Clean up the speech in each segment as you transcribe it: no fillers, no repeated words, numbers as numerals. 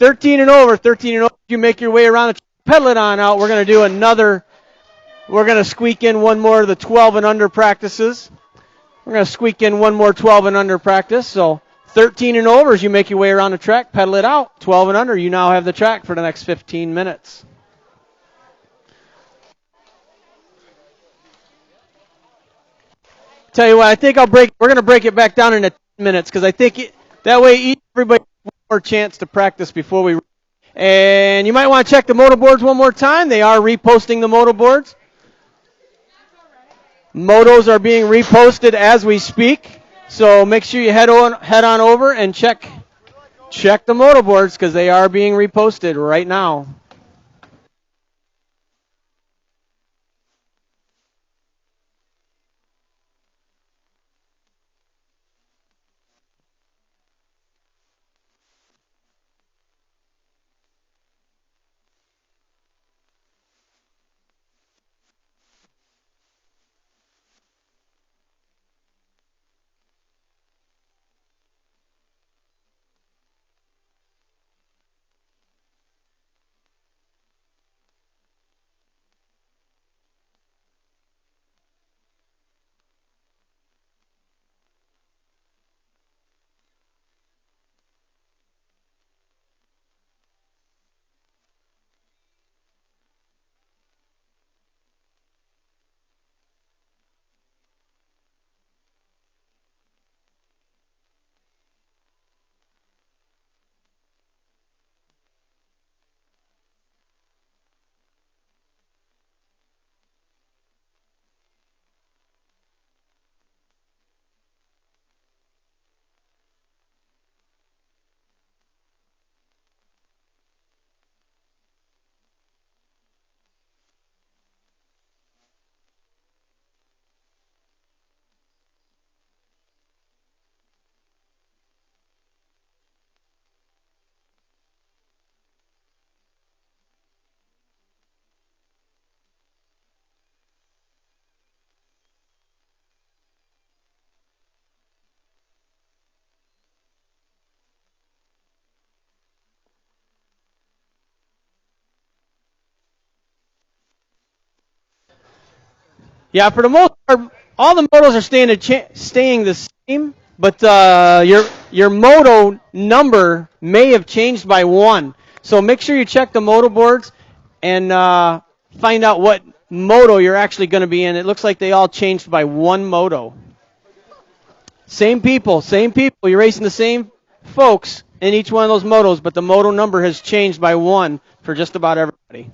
13 and over, 13 and over. You make your way around, pedal it on out. We're going to do another. We're going to squeak in one more of the 12 and under practices. We're going to squeak in one more 12 and under practice. So 13 and over as you make your way around the track, pedal it out. 12 and under, you now have the track for the next 15 minutes. Tell you what, I think we're going to break it back down into 10 minutes because I think that way everybody has one more chance to practice before we. And you might want to check the moto boards one more time. They are reposting the moto boards. Motos are being reposted as we speak. So make sure you head on over and check the moto boards because they are being reposted right now. Yeah, for the most part, all the motos are staying the same, but your moto number may have changed by one. So make sure you check the moto boards and find out what moto you're actually going to be in. It looks like they all changed by one moto. Same people. You're racing the same folks in each one of those motos, but the moto number has changed by one for just about everybody.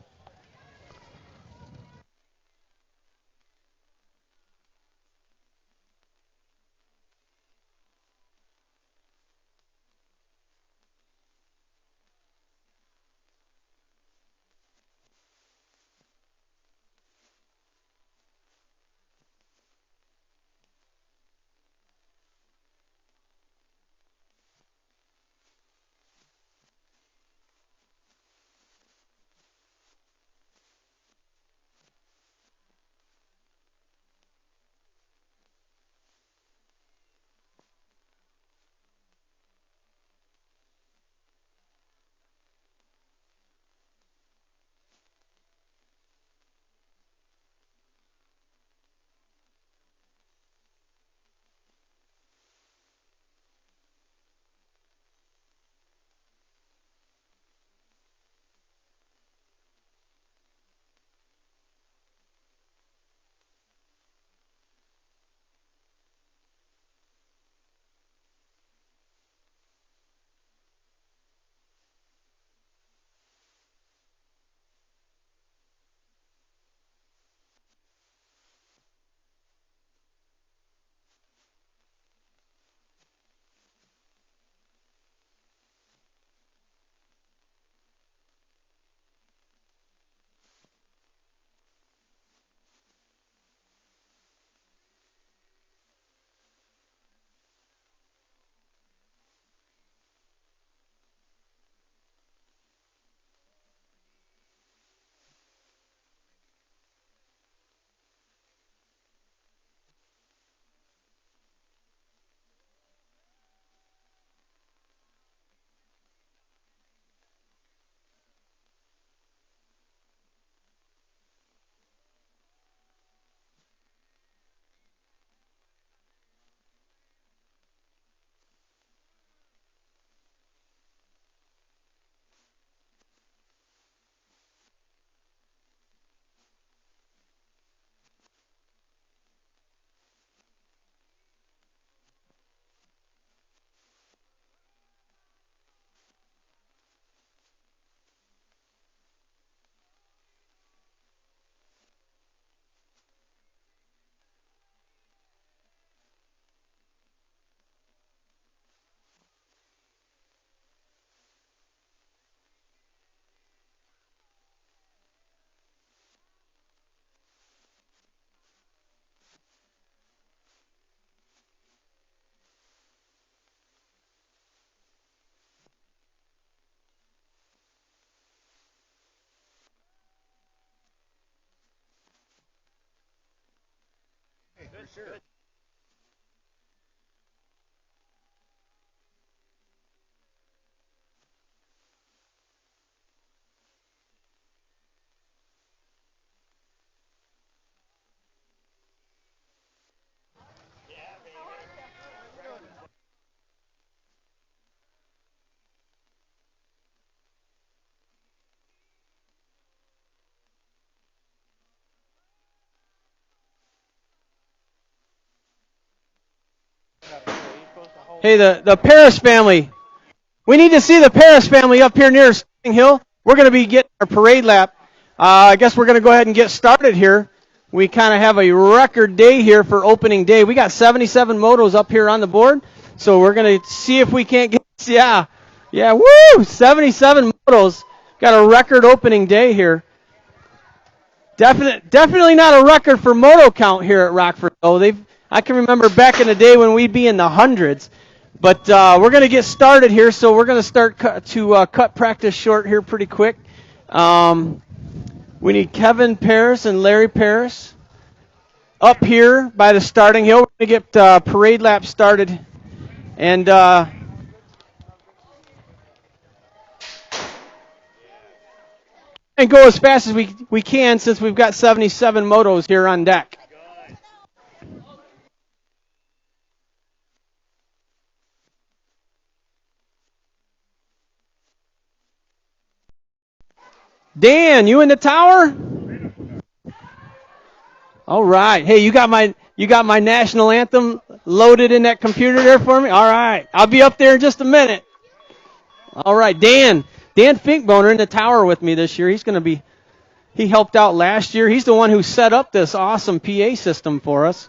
Hey, the Paris family. We need to see the Paris family up here near Spring Hill. We're going to be getting our parade lap. I guess we're going to go ahead and get started here. We kind of have a record day here for opening day. We got 77 motos up here on the board, so we're going to see if we can't get, yeah, woo, 77 motos. Got a record opening day here. Definitely not a record for moto count here at Rockford, though. I can remember back in the day when we'd be in the hundreds. But we're going to get started here, so we're going to start cut practice short here pretty quick. We need Kevin Paris and Larry Paris up here by the starting hill. We're going to get parade lap started. And go as fast as we can since we've got 77 motos here on deck. Dan, you in the tower? All right. Hey, you got my national anthem loaded in that computer there for me? All right. I'll be up there in just a minute. All right. Dan Finkboner in the tower with me this year. He helped out last year. He's the one who set up this awesome PA system for us.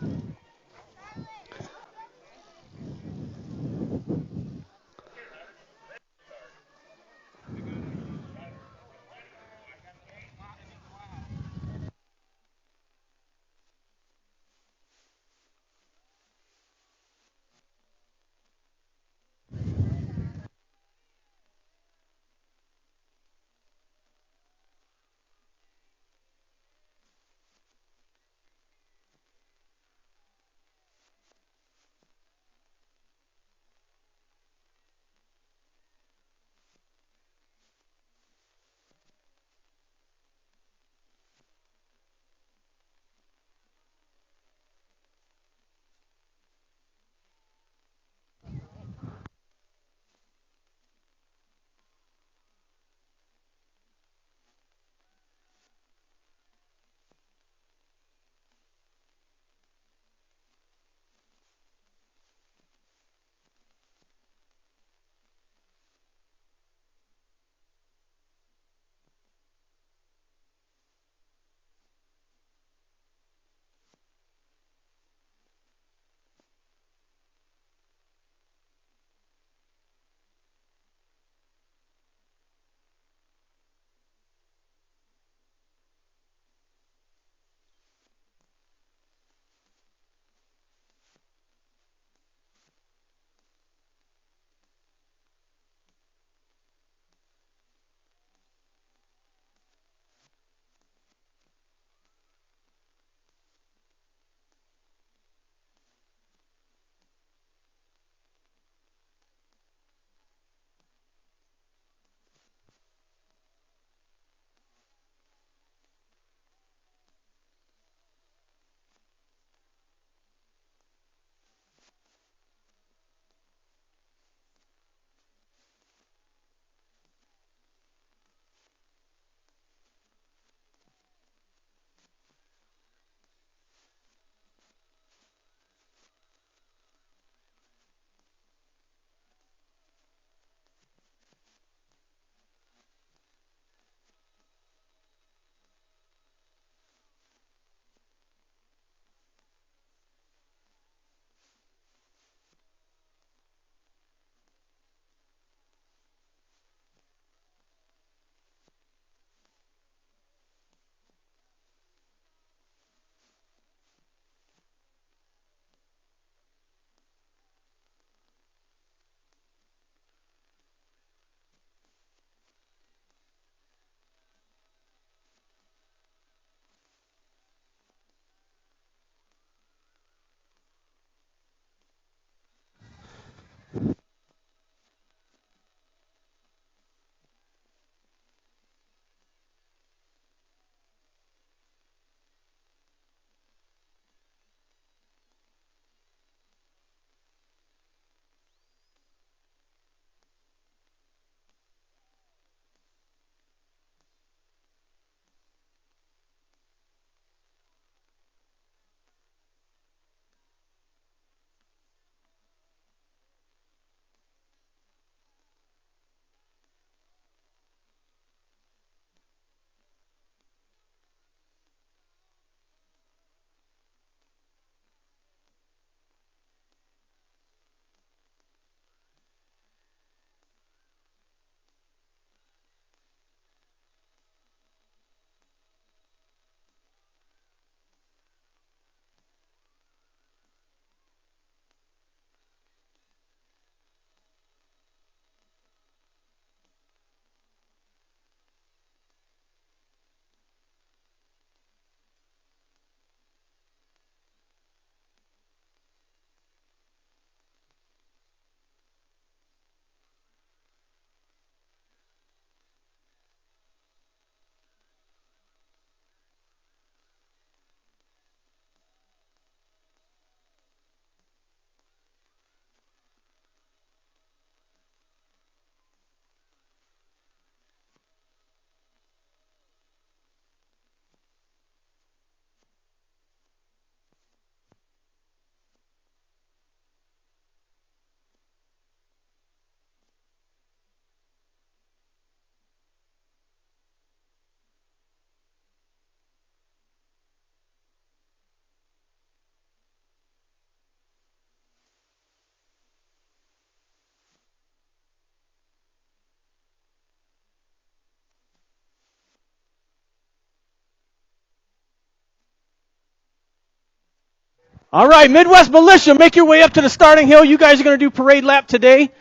All right, Midwest Militia, make your way up to the starting hill. You guys are going to do parade lap today.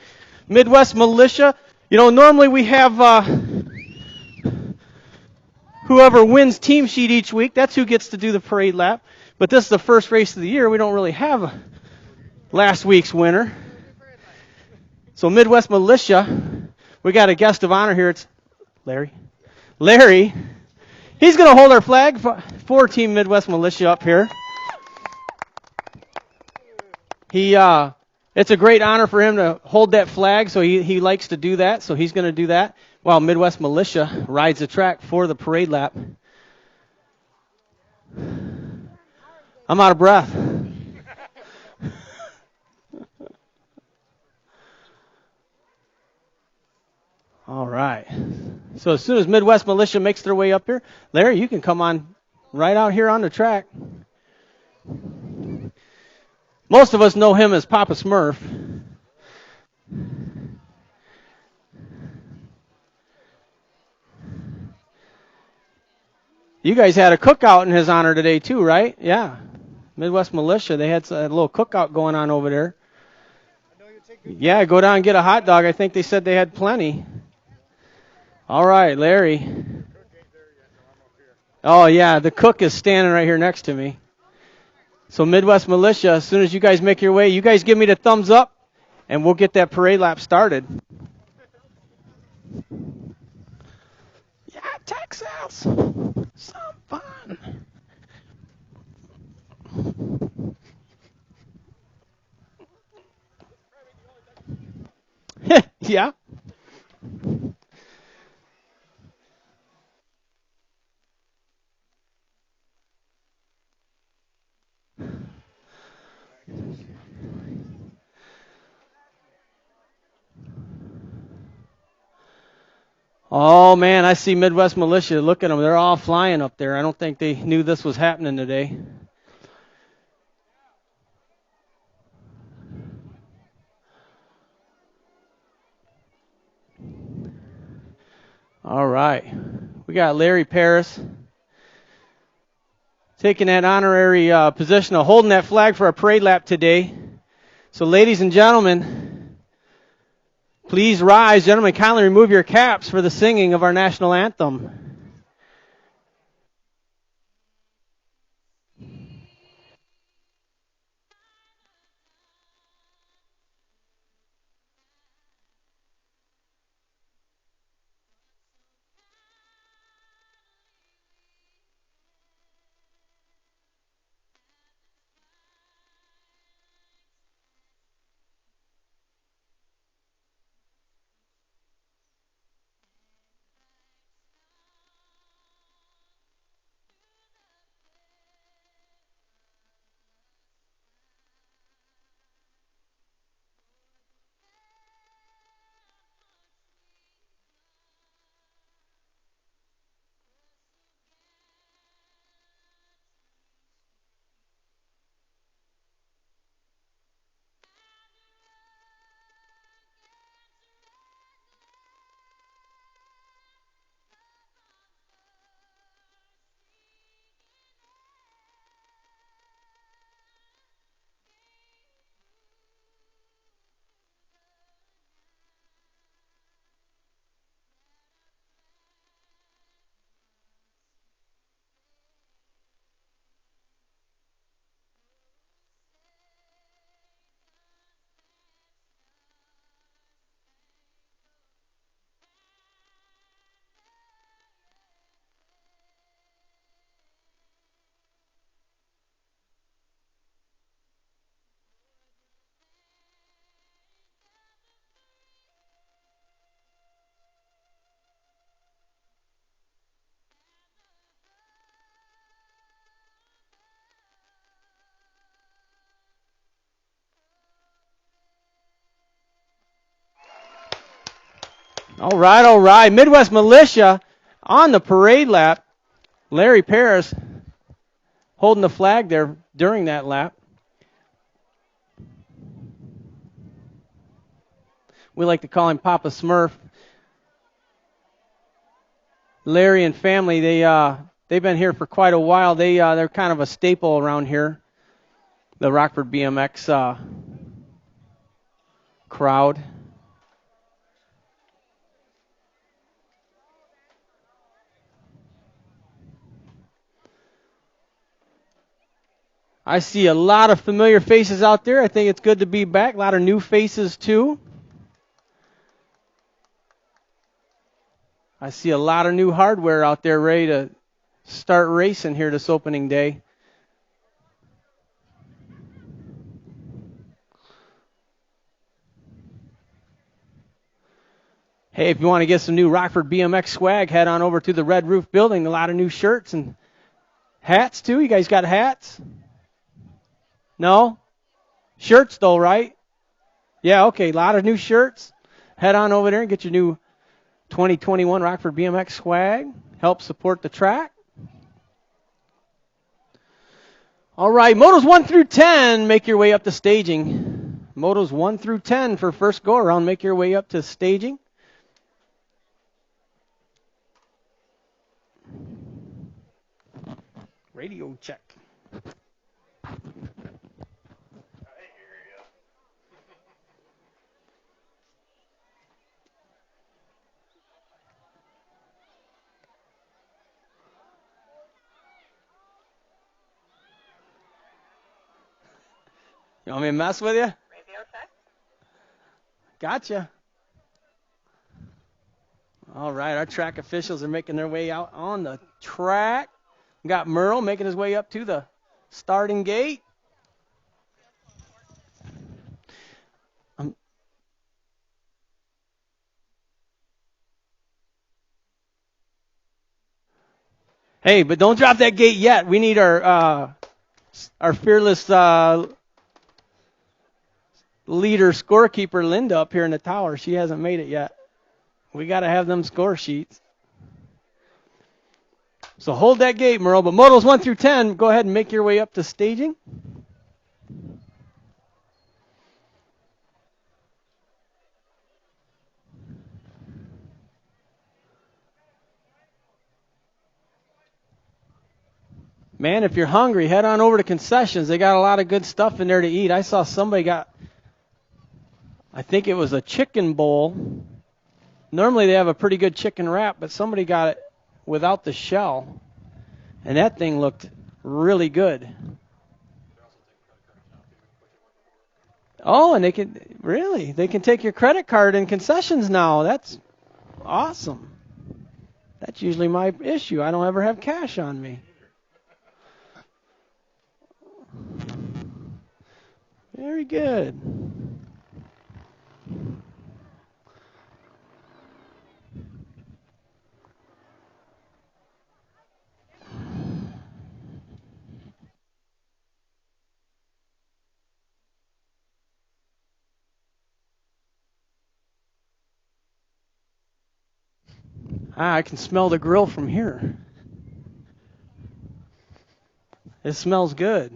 Midwest Militia. You know, normally we have whoever wins team sheet each week, that's who gets to do the parade lap. But this is the first race of the year. We don't really have last week's winner. So Midwest Militia, we got a guest of honor here. It's Larry. Larry, he's going to hold our flag for Team Midwest Militia up here. It's a great honor for him to hold that flag, so he likes to do that, so he's going to do that while Midwest Militia rides the track for the parade lap. I'm out of breath. All right. So as soon as Midwest Militia makes their way up here, Larry, you can come on right out here on the track. Most of us know him as Papa Smurf. You guys had a cookout in his honor today too, right? Yeah. Midwest Militia, they had a little cookout going on over there. Yeah, go down and get a hot dog. I think they said they had plenty. All right, Larry. Oh, yeah, the cook is standing right here next to me. So Midwest Militia, as soon as you guys make your way, you guys give me the thumbs up, and we'll get that parade lap started. Yeah, Texas. Some fun. Yeah. Oh, man, I see Midwest Militia. Look at them. They're all flying up there. I don't think they knew this was happening today. All right. We got Larry Paris taking that honorary position of holding that flag for a parade lap today. So, ladies and gentlemen, please rise. Gentlemen, kindly remove your caps for the singing of our national anthem. All right, all right. Midwest Militia on the parade lap. Larry Paris holding the flag there during that lap. We like to call him Papa Smurf. Larry and family, they've been here for quite a while. They're kind of a staple around here. the Rockford BMX crowd. I see a lot of familiar faces out there. I think it's good to be back. A lot of new faces, too. I see a lot of new hardware out there ready to start racing here this opening day. Hey, if you want to get some new Rockford BMX swag, head on over to the Red Roof Building. A lot of new shirts and hats, too. You guys got hats? No? Shirts, though, right? Yeah, okay. A lot of new shirts. Head on over there and get your new 2021 Rockford BMX swag. Help support the track. All right, motos 1 through 10, make your way up to staging. Motos 1 through 10 for first go-around, make your way up to staging. Radio check. You want me to mess with you? Radio check. Gotcha. All right, our track officials are making their way out on the track. We got Merle making his way up to the starting gate. Hey, but don't drop that gate yet. We need our fearless leader scorekeeper Linda up here in the tower. She hasn't made it yet. We got to have them score sheets. So hold that gate, Merle. But motos 1 through 10, go ahead and make your way up to staging. Man, if you're hungry, head on over to concessions. They got a lot of good stuff in there to eat. I saw somebody got, I think it was a chicken bowl. Normally they have a pretty good chicken wrap, but somebody got it without the shell. And that thing looked really good. Oh, and they can take your credit card in concessions now. That's awesome. That's usually my issue. I don't ever have cash on me. Very good. I can smell the grill from here. It smells good.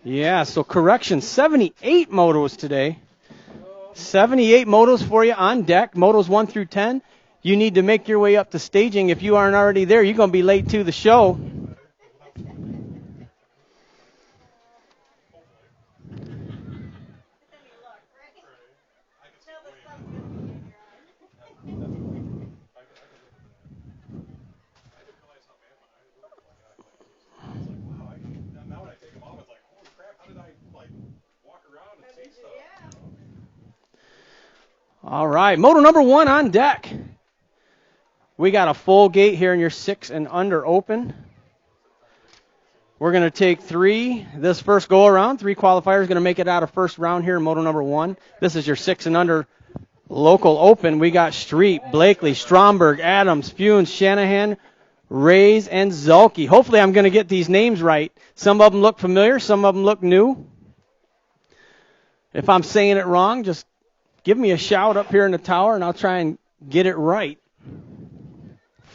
Yeah, so correction, 78 motos today. 78 motos for you on deck, motos 1 through 10. You need to make your way up to staging. If you aren't already there, you're going to be late to the show. All right, moto number 1 on deck. We got a full gate here in your 6 and under open. We're going to take 3 this first go around. 3 qualifiers going to make it out of first round here in moto number 1. This is your 6 and under local open. We got Street, Blakely, Stromberg, Adams, Funes, Shanahan, Rays, and Zulke. Hopefully I'm going to get these names right. Some of them look familiar, some of them look new. If I'm saying it wrong, just give me a shout up here in the tower and I'll try and get it right.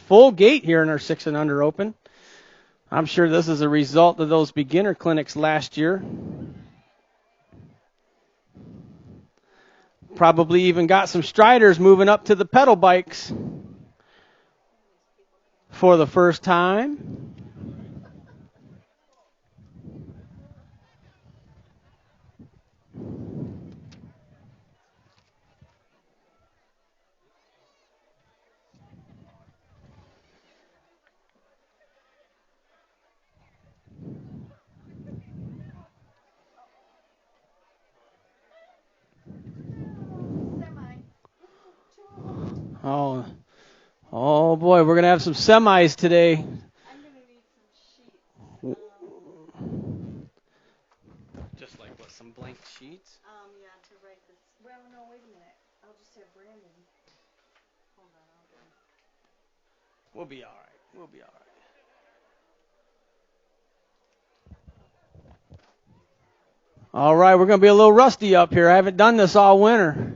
Full gate here in our 6 and under open. I'm sure this is a result of those beginner clinics last year. Probably even got some striders moving up to the pedal bikes for the first time. Oh boy, we're going to have some semis today. I'm going to need some sheets. Just like what, some blank sheets? Yeah, to write this. Well, no, wait a minute. I'll just have Brandon. Hold on, I'll do it. We'll be all right. We'll be all right. All right, we're going to be a little rusty up here. I haven't done this all winter.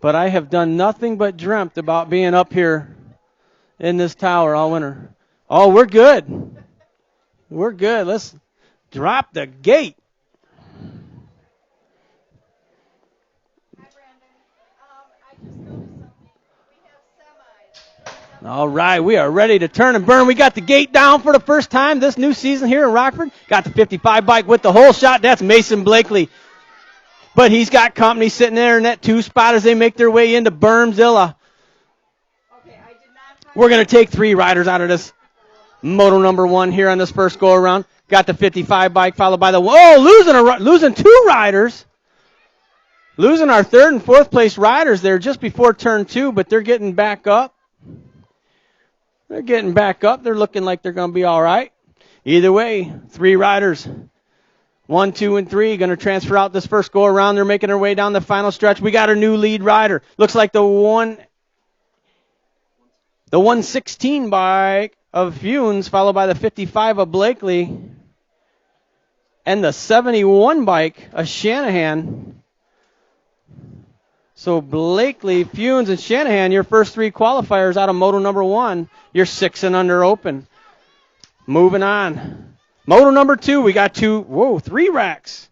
But I have done nothing but dreamt about being up here in this tower all winter. Oh, we're good. We're good. Let's drop the gate. Hi, Brandon. I just noticed something. We have semis. All right, we are ready to turn and burn. We got the gate down for the first time this new season here in Rockford. Got the 55 bike with the hole shot. That's Mason Blakely. But he's got company sitting there in that 2 spot as they make their way into Bermzilla. Okay, I did not. We're going to take 3 riders out of this moto number 1 here on this first go around. Got the 55 bike followed by the losing 2 riders. Losing our 3rd and 4th place riders there just before turn 2, but they're getting back up. They're getting back up. They're looking like they're going to be all right. Either way, 3 riders. 1, 2, and 3 going to transfer out this first go around. They're making their way down the final stretch. We got a new lead rider. Looks like the 116 bike of Funes, followed by the 55 of Blakely, and the 71 bike of Shanahan. So Blakely, Funes, and Shanahan, your first 3 qualifiers out of moto number 1. Your 6 and under open. Moving on. Moto number 2, we got 3 racks.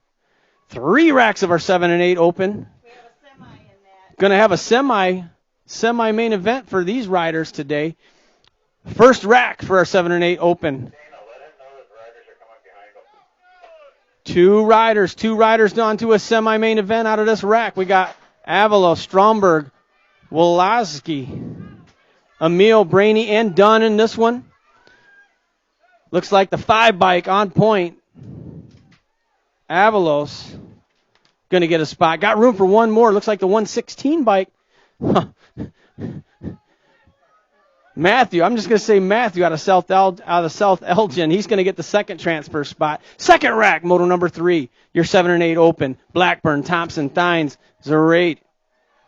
3 racks of our 7 and 8 open. We have a semi in that. Going to have a semi main event for these riders today. First rack for our 7 and 8 open. 2 riders on to a semi main event out of this rack. We got Avila, Stromberg, Wolaski, Emil, Brainy, and Dunn in this one. Looks like the 5 bike on point. Avalos going to get a spot. Got room for 1 more. Looks like the 116 bike. Matthew, I'm just going to say Matthew out of South Elgin. He's going to get the 2nd transfer spot. 2nd rack, moto number 3. Your 7 and 8 open. Blackburn, Thompson, Thines, Zarate,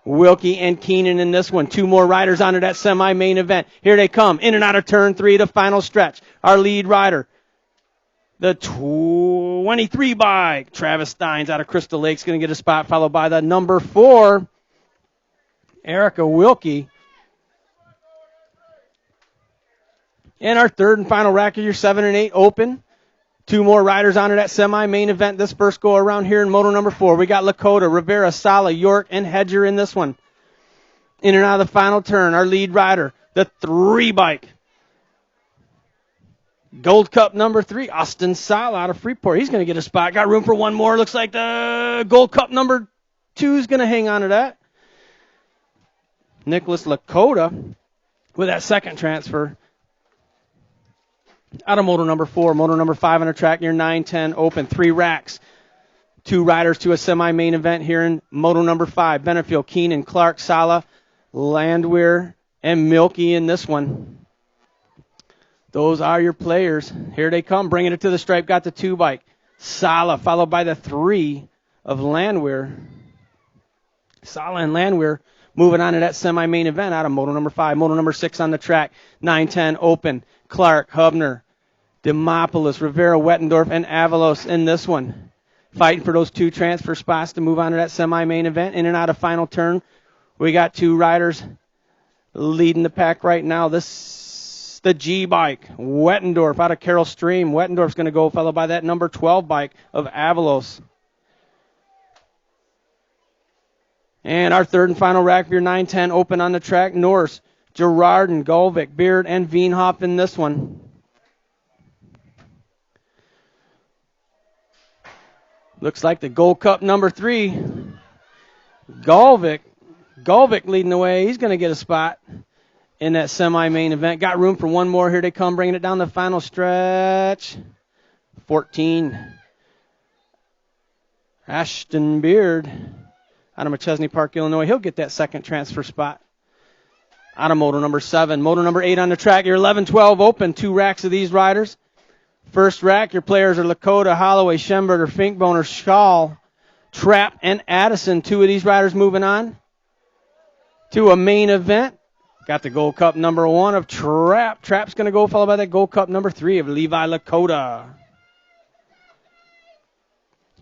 Wilkie, and Keenan in this one. 2 more riders onto that semi-main event. Here they come, in and out of turn 3 to final stretch. Our lead rider, the 23 bike, Travis Steins out of Crystal Lakes, going to get a spot, followed by the number 4, Erica Wilkie. And our third and final rack of your 7 and 8 open. 2 more riders onto that semi-main event this first go around here in moto number 4. We got Lakota, Rivera, Sala, York, and Hedger in this one. In and out of the final turn, our lead rider, the 3 bike. Gold Cup number 3, Austin Sala out of Freeport. He's going to get a spot. Got room for one more. Looks like the Gold Cup number 2 is going to hang on to that. Nicholas Lakota with that second transfer. Out of moto number 4, moto number 5 on the track near 9-10 open. 3 racks. 2 riders to a semi-main event here in moto number 5. Benefield, Keenan, Clark, Sala, Landwehr, and Milky in this one. Those are your players. Here they come, bringing it to the stripe. Got the 2 bike. Sala, followed by the 3 of Landwehr. Sala and Landwehr moving on to that semi-main event out of moto number 5. Moto number 6 on the track. 9-10 open. Clark, Hubner, Demopoulos, Rivera, Wettendorf, and Avalos in this one. Fighting for those 2 transfer spots to move on to that semi-main event. In and out of final turn. We got 2 riders leading the pack right now. This the G bike. Wettendorf out of Carroll Stream. Wettendorf's going to go, followed by that number 12 bike of Avalos. And our third and final rack of your 9-10 open on the track. Norse, Gerard, and Golvik, Beard, and Veenhoff in this one. Looks like the Gold Cup number 3. Golvik leading the way. He's going to get a spot in that semi-main event. Got room for one more. Here they come, bringing it down the final stretch. 14. Ashton Beard out of McChesney Park, Illinois. He'll get that second transfer spot. Out of moto number 7. Moto number 8 on the track. Your 11-12 open. 2 racks of these riders. First rack, your players are Lakota, Holloway, Schemberger, Finkboner, Schall, Trapp, and Addison. 2 of these riders moving on to a main event. Got the Gold Cup number 1 of Trapp. Trapp's going to go, followed by that Gold Cup number 3 of Levi Lakota.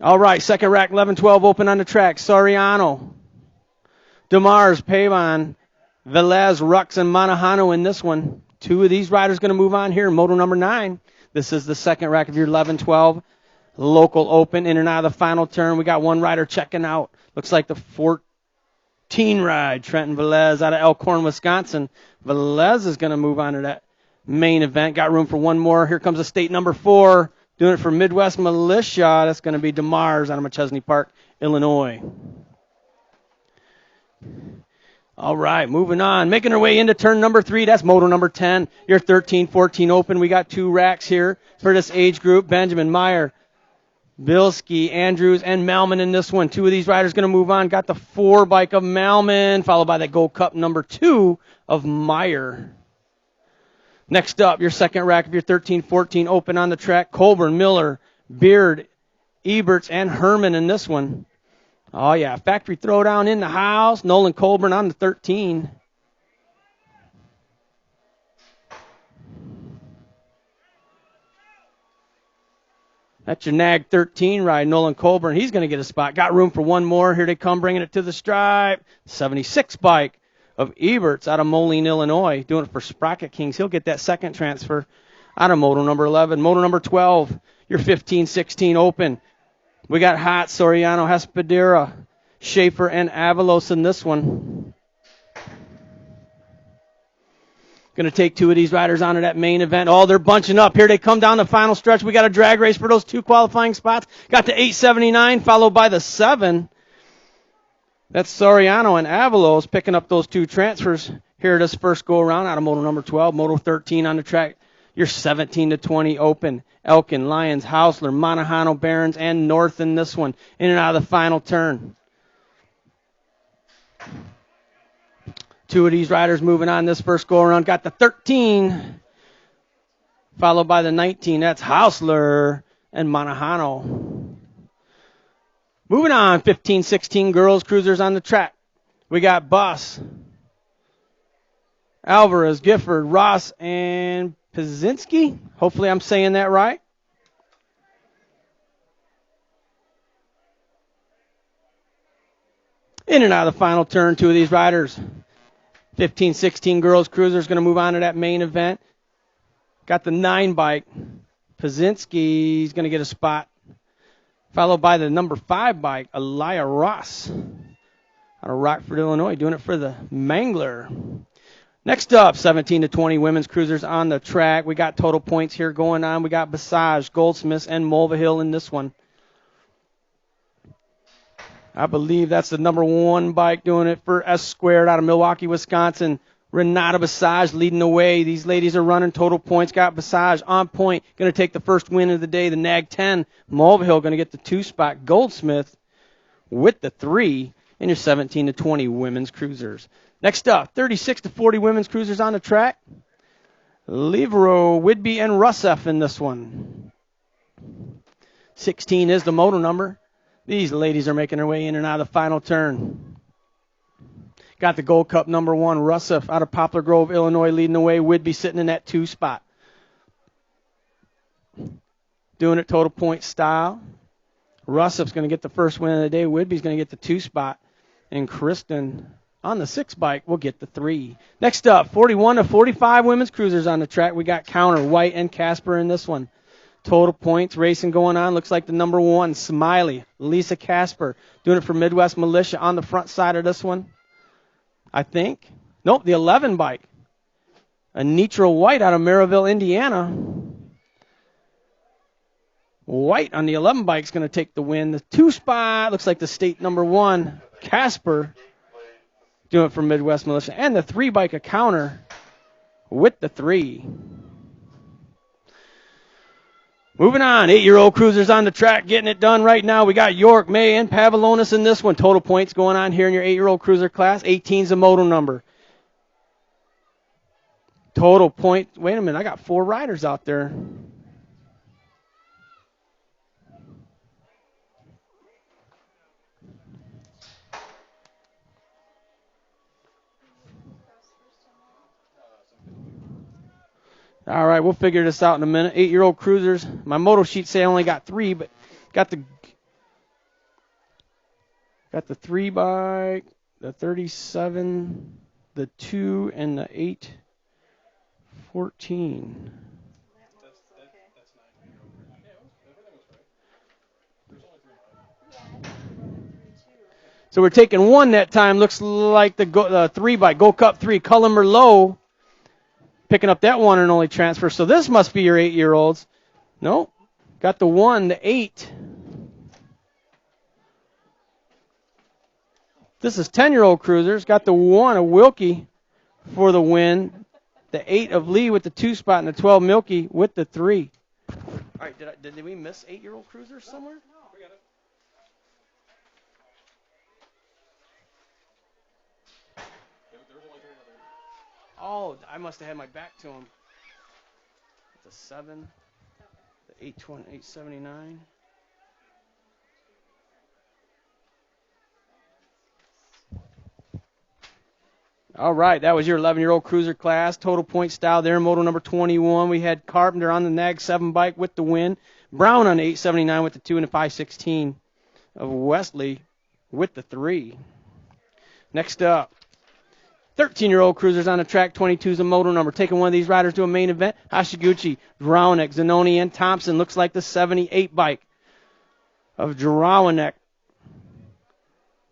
All right, second rack, 11-12 open on the track. Soriano, DeMars, Pavon, Velez, Rux, and Manahano in this one. 2 of these riders going to move on here in moto number 9. This is the second rack of your 11-12 local open. In and out of the final turn, we got 1 rider checking out. Looks like the 14 ride, Trenton Velez out of Elkhorn, Wisconsin. Velez is going to move on to that main event. Got room for one more. Here comes a state number 4. Doing it for Midwest Militia. That's going to be DeMars out of McChesney Park, Illinois. All right, moving on. Making our way into turn number 3. That's moto number 10. Your 13-14 open. We got 2 racks here for this age group. Benjamin, Meyer, Bilski, Andrews, and Malman in this one. 2 of these riders going to move on. Got the 4 bike of Malman, followed by that Gold Cup number 2 of Meyer. Next up, your second rack of your 13-14 open on the track. Colburn, Miller, Beard, Eberts, and Herman in this one. Oh, yeah, factory throwdown in the house. Nolan Colburn on the 13. That's your NAG 13 ride, Nolan Colburn. He's going to get a spot. Got room for one more. Here they come, bringing it to the stripe. 76 bike of Eberts out of Moline, Illinois. Doing it for Sprocket Kings. He'll get that second transfer out of moto number 11. Moto number 12, your 15-16 open. We got Hot, Soriano, Hespadera, Schaefer, and Avalos in this one. Going to take 2 of these riders onto that main event. Oh, they're bunching up. Here they come down the final stretch. We got a drag race for those 2 qualifying spots. Got the 879 followed by the 7. That's Soriano and Avalos picking up those 2 transfers here this first go around out of moto number 12. Moto 13 on the track. Your 17-20 open. Elkin, Lyons, Hausler, Manahano, Barons, and North in this one. In and out of the final turn. 2 of these riders moving on this first go around. Got the 13, followed by the 19. That's Hausler and Manahano. Moving on, 15-16 girls cruisers on the track. We got Boss, Alvarez, Gifford, Ross, and Pazinski. Hopefully I'm saying that right. In and out of the final turn, 2 of these riders. 15-16 girls cruisers going to move on to that main event. Got the 9 bike. Pazinski's going to get a spot. Followed by the number 5 bike, Elia Ross, out of Rockford, Illinois, doing it for the Mangler. Next up, 17 to 20 women's cruisers on the track. We got total points here going on. We got Basage, Goldsmiths, and Mulvihill in this one. I believe that's the number 1 bike doing it for S Squared out of Milwaukee, Wisconsin. Renata Basage leading the way. These ladies are running total points. Got Basage on point. Going to take the first win of the day, the Nag 10. Mulvihill going to get the 2 spot. Goldsmith with the 3 in your 17 to 20 women's cruisers. Next up, 36 to 40 women's cruisers on the track. Livero, Whidbey, and Russef in this one. 16 is the moto number. These ladies are making their way in and out of the final turn. Got the Gold Cup number 1, Russef out of Poplar Grove, Illinois, leading the way. Whidbey sitting in that 2 spot. Doing it total point style. Russef's going to get the first win of the day. Whidbey's going to get the 2 spot. And Kristen on the 6 bike will get the 3. Next up, 41 to 45 women's cruisers on the track. We got Counter, White, and Casper in this one. Total points racing going on. Looks like the number 1, Smiley, Lisa Casper, doing it for Midwest Militia on the front side of this one. I think. Nope, the 11 bike. Anitra White out of Maryville, Indiana. White on the 11 bike is going to take the win. The 2 spot looks like the state number 1, Casper, doing it for Midwest Militia. And the 3 bike, a Counter with the 3. Moving on, 8-year-old cruisers on the track, getting it done right now. We got York, May, and Pavlonis in this one. Total points going on here in your 8-year-old cruiser class. 18's a moto number. Total point. Wait a minute, I got 4 riders out there. All right, we'll figure this out in a minute. 8-year-old cruisers. My moto sheet say I only got 3, but got the 3 bike, the 37, the 2, and the 814. So we're taking 1 that time. Looks like the 3 bike, Go Cup 3, Cullen Merlot. Picking up that 1 and only transfer. So this must be your 8-year-olds. Nope. Got the 1, the 8. This is 10-year-old cruisers. Got the 1 of Wilkie for the win. The 8 of Lee with the 2 spot and the 12 Milky with the 3. All right, did we miss 8-year-old cruisers somewhere? No, we got it. Oh, I must have had my back to him. It's a 7, the 879. All right, that was your 11-year-old cruiser class. Total point style there. Moto number 21. We had Carpenter on the Nag 7 bike with the win. Brown on the 879 with the 2 and the 516 of Wesley with the 3. Next up, 13-year-old cruisers on the track. 22 is a moto number. Taking one of these riders to a main event. Hashiguchi, Drowanek, Zanoni, and Thompson. Looks like the 78 bike of Drowanek.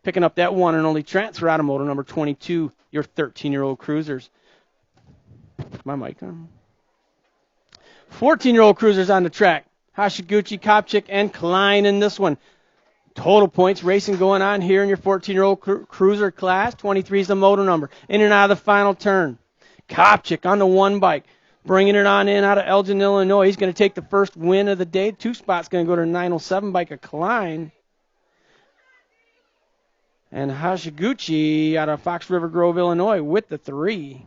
Picking up that 1 and only transfer out of moto number 22. Your 13-year-old cruisers. Is my mic on? 14-year-old cruisers on the track. Hashiguchi, Kopchik, and Klein in this one. Total points racing going on here in your 14-year-old cruiser class. 23 is the moto number. In and out of the final turn. Kopchik on the 1 bike. Bringing it on in out of Elgin, Illinois. He's going to take the first win of the day. 2 spots going to go to the 907 bike of Klein. And Hashiguchi out of Fox River Grove, Illinois with the 3.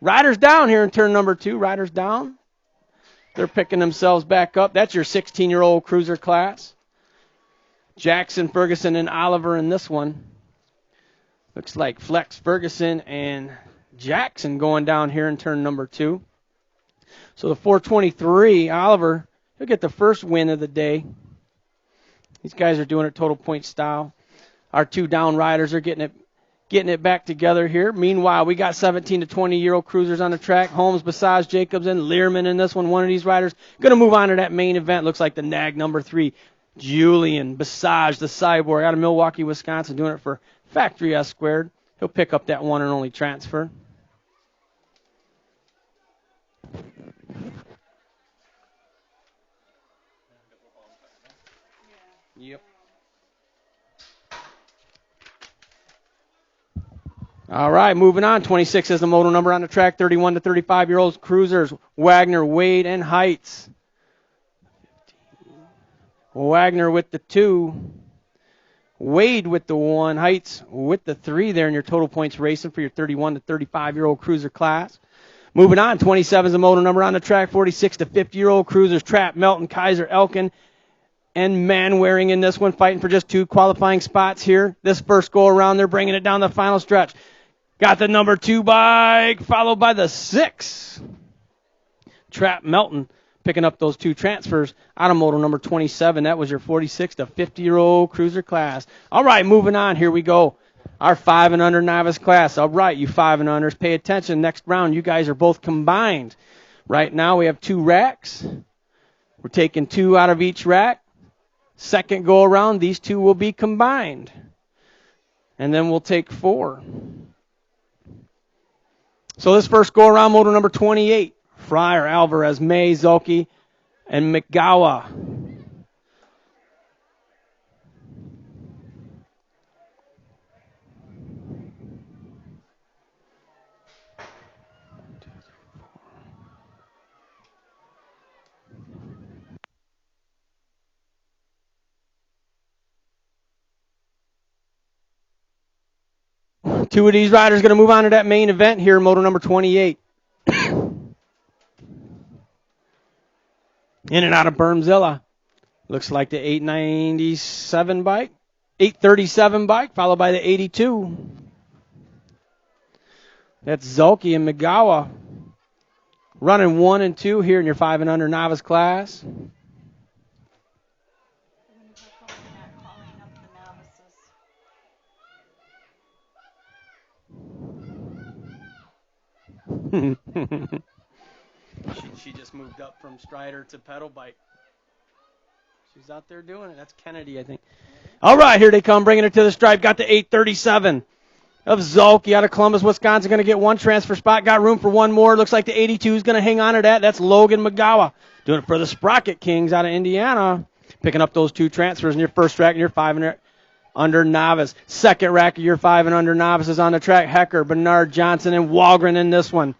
Riders down here in turn number 2. Riders down. They're picking themselves back up. That's your 16-year-old cruiser class. Jackson, Ferguson, and Oliver in this one. Looks like Flex, Ferguson, and Jackson going down here in turn number 2. So the 423, Oliver, he'll get the first win of the day. These guys are doing it total point style. Our 2 down riders are getting getting it back together here. Meanwhile, we got 17 to 20-year-old cruisers on the track. Holmes, Basage, Jacobs, and Learman in this one. One of these riders going to move on to that main event. Looks like the nag number 3, Julian Basage, the cyborg, out of Milwaukee, Wisconsin, doing it for Factory S Squared. He'll pick up that one and only transfer. Yep. All right, moving on. 26 is the modal number on the track. 31 to 35-year-old cruisers, Wagner, Wade, and Heights. Wagner with the 2. Wade with the 1. Heights with the 3 there in your total points racing for your 31 to 35-year-old cruiser class. Moving on, 27 is the modal number on the track. 46 to 50-year-old cruisers, Trapp, Melton, Kaiser, Elkin, and Manwaring in this one, fighting for just 2 qualifying spots here. This first go around, they're bringing it down the final stretch. Got the number 2 bike, followed by the 6. Trapp, Melton, picking up those 2 transfers out of modal number 27. That was your 46 to 50-year-old cruiser class. All right, moving on. Here we go. Our 5 and under novice class. All right, you 5 and unders, pay attention. Next round, you guys are both combined. Right now, we have 2 racks. We're taking 2 out of each rack. Second go around, these 2 will be combined. And then we'll take 4. So this first go around, modal number 28. Fryer, Alvarez, May, Zolke, and McGowa. Two of these riders going to move on to that main event here, modal number 28. In and out of Bermzilla. Looks like the 897 bike. 837 bike, followed by the 82. That's Zolke and McGowa. Running 1 and 2 here in your 5 and under novice class. She just moved up from Strider to pedal bike. She's out there doing it. That's Kennedy, I think. All right, here they come, bringing it to the stripe. Got the 837 of Zolke out of Columbus, Wisconsin. Going to get 1 transfer spot. Got room for 1 more. Looks like the 82 is going to hang on to that. That's Logan McGowa doing it for the Sprocket Kings out of Indiana. Picking up those 2 transfers in your first rack and your 5 and under novice. Second rack of your 5 and under novices on the track. Hecker, Bernard, Johnson, and Walgren in this one.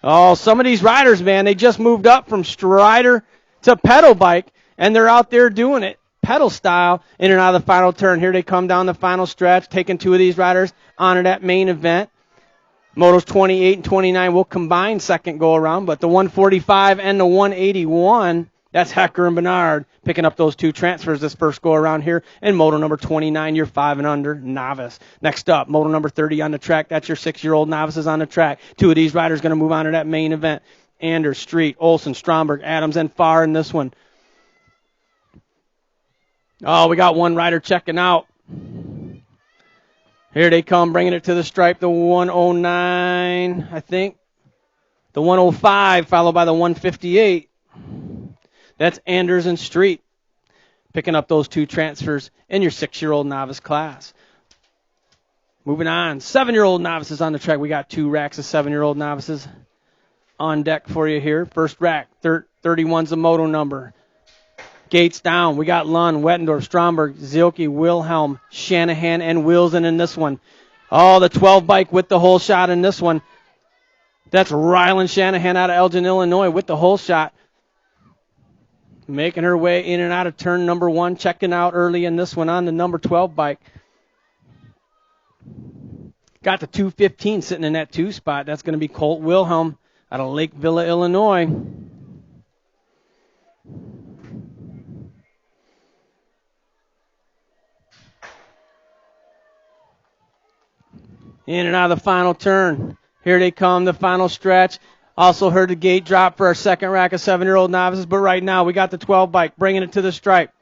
Oh, some of these riders, man, they just moved up from Strider to pedal bike, and they're out there doing it pedal style in and out of the final turn. Here they come down the final stretch, taking 2 of these riders onto that main event. Motos 28 and 29 will combine second go around, but the 145 and the 181, that's Hecker and Bernard picking up those 2 transfers this first go around here. And moto number 29, your 5 and under novice. Next up, moto number 30 on the track. That's your 6-year-old novices on the track. 2 of these riders going to move on to that main event. Anders, Street, Olson, Stromberg, Adams, and Farr in this one. Oh, we got 1 rider checking out. Here they come, bringing it to the stripe. The 109, I think. The 105, followed by the 158. That's Anders and Street picking up those 2 transfers in your 6-year-old novice class. Moving on, 7-year-old novices on the track. We got 2 racks of 7-year-old novices on deck for you here. First rack, 31's the moto number. Gates down. We got Lund, Wettendorf, Stromberg, Zielke, Wilhelm, Shanahan, and Wilson in this one. Oh, the 12 bike with the whole shot in this one. That's Ryland Shanahan out of Elgin, Illinois with the whole shot. Making her way in and out of turn number 1, checking out early in this one on the number 12 bike. Got the 215 sitting in that 2 spot. That's going to be Colt Wilhelm out of Lake Villa, Illinois. In and out of the final turn. Here they come, the final stretch. Also heard the gate drop for our second rack of 7-year-old novices, but right now we got the 12 bike bringing it to the stripe.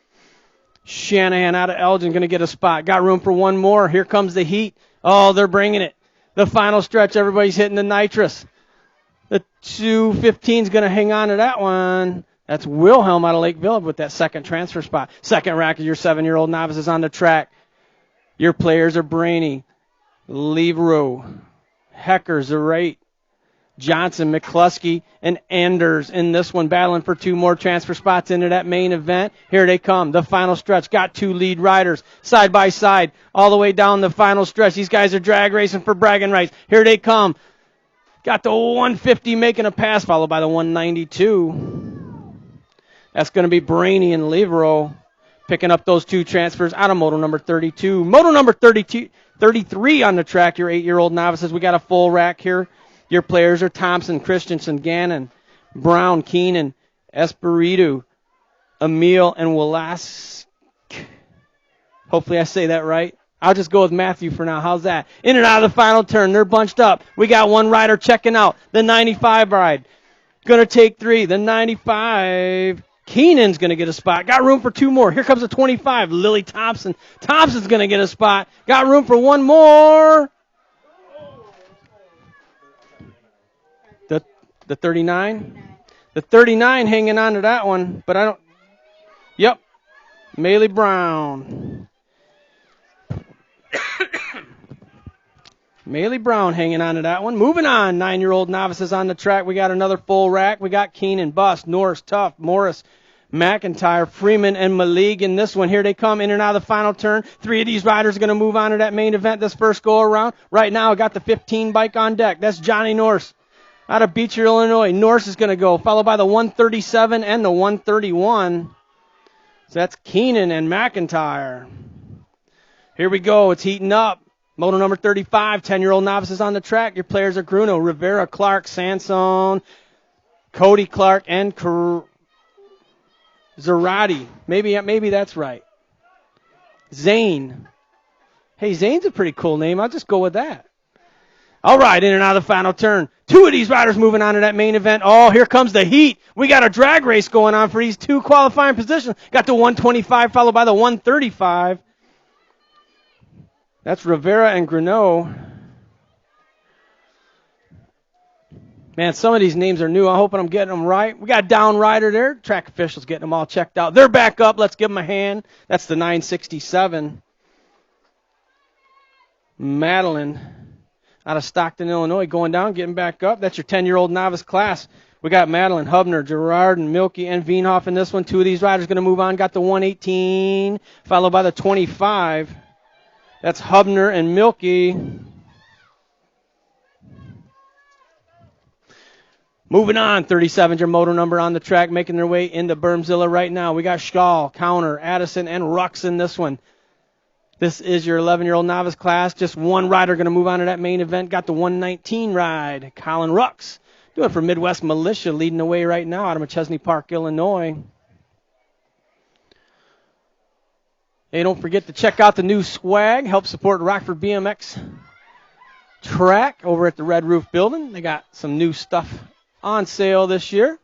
Shanahan out of Elgin going to get a spot. Got room for 1 more. Here comes the heat Oh, they're bringing it. The final stretch, everybody's hitting the nitrous. The 215 is going to hang on to that one. That's Wilhelm out of Lake Village with that second transfer spot. Second rack of your 7-year-old novices on the track. Your players are Brainy, Leverow, Hecker, Zarate, Johnson, McCluskey, and Anders in this one, battling for 2 more transfer spots into that main event. Here they come, the final stretch. Got 2 lead riders side by side all the way down the final stretch. These guys are drag racing for bragging rights. Here they come. Got the 150 making a pass, followed by the 192. That's going to be Brainy and Leverow picking up those 2 transfers out of moto number 32. Moto number 33 on the track, your 8-year-old novices. We got a full rack here. Your players are Thompson, Christensen, Gannon, Brown, Keenan, Espiritu, Emil, and Wolask. Hopefully I say that right. I'll just go with Matthew for now. How's that? In and out of the final turn. They're bunched up. We got one rider checking out. The 95 ride. Going to take 3. The 95. Keenan's going to get a spot. Got room for 2 more. Here comes the 25. Lily Thompson. Thompson's going to get a spot. Got room for 1 more. The 39. The 39 hanging on to that one, but I don't. Yep. Maley Brown. Maley Brown hanging on to that one. Moving on, 9-year-old novices on the track. We got another full rack. We got Keenan, Bust, Norris, Tuff, Morris, McIntyre, Freeman, and Malik in this one. Here they come in and out of the final turn. 3 of these riders are going to move on to that main event this first go around. Right now, I got the 15 bike on deck. That's Johnny Norris out of Beecher, Illinois. Norris is going to go, followed by the 137 and the 131. So that's Keenan and McIntyre. Here we go. It's heating up. Moto number 35, 10-year-old novices on the track. Your players are Gruno, Rivera, Clark, Sansone, Cody Clark, and Zarati. Maybe that's right. Zane. Hey, Zane's a pretty cool name. I'll just go with that. All right, in and out of the final turn. 2 of these riders moving on to that main event. Oh, here comes the heat. We got a drag race going on for these 2 qualifying positions. Got the 125 followed by the 135. That's Rivera and Greneau. Man, some of these names are new. I'm hoping I'm getting them right. We got a down rider there. Track officials getting them all checked out. They're back up. Let's give them a hand. That's the 967. Madeline out of Stockton, Illinois, going down, getting back up. That's your 10-year-old novice class. We got Madeline, Hubner, Gerard, and Milky, and Veenhoff in this one. 2 of these riders going to move on. Got the 118, followed by the 25. That's Hubner and Milky. Moving on, 37's your moto number on the track, making their way into Bermzilla right now. We got Schall, Counter, Addison, and Rux in this one. This is your 11-year-old novice class. Just 1 rider going to move on to that main event. Got the 119 ride. Colin Rux doing it for Midwest Militia, leading the way right now out of McChesney Park, Illinois. Hey, don't forget to check out the new swag. Help support Rockford BMX track over at the Red Roof Building. They got some new stuff on sale this year.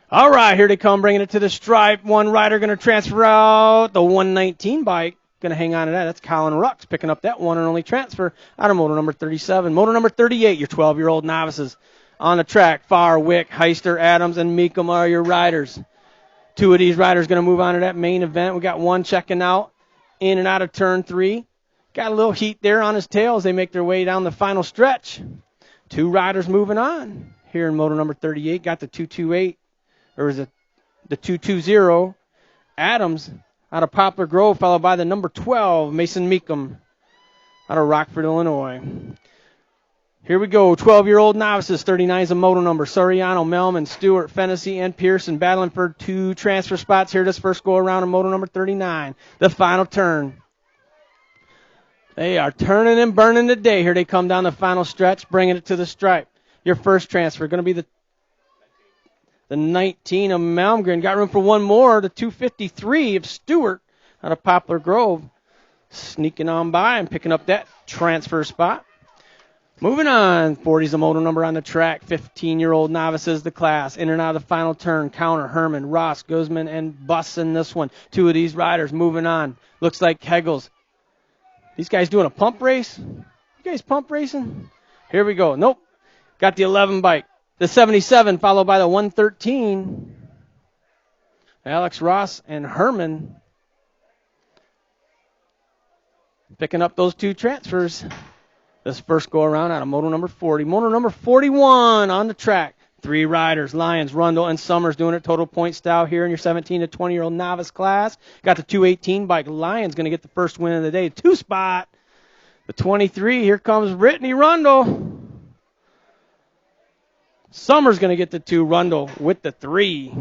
All right, here they come, bringing it to the stripe. 1 rider going to transfer out. The 119 bike going to hang on to that. That's Colin Rux picking up that one and only transfer out of motor number 37. Motor number 38, your 12-year-old novices on the track. Farr, Wick, Heister, Adams, and Meekum are your riders. 2 of these riders going to move on to that main event. We got 1 checking out in and out of turn 3. Got a little heat there on his tail as they make their way down the final stretch. 2 riders moving on. Here in motor number 38, got the 228, or is it the 220? Adams out of Poplar Grove, followed by the number 12, Mason Meekum out of Rockford, Illinois. Here we go, 12-year-old novices, 39 is a moto number. Soriano, Melman, Stewart, Fennessy, and Pearson battling for 2 transfer spots here this first go around in moto number 39. The final turn. They are turning and burning today. Here they come down the final stretch, bringing it to the stripe. Your first transfer going to be the 19 of Malmgren. Got room for 1 more. The 253 of Stewart out of Poplar Grove. Sneaking on by and picking up that transfer spot. Moving on, 40's a moto number on the track. 15-year-old novices, the class. In and out of the final turn, Counter, Herman, Ross, Guzman, and Buss in this one. 2 of these riders moving on. Looks like Kegels. These guys doing a pump race? You guys pump racing? Here we go. Nope. Got the 11 bike. The 77 followed by the 113. Alex Ross and Herman picking up those two transfers. This first go around out of moto number 40. Moto number 41 on the track. 3 riders, Lyons, Rundle, and Summers doing it total point style here in your 17 to 20-year-old novice class. Got the 218 bike. Lyons going to get the first win of the day. 2 spot. The 23, here comes Brittany Rundle. Summers going to get the 2, Rundle with the 3.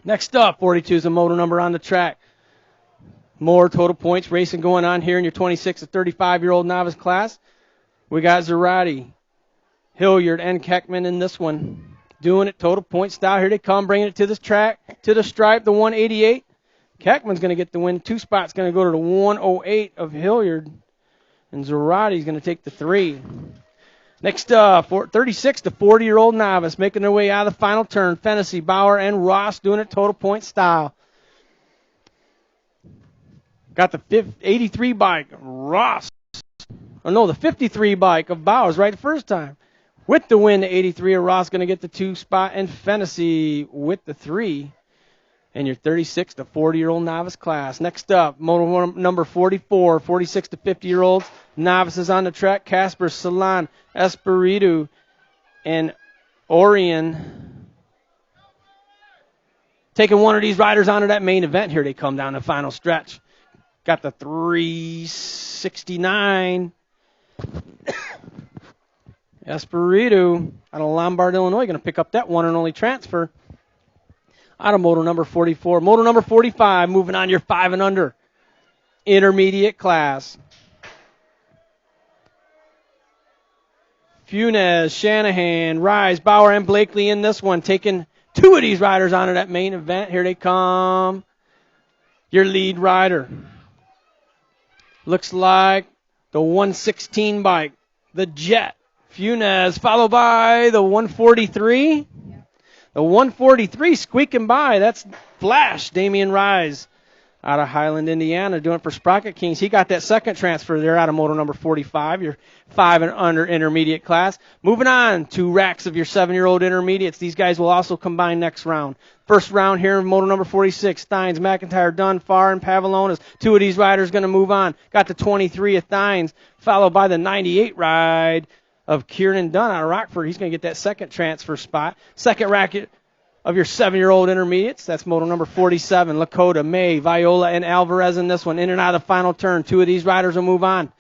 Next up, 42 is a moto number on the track. More total points racing going on here in your 26 to 35-year-old novice class. We got Zarate, Hilliard, and Keckman in this one. Doing it total point style. Here they come, bringing it to this track, to the stripe, the 188. Keckman's going to get the win. 2 spots going to go to the 108 of Hilliard. And Zarate's going to take the 3. Next up, 36 to 40-year-old novice making their way out of the final turn. Fennessy, Bauer, and Ross doing it total point style. Got the 83 bike, Ross. Oh, no, the 53 bike of Bowers right the first time. With the win, the 83 of Ross going to get the 2 spot, and Fennessy with the 3. And your 36 to 40-year-old novice class. Next up, moto number 44, 46 to 50-year-olds. Novices on the track, Casper, Salon, Espiritu, and Orion. Taking one of these riders onto that main event. Here they come down the final stretch. Got the 369. Espiritu out of Lombard, Illinois, going to pick up that one and only transfer. Out of moto number 44. Moto number 45, moving on to your 5 and under intermediate class. Funes, Shanahan, Rise, Bauer, and Blakely in this one. Taking 2 of these riders onto that main event. Here they come. Your lead rider. Looks like the 116 bike, the Jet. Funes, followed by the 143. The 143 squeaking by. That's Flash, Damian Rise, out of Highland, Indiana, doing it for Sprocket Kings. He got that second transfer there out of moto number 45, your 5 and under intermediate class. Moving on, 2 racks of your 7-year-old intermediates. These guys will also combine next round. First round here in moto number 46, Thines, McIntyre, Dunn, Farr, and Pavlonas. 2 of these riders going to move on. Got the 23 of Thines, followed by the 98 ride of Kieran Dunn out of Rockford. He's going to get that second transfer spot. Second racket of your 7-year-old intermediates. That's moto number 47, Lakota, May, Viola, and Alvarez in this one. In and out of the final turn. 2 of these riders will move on.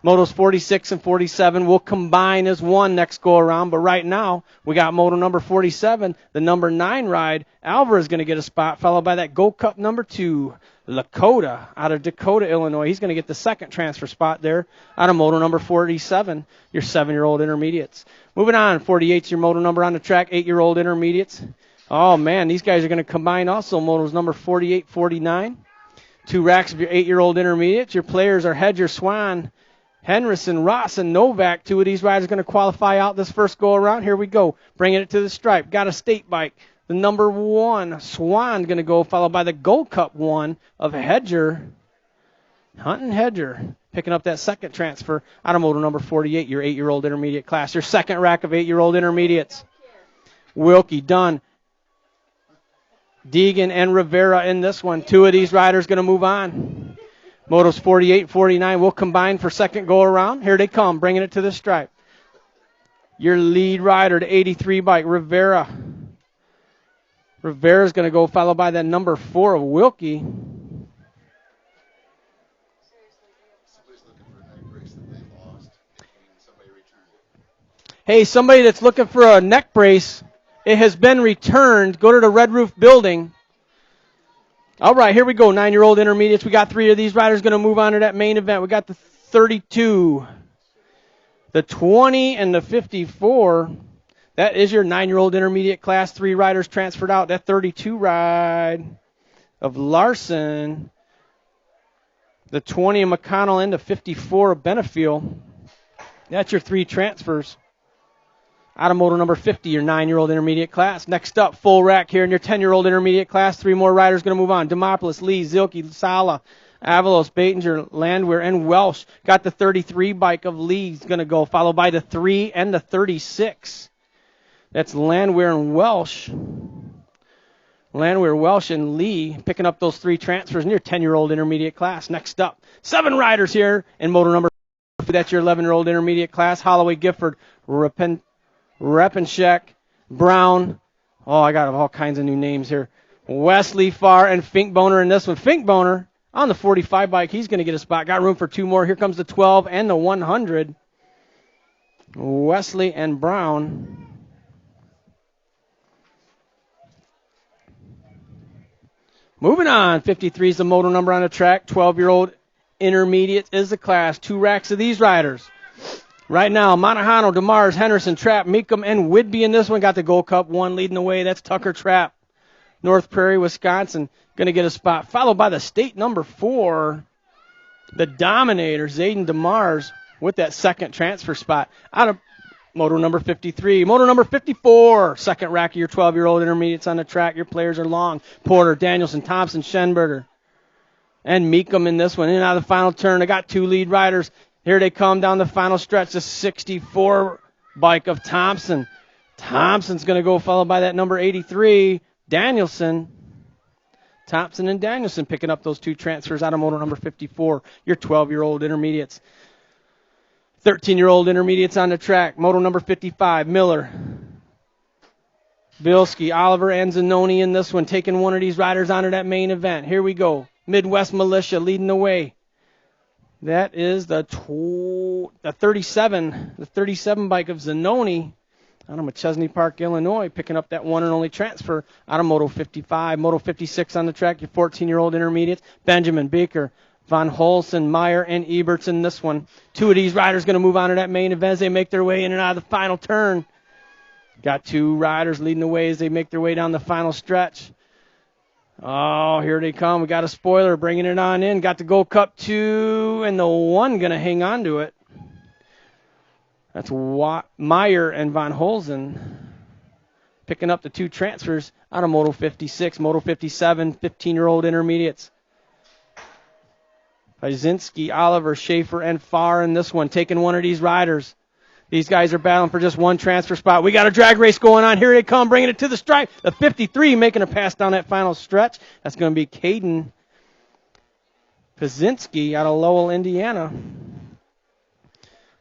Motos 46 and 47 will combine as one next go around. But right now, we got moto number 47, the number 9 ride. Alvarez is going to get a spot, followed by that Gold Cup number 2, Lakota out of Dakota, Illinois. He's going to get the second transfer spot there out of moto number 47, your 7-year-old intermediates. Moving on, 48's your moto number on the track, 8-year-old intermediates. Oh, man, these guys are going to combine also motos number 48, 49. 2 racks of your 8-year-old intermediates. Your players are Hedger, Swan, Henderson, Ross, and Novak. 2 of these riders are going to qualify out this first go-around. Here we go. Bringing it to the stripe. Got a state bike. The number 1, Swan, going to go, followed by the Gold Cup 1 of Hedger. Hunting Hedger. Picking up that second transfer out of moto number 48, your 8-year-old intermediate class. Your second rack of 8-year-old intermediates. Wilkie, Dunn, Deegan, and Rivera in this one. 2 of these riders going to move on. Motos 48, 49 will combine for second go-around. Here they come, bringing it to the stripe. Your lead rider, the 83 bike, Rivera. Rivera's going to go, followed by that number 4 of Wilkie. Hey, somebody that's looking for a neck brace, it has been returned. Go to the Red Roof building. All right, here we go. 9-year-old intermediates. We got 3 of these riders going to move on to that main event. We got the 32, the 20, and the 54. That is your 9-year-old intermediate class. 3 riders transferred out. That 32 ride of Larson, the 20 of McConnell, and the 54 of Benefiel. That's your 3 transfers. Out of moto number 50, your 9-year-old intermediate class. Next up, full rack here in your 10-year-old intermediate class. 3 more riders going to move on. Demopolis, Lee, Zilke, Sala Avalos, Batinger, Landwehr, and Welsh. Got the 33 bike of Lee's going to go, followed by the 3 and the 36. That's Landwehr and Welsh. Landwehr, Welsh, and Lee picking up those 3 transfers in your 10-year-old intermediate class. Next up, 7 riders here in moto number 4. That's your 11-year-old intermediate class. Holloway, Gifford, Repenshek, Brown. Oh, I got all kinds of new names here. Wesley, Farr, and Finkboner in this one. Finkboner on the 45 bike. He's going to get a spot. Got room for 2 more. Here comes the 12 and the 100. Wesley and Brown. Moving on, 53 is the moto number on the track. 12-year-old intermediate is the class. 2 racks of these riders. Right now, Montejano, DeMars, Henderson, Trapp, Meekum, and Whidbey in this one. Got the Gold Cup 1 leading the way. That's Tucker Trapp. North Prairie, Wisconsin, going to get a spot. Followed by the state number 4, the Dominator, Zayden DeMars, with that second transfer spot. Out of moto number 53. Moto number 54, second rack of your 12-year-old intermediates on the track. Your players are long. Porter, Danielson, Thompson, Schenberger, and Meekum in this one. In and out of the final turn. I got 2 lead riders. Here they come down the final stretch. The 64 bike of Thompson. Thompson's going to go, followed by that number 83, Danielson. Thompson and Danielson picking up those 2 transfers out of moto number 54. Your 12-year-old intermediates. 13-year-old intermediates on the track. Moto number 55, Miller, Bilski, Oliver, and Zanoni in this one, taking one of these riders onto that main event. Here we go. Midwest Militia leading the way. That is the 37 bike of Zanoni out of McChesney Park, Illinois, picking up that one and only transfer out of Moto 55. Moto 56 on the track, your 14-year-old intermediates. Benjamin, Baker, Von Holsen, Meyer, and Eberts in this one. 2 of these riders going to move on to that main event as they make their way in and out of the final turn. Got 2 riders leading the way as they make their way down the final stretch. Oh, here they come. We got a spoiler bringing it on in. Got the Gold Cup 2, and the 1 going to hang on to it. That's Meyer and Von Holsen picking up the 2 transfers out of Moto 56. Moto 57, 15-year-old intermediates. Pazinski, Oliver, Schaefer, and Farr in this one, taking one of these riders. These guys are battling for just 1 transfer spot. We got a drag race going on. Here they come, bringing it to the stripe. The 53 making a pass down that final stretch. That's going to be Caden Pazinski out of Lowell, Indiana.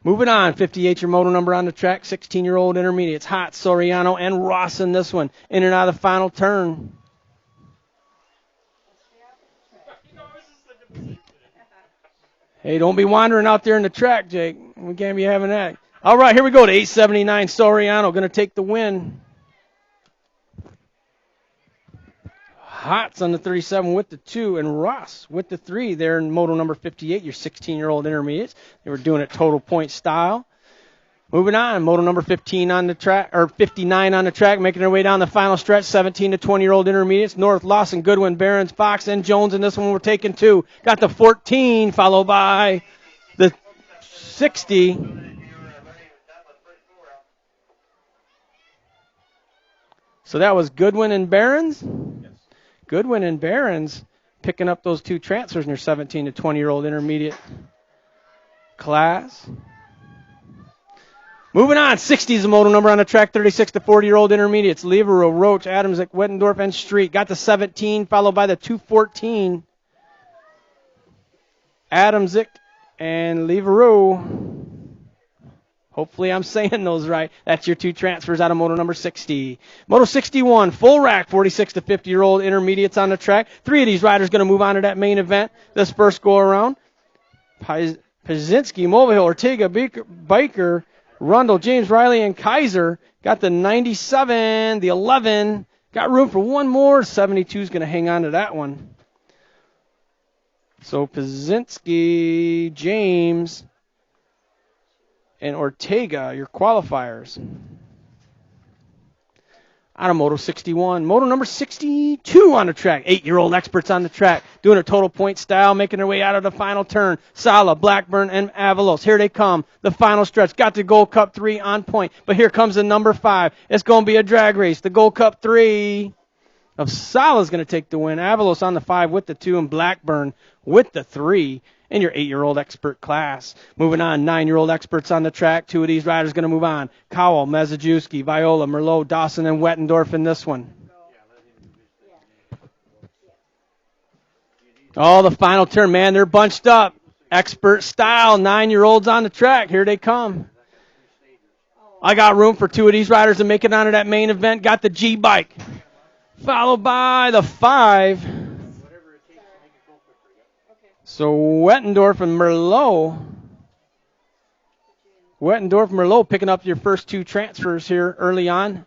Moving on, 58, your moto number on the track. 16-year-old intermediates. Hot, Soriano, and Ross in this one. In and out of the final turn. Hey, don't be wandering out there in the track, Jake. We can't be having that. All right, here we go to 879. Soriano going to take the win. Hots on the 37 with the 2, and Ross with the 3 there in moto number 58, your 16-year-old intermediates. They were doing it total point style. Moving on, moto number 15 on the track, or 59 on the track, making their way down the final stretch, 17 to 20-year-old intermediates. North, Lawson, Goodwin, Barons, Fox, and Jones in this one. We're taking 2. Got the 14, followed by the 60. So that was Goodwin and Barons? Yes. Goodwin and Barons picking up those 2 transfers in your 17 to 20-year-old intermediate class. Moving on, 60 is the moto number on the track, 36 to 40-year-old intermediates. Levereau, Roach, Adamsick, Wettendorf, and Street. Got the 17, followed by the 214. Adamsick and Levereau. Hopefully I'm saying those right. That's your 2 transfers out of moto number 60. Moto 61, full rack, 46 to 50-year-old intermediates on the track. 3 of these riders going to move on to that main event this first go-around. Pazinski, Mulvihill, Ortega, Biker, Rundle, James Riley, and Kaiser. Got the 97, the 11. Got room for 1 more. 72 is going to hang on to that one. So Pazinski, James, and Ortega, your qualifiers. Out of Moto 61. Moto number 62 on the track. 8-year-old experts on the track. Doing a total point style, making their way out of the final turn. Sala, Blackburn, and Avalos. Here they come. The final stretch. Got the Gold Cup 3 on point. But here comes the number 5. It's going to be a drag race. The Gold Cup 3. of Sala's going to take the win. Avalos on the 5 with the 2, and Blackburn with the 3 in your 8-year-old expert class. Moving on, 9-year-old experts on the track. 2 of these riders going to move on. Cowell, Mezejewski, Viola, Merlot, Dawson, and Wettendorf in this one. Oh, the final turn, man, they're bunched up. Expert style, 9-year-olds on the track. Here they come. I got room for 2 of these riders to make it onto that main event. Got the G bike, followed by the 5. So Wettendorf and Merlot. Merlot picking up your first 2 transfers here early on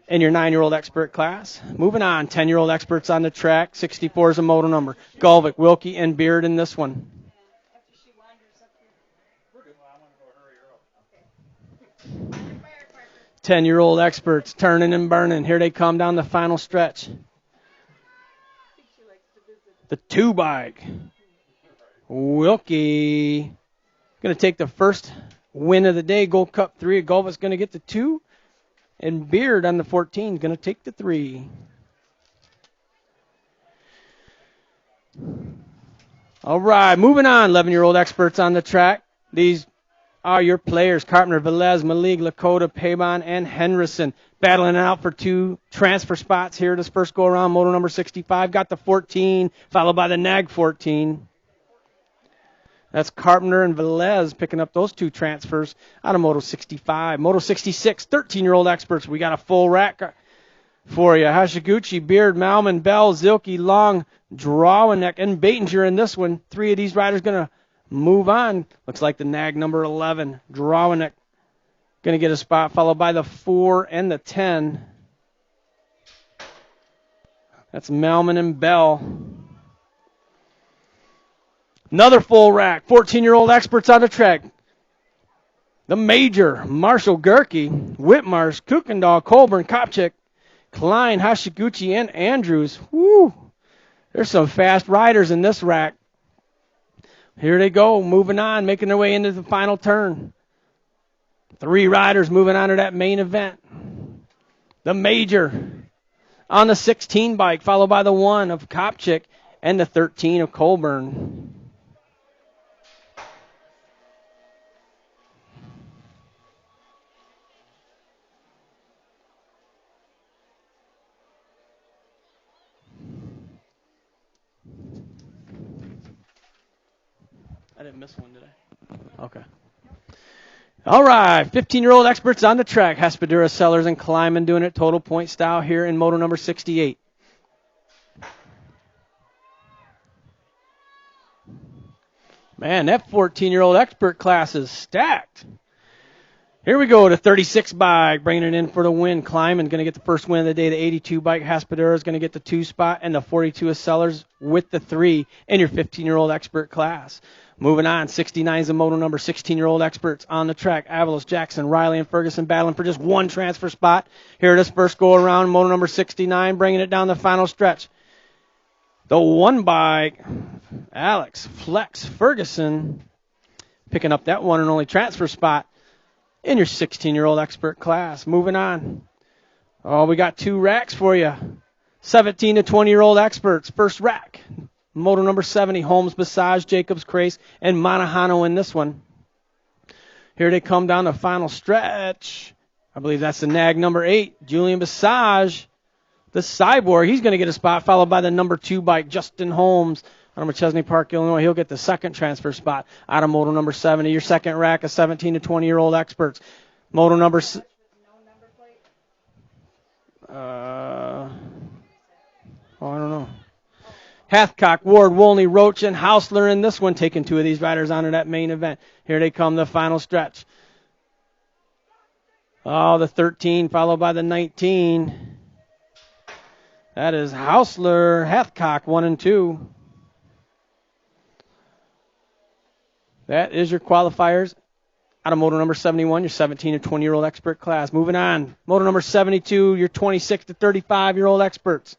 in your 9-year-old expert class. Moving on, 10-year-old experts on the track. 64 is a moto number. Galvick, Wilkie, and Beard in this one. 10-year-old experts turning and burning. Here they come down the final stretch. The 2 bike. Wilkie going to take the first win of the day. Gold Cup 3. Galvick's going to get the 2. And Beard on the 14 is going to take the 3. All right, moving on. 11-year-old experts on the track. These are your players: Carpenter, Velez, Malig, Lakota, Pabon, and Henderson. Battling it out for 2 transfer spots here this first go-around. Moto number 65 got the 14, followed by the Nag 14. That's Carpenter and Velez picking up those 2 transfers out of Moto 65. Moto 66, 13-year-old experts. We got a full rack for you. Hashiguchi, Beard, Malman, Bell, Zilke, Long, Drawenek, and Baitinger in this one. 3 of these riders going to move on. Looks like the Nag number 11. Drawenek going to get a spot, followed by the 4 and the 10. That's Malman and Bell. Another full rack. 14-year-old experts on the track. The Major, Marshall, Gerke, Whitmarsh, Kuykendall, Colburn, Kopchik, Klein, Hashiguchi, and Andrews. Woo! There's some fast riders in this rack. Here they go, moving on, making their way into the final turn. 3 riders moving on to that main event. The Major on the 16 bike, followed by the 1 of Kopchik and the 13 of Colburn. I didn't miss one, did I? Okay. All right, 15-year-old experts on the track. Hespadura, Sellers, and Kleiman doing it total point style here in moto number 68. Man, that 14-year-old expert class is stacked. Here we go, the 36 bike, bringing it in for the win. Kleiman going to get the first win of the day. The 82 bike, Hespadura, is going to get the 2 spot, and the 42 is Sellers with the 3 in your 15-year-old expert class. Moving on, 69 is the moto number, 16-year-old experts on the track. Avalos, Jackson, Riley, and Ferguson battling for just 1 transfer spot. Here this first go-around, moto number 69, bringing it down the final stretch. The 1 bike, Alex, Flex, Ferguson, picking up that 1 and only transfer spot in your 16-year-old expert class. Moving on. Oh, we got 2 racks for you. 17 to 20-year-old experts, first rack. Moto number 70, Holmes, Basage, Jacobs, Crace, and Monahano in this one. Here they come down the final stretch. I believe that's the Nag number 8, Julian Basage, the Cyborg. He's going to get a spot, followed by the number 2 bike, Justin Holmes, out of Chesney Park, Illinois. He'll get the second transfer spot out of moto number 70. Your second rack of 17 to 20-year-old experts. Moto number... I don't know. Hathcock, Ward, Wolney, Roach, and Hausler in this one, taking 2 of these riders onto that main event. Here they come, the final stretch. Oh, the 13 followed by the 19. That is Hausler, Hathcock, 1 and 2. That is your qualifiers out of moto number 71, your 17 to 20-year-old expert class. Moving on, moto number 72, your 26 to 35-year-old experts.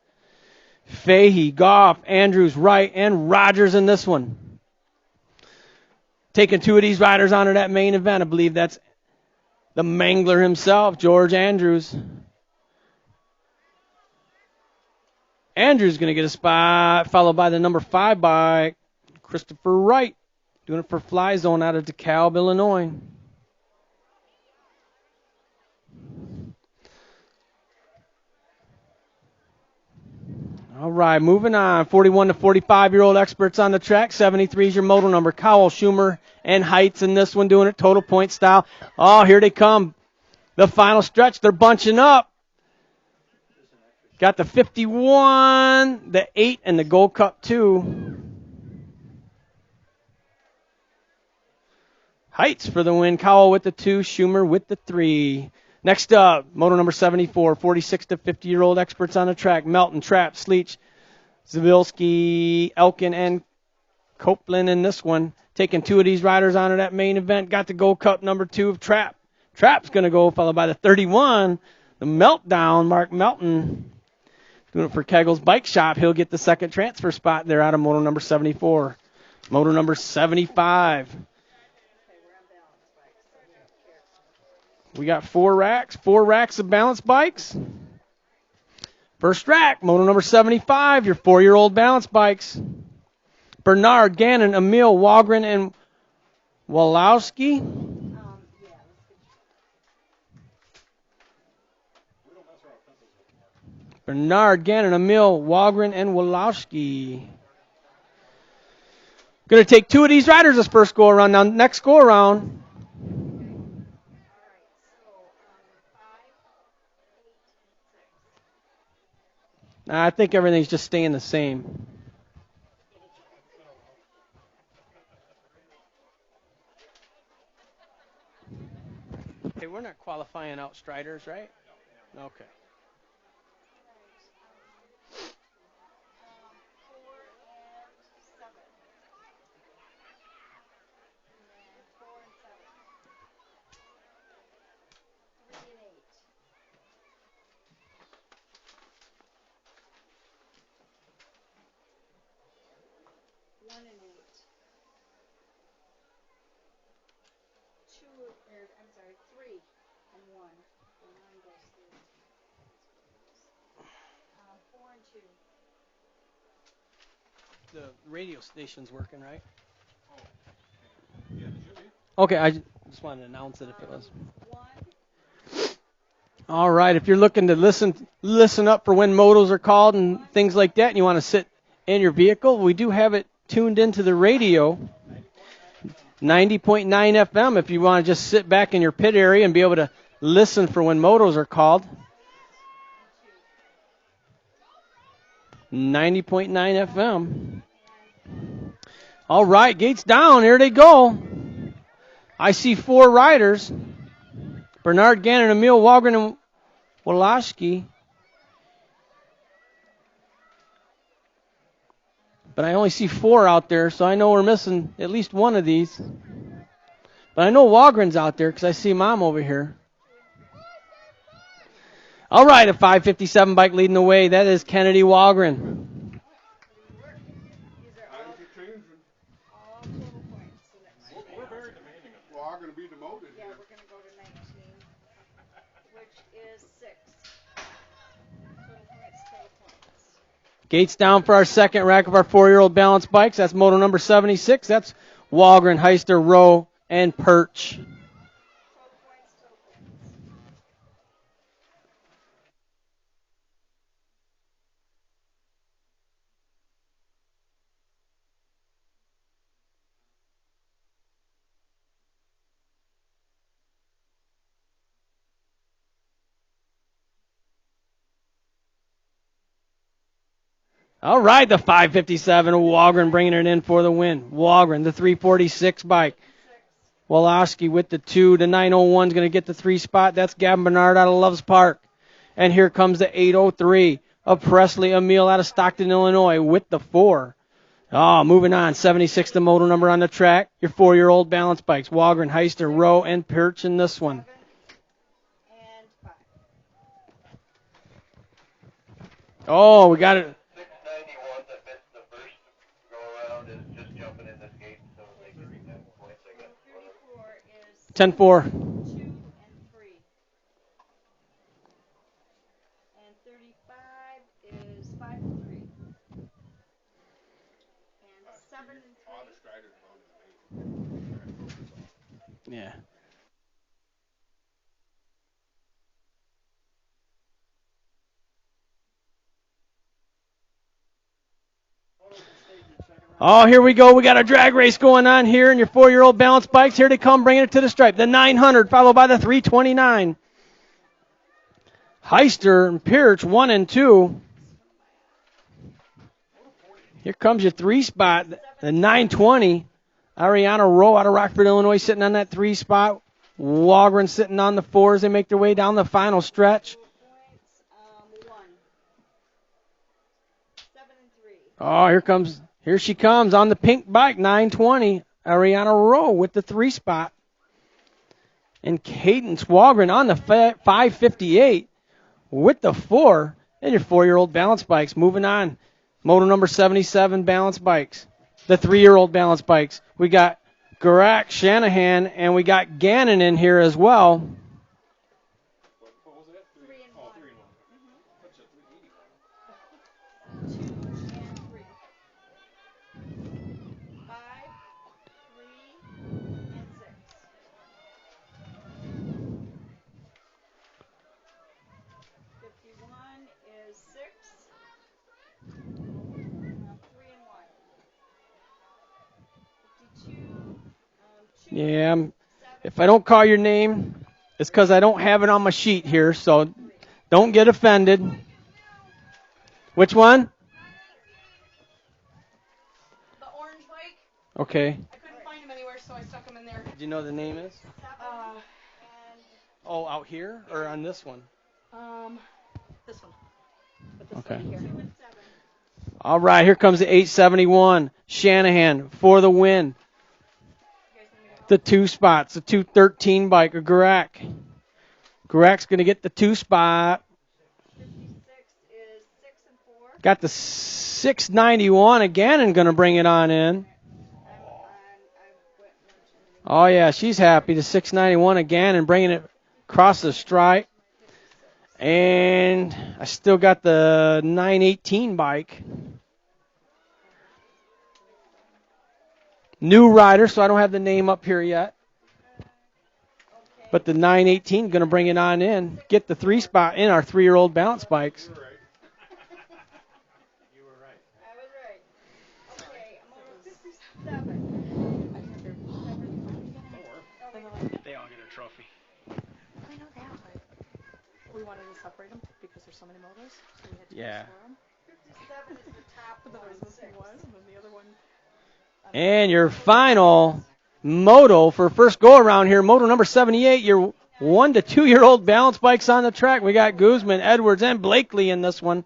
Fahey, Goff, Andrews, Wright, and Rogers in this one. Taking 2 of these riders onto that main event. I believe that's the Mangler himself, George Andrews. Andrew's going to get a spot, followed by the number 5 by Christopher Wright, doing it for Fly Zone out of DeKalb, Illinois. All right, moving on. 41 to 45-year-old experts on the track. 73 is your modal number. Cowell, Schumer, and Heights in this one doing it total point style. Oh, here they come. The final stretch. They're bunching up. Got the 51, the 8, and the Gold Cup 2. Heights for the win. Cowell with the 2, Schumer with the 3. Next up, moto number 74, 46 to 50-year-old experts on the track. Melton, Trapp, Sleech, Zavilski, Elkin, and Copeland in this one. Taking 2 of these riders on to that main event. Got the Gold Cup number 2 of Trapp. Trapp's going to go, followed by the 31, the Meltdown, Mark Melton. Doing it for Kegel's Bike Shop. He'll get the second transfer spot there out of moto number 74. Moto number 75. We got 4 racks of balance bikes. First rack, moto number 75, your 4-year-old balance bikes. Bernard, Gannon, Emil, Wagren, and Walowski. Bernard, Gannon, Emil, Wagren, and Walowski. Going to take 2 of these riders this first go-around. Now, next go-around, I think everything's just staying the same. Hey, we're not qualifying out Striders, right? Okay. The radio station's working, right? Okay, I just wanted to announce it if it was. All right, if you're looking to listen up for when motos are called and things like that, and you want to sit in your vehicle, we do have it tuned into the radio, 90.9 FM, if you want to just sit back in your pit area and be able to listen for when motos are called. 90.9 FM. All right, gates down. Here they go. I see 4 riders. Bernard, Gannon, Emil, Wagren, and Walowski. But I only see 4 out there, so I know we're missing at least one of these. But I know Wagren's out there because I see Mom over here. All right, a 557 bike leading the way. That is Kennedy Wagren. Gates down for our second rack of our 4-year-old balance bikes. That's moto number 76. That's Wagren, Heister, Rowe, and Perch. All right, the 557 of Wagren bringing it in for the win. Wagren, the 346 bike. Walowski with the 2. The 901 is going to get the 3 spot. That's Gavin Bernard out of Loves Park. And here comes the 803 of Presley Emil out of Stockton, Illinois with the 4. Oh, moving on. 76, the moto number on the track. Your 4-year-old balance bikes. Wagren, Heister, Rowe, and Perch in this one. Oh, we got it. 10-4. And 35 is 5-3. Yeah. Oh, here we go. We got a drag race going on here in your 4-year-old balance bikes. Here they come, bringing it to the stripe. The 900, followed by the 329. Heister and Pirch, 1 and 2. Here comes your 3 spot, the 920. Ariana Rowe out of Rockford, Illinois, sitting on that 3 spot. Walgren sitting on the 4 as they make their way down the final stretch. Oh, here she comes on the pink bike, 920. Ariana Rowe with the 3 spot. And Cadence Walgren on the 558 with the 4. And your 4-year-old balance bikes. Moving on. Moto number 77 balance bikes. The 3-year-old balance bikes. We got Garak, Shanahan, and we got Gannon in here as well. 3 and 1. 2 and 3. 5, 3, and 6. 51 is 6. 3 and 1. 52, 2. Yeah, if I don't call your name, it's because I don't have it on my sheet here, so don't get offended. Which one? The orange bike. Okay. I couldn't find him anywhere, so I stuck him in there. Do you know the name is? And Oh, out here or on this one? this one. But this Okay. one here. 2 and 7. All right, here comes the 871. Shanahan for the win. The 2 spots, the 213 bike of Garak. Garak's going to get the 2 spot. 56 is 6 and 4. Got the 691 again and going to bring it on in. Oh, yeah, she's happy. The 691 again and bringing it across the stripe. And I still got the 918 bike. New rider, so I don't have the name up here yet. But the 918 going to bring it on in. Get the 3 spot in our 3-year-old balance bikes. You were right. I was right. Okay, I'm over 57. They all get a trophy. I know that, but we wanted to separate them because there's so many motos, so we had to Yeah. score them. 57 is the top But then there was this 6. one, and then the other one. And your final moto for first go around here, moto number 78, your 1 to 2-year-old balance bikes on the track. We got Guzman, Edwards, and Blakely in this one.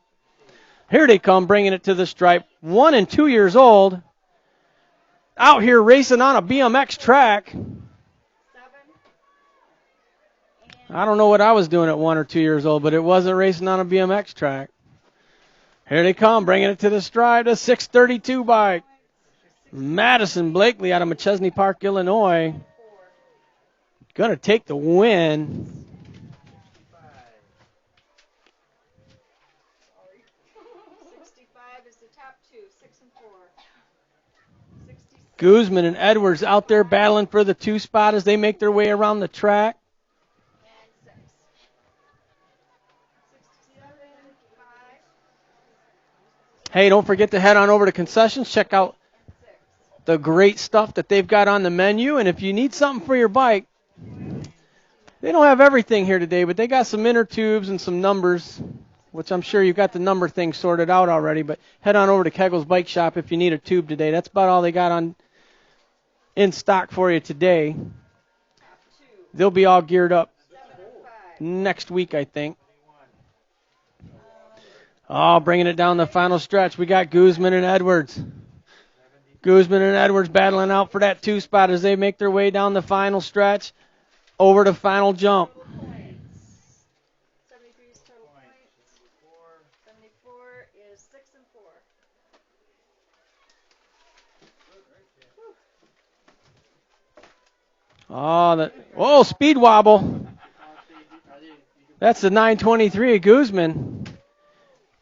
Here they come, bringing it to the stripe. 1 and 2 years old. Out here racing on a BMX track. 7. I don't know what I was doing at 1 or 2 years old, but it wasn't racing on a BMX track. Here they come, bringing it to the stripe. The 632 bike. Madison Blakely out of McChesney Park, Illinois. Going to take the win. 65 is the top 2, 6 and 4. 66 Guzman and Edwards out there battling for the 2 spot as they make their way around the track. and 6. 67, 5, Hey, don't forget to head on over to concessions. Check out and 6. the great stuff that they've got on the menu. And if you need something for your bike, they don't have everything here today, but they got some inner tubes and some numbers, which I'm sure you've got the number thing sorted out already. But head on over to Kegel's Bike Shop if you need a tube today. That's about all they got on in stock for you today. Top 2, They'll be all geared up 7 and 5. next week, I think. Oh, bringing it down the final stretch. We got Guzman and Edwards. Guzman and Edwards battling out for that 2 spot as they make their way down the final stretch over the final jump. Total points. 73 is total points. 74 is 6 and 4. Oh, speed wobble. That's the 923 of Guzman.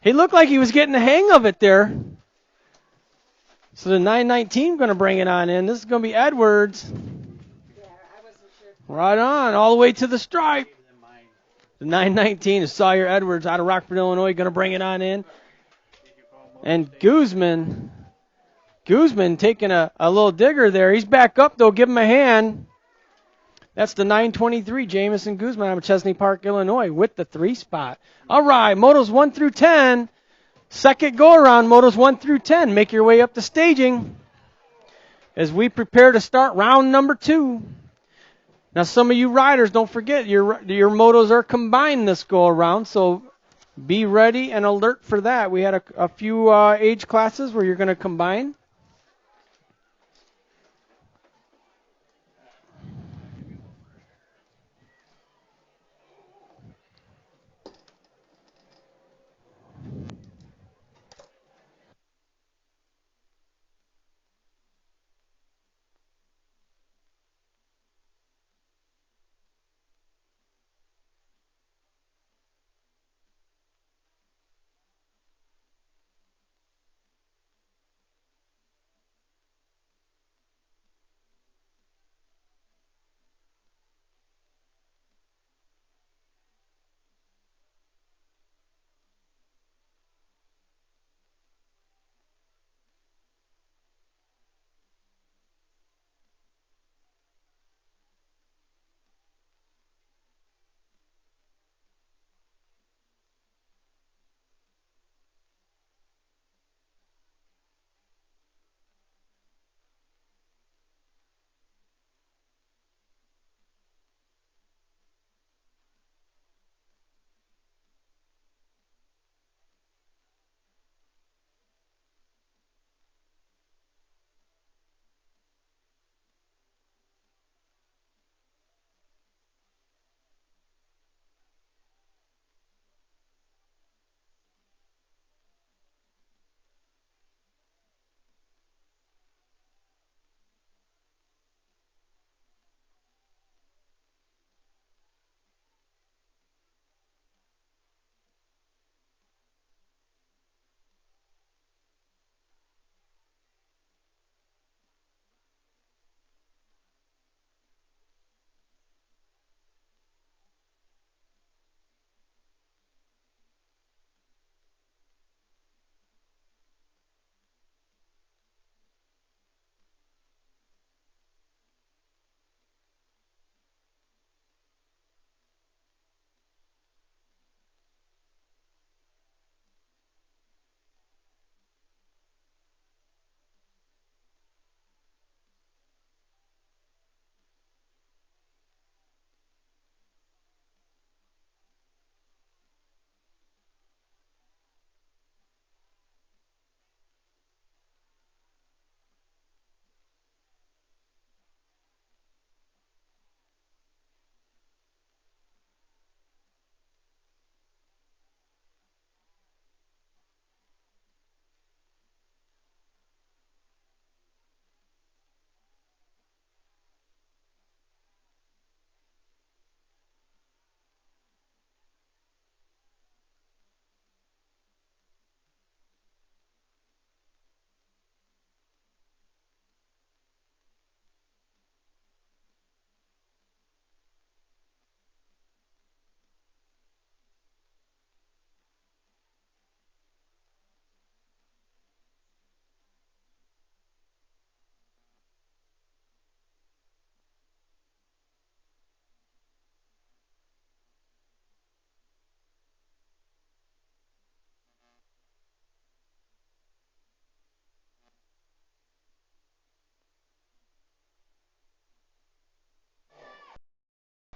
He looked like he was getting the hang of it there. So the 919 going to bring it on in. This is going to be Edwards. Yeah, I wasn't sure. Right on, all the way to the stripe. The 919 is Sawyer Edwards out of Rockford, Illinois, going to bring it on in. And Guzman taking a little digger there. He's back up, though. Give him a hand. That's the 923, Jamison Guzman out of Chesney Park, Illinois, with the 3 spot. All right, motos 1 through 10. Second go-around, motos 1 through 10. Make your way up to staging as we prepare to start round number 2. Now, some of you riders, don't forget, your motos are combined this go-around, so be ready and alert for that. We had a few age classes where you're going to combine.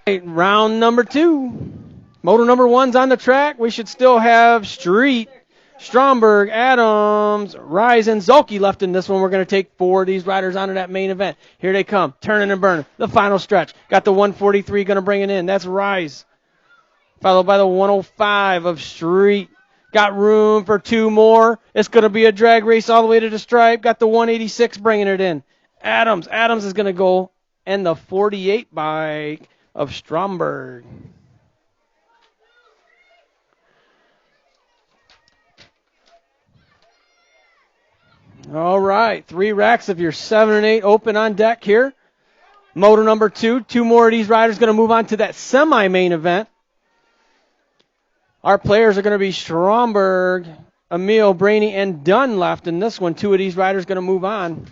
Right, round number 2. Moto number 1's on the track. We should still have Street, Stromberg, Adams, Rise, and Zolke left in this one. We're going to take 4 of these riders onto that main event. Here they come, turning and burning. The final stretch. Got the 143 going to bring it in. That's Rise. Followed by the 105 of Street. Got room for 2 more. It's going to be a drag race all the way to the stripe. Got the 186 bringing it in. Adams is going to go. And the 48 bike of Stromberg. All right, 3 racks of your 7 and 8 open on deck here. Moto number 2. 2 more of these riders going to move on to that semi-main event. Our players are going to be Stromberg, Emil, Brainy, and Dunn left in this one. 2 of these riders going to move on.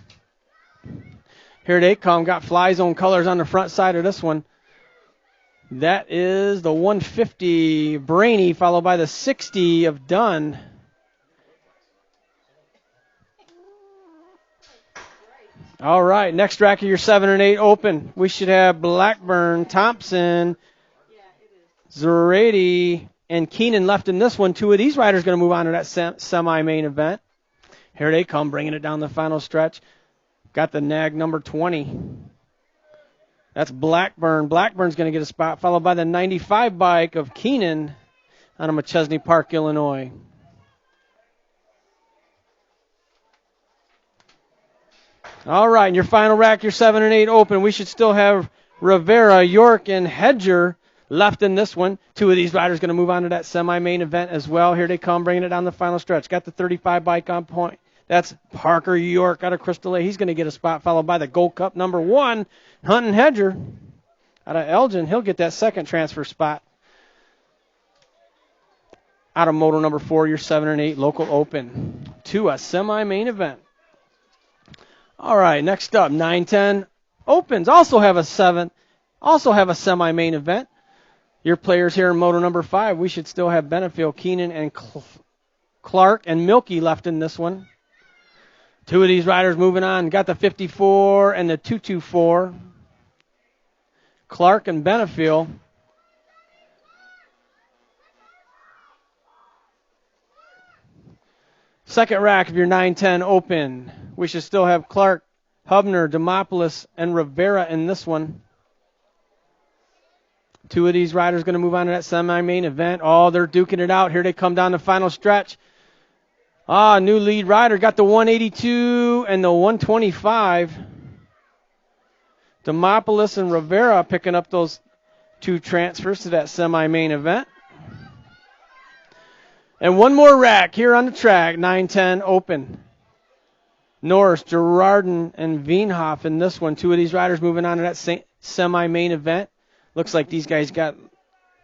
Here they come. Got Fly Zone colors on the front side of this one. That is the 150 Brainy, followed by the 60 of Dunn. All right, next rack of your 7 and 8 open. We should have Blackburn, Thompson, Zarady, and Keenan left in this one. 2 of these riders going to move on to that semi-main event. Here they come, bringing it down the final stretch. Got the nag number 20. That's Blackburn. Blackburn's going to get a spot, followed by the 95 bike of Keenan out of McChesney Park, Illinois. All right, in your final rack, your 7 and 8 open. We should still have Rivera, York, and Hedger left in this one. 2 of these riders going to move on to that semi-main event as well. Here they come, bringing it down the final stretch. Got the 35 bike on point. That's Parker York out of Crystal Lake. He's going to get a spot, followed by the Gold Cup number 1, Huntin' Hedger out of Elgin. He'll get that second transfer spot. Out of Moto number 4, your 7 and 8 local open to a semi-main event. All right, next up, 9-10 opens. Also have a semi-main event. Your players here in Moto number 5, we should still have Benefield, Keenan, and Clark and Milky left in this one. 2 of these riders moving on. Got the 54 and the 224. Clark and Benefield. Second rack of your 9-10 open. We should still have Clark, Hubner, Demopoulos, and Rivera in this one. 2 of these riders going to move on to that semi-main event. Oh, they're duking it out. Here they come down the final stretch. New lead rider. Got the 182 and the 125. Demopoulos and Rivera picking up those 2 transfers to that semi-main event. And one more rack here on the track, 9-10 open. Norris, Girardin, and Veenhoff in this one. 2 of these riders moving on to that semi-main event. Looks like these guys got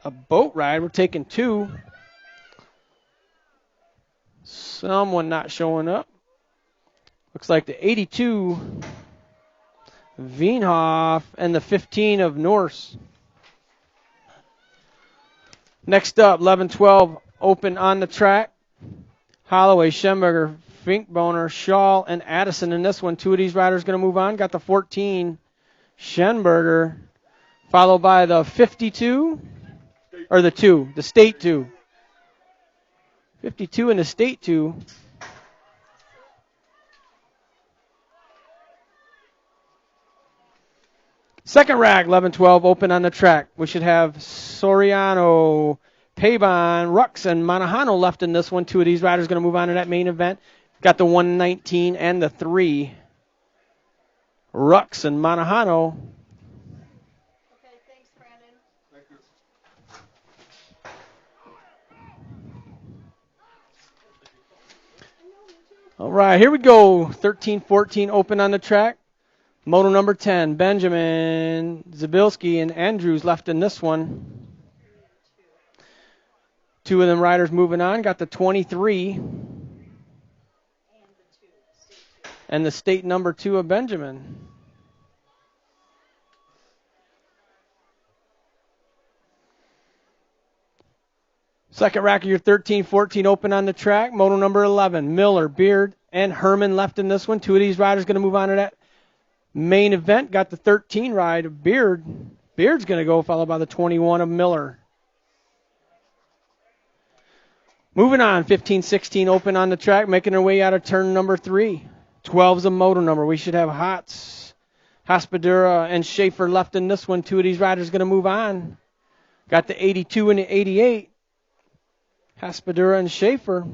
a boat ride. We're taking 2. Someone not showing up. Looks like the 82, Veenhoff, and the 15 of Norse. Next up, 11-12 open on the track. Holloway, Schemberger, Finkboner, Shaw, and Addison in this one. 2 of these riders going to move on. Got the 14, Schenberger, followed by the 52, or the 2, the state 2. 52 and the state 2. Second rack, 11-12 open on the track. We should have Soriano, Pabon, Rux, and Manahano left in this one. 2 of these riders going to move on to that main event. Got the 119 and the 3. Rux and Manahano. Okay, thanks, Brandon. Thank you. All right, here we go. 13-14 open on the track. Moto number 10, Benjamin, Zabilski, and Andrews left in this one. 2 of them riders moving on. Got the 23 and the state number 2 of Benjamin. Second rack of your 13-14 open on the track. Moto number 11, Miller, Beard, and Herman left in this one. 2 of these riders going to move on to that main event. Got the 13 ride of Beard. Beard's going to go, followed by the 21 of Miller. Moving on, 15-16 open on the track, making their way out of turn number 3. 12's a moto number. We should have Hotz, Hospodura, and Schaefer left in this one. 2 of these riders going to move on. Got the 82 and the 88. Hospodura and Schaefer.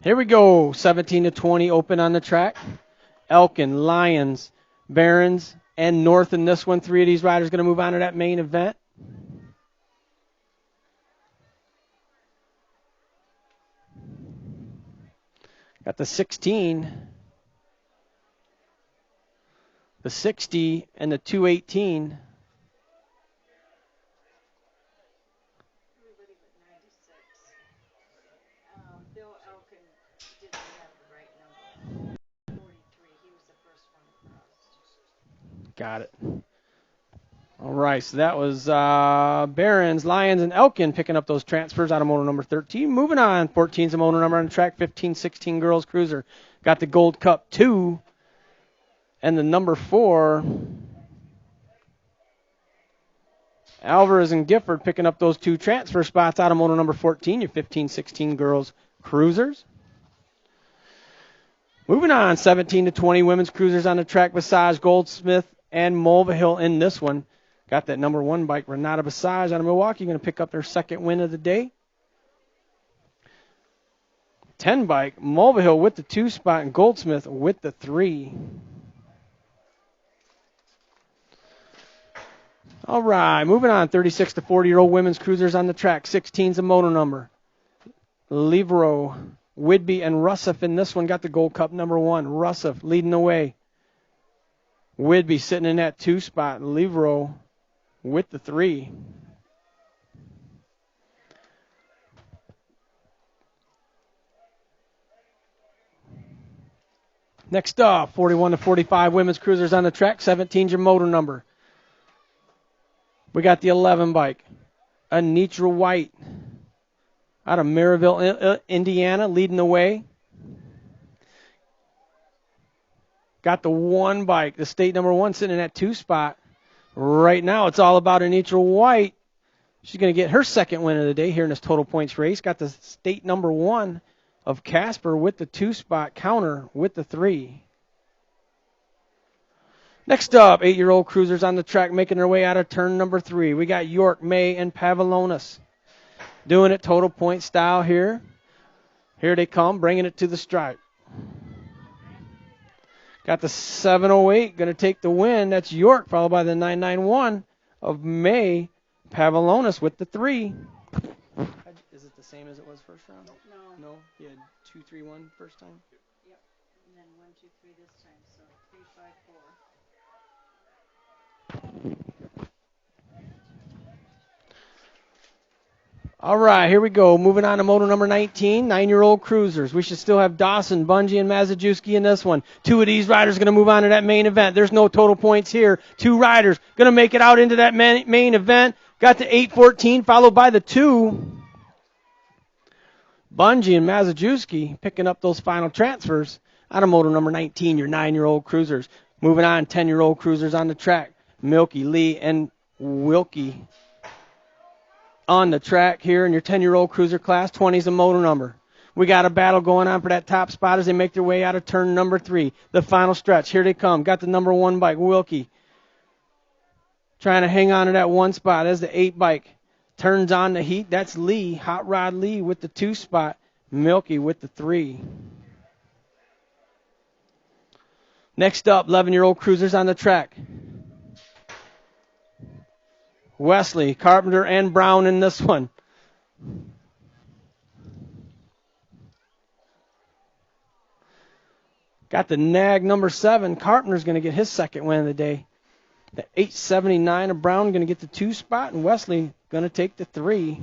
Here we go, 17-20 open on the track. Elkin, Lyons, Barons, and North in this one. 3 of these riders going to move on to that main event. Got the 16, the 60, and the 218. Everybody but 96. Bill Elkin didn't have the right number. 43. He was the first one across. Got it. All right, so that was Barons, Lions, and Elkin picking up those transfers out of moto number 13. Moving on, 14 is a moto number on the track, 15, 16 girls cruiser. Got the Gold Cup 2 and the number 4. Alvarez and Gifford picking up those 2 transfer spots out of moto number 14, your 15, 16 girls cruisers. Moving on, 17 to 20 women's cruisers on the track, Visage, Goldsmith, and Mulvihill in this one. Got that number 1 bike, Renata Visage out of Milwaukee, going to pick up their second win of the day. 10 bike, Mulvihill with the 2 spot and Goldsmith with the 3. All right, moving on, 36 to 40-year-old women's cruisers on the track. 16's a moto number. Livro, Whidbey, and Russell in this one got the Gold Cup number 1. Russell leading the way. Whidbey sitting in that 2 spot. Livro with the 3. Next up, 41 to 45 women's cruisers on the track. 17's your motor number. We got the 11 bike. Anitra White out of Maryville, Indiana, leading the way. Got the 1 bike, the state number 1, sitting in that 2 spot. Right now, it's all about Anitra White. She's going to get her second win of the day here in this total points race. Got the state number 1 of Casper with the 2 spot, Counter with the 3. Next up, 8-year-old cruisers on the track making their way out of turn number 3. We got York, May, and Pavilonis doing it total point style here. Here they come, bringing it to the stripe. Got the 708, going to take the win. That's York, followed by the 991 of May. Pavilonis with the 3. Is it the same as it was first round? No. No? You had 2, 3, 1 first time? Yep. And then 1, 2, 3 this time. So 3, 5, 4. All right, here we go. Moving on to moto number 19, 9-year-old cruisers. We should still have Dawson, Bungie, and Mazajewski in this one. 2 of these riders going to move on to that main event. There's no total points here. 2 riders going to make it out into that main event. Got the 814, followed by the 2. Bungie and Mazajewski picking up those final transfers out of moto number 19, your 9-year-old cruisers. Moving on, 10-year-old cruisers on the track. Milky, Lee, and Wilkie on the track here in your 10-year-old cruiser class. 20 is the moto number. We got a battle going on for that top spot as they make their way out of turn number 3. The final stretch. Here they come. Got the number 1 bike, Wilkie, trying to hang on to that 1 spot as the 8 bike turns on the heat. That's Lee, Hot Rod Lee with the 2 spot. Milky with the 3. Next up, 11-year-old cruisers on the track. Wesley, Carpenter, and Brown in this one. Got the nag number 7. Carpenter's going to get his second win of the day. The 879 of Brown going to get the 2 spot, and Wesley going to take the 3.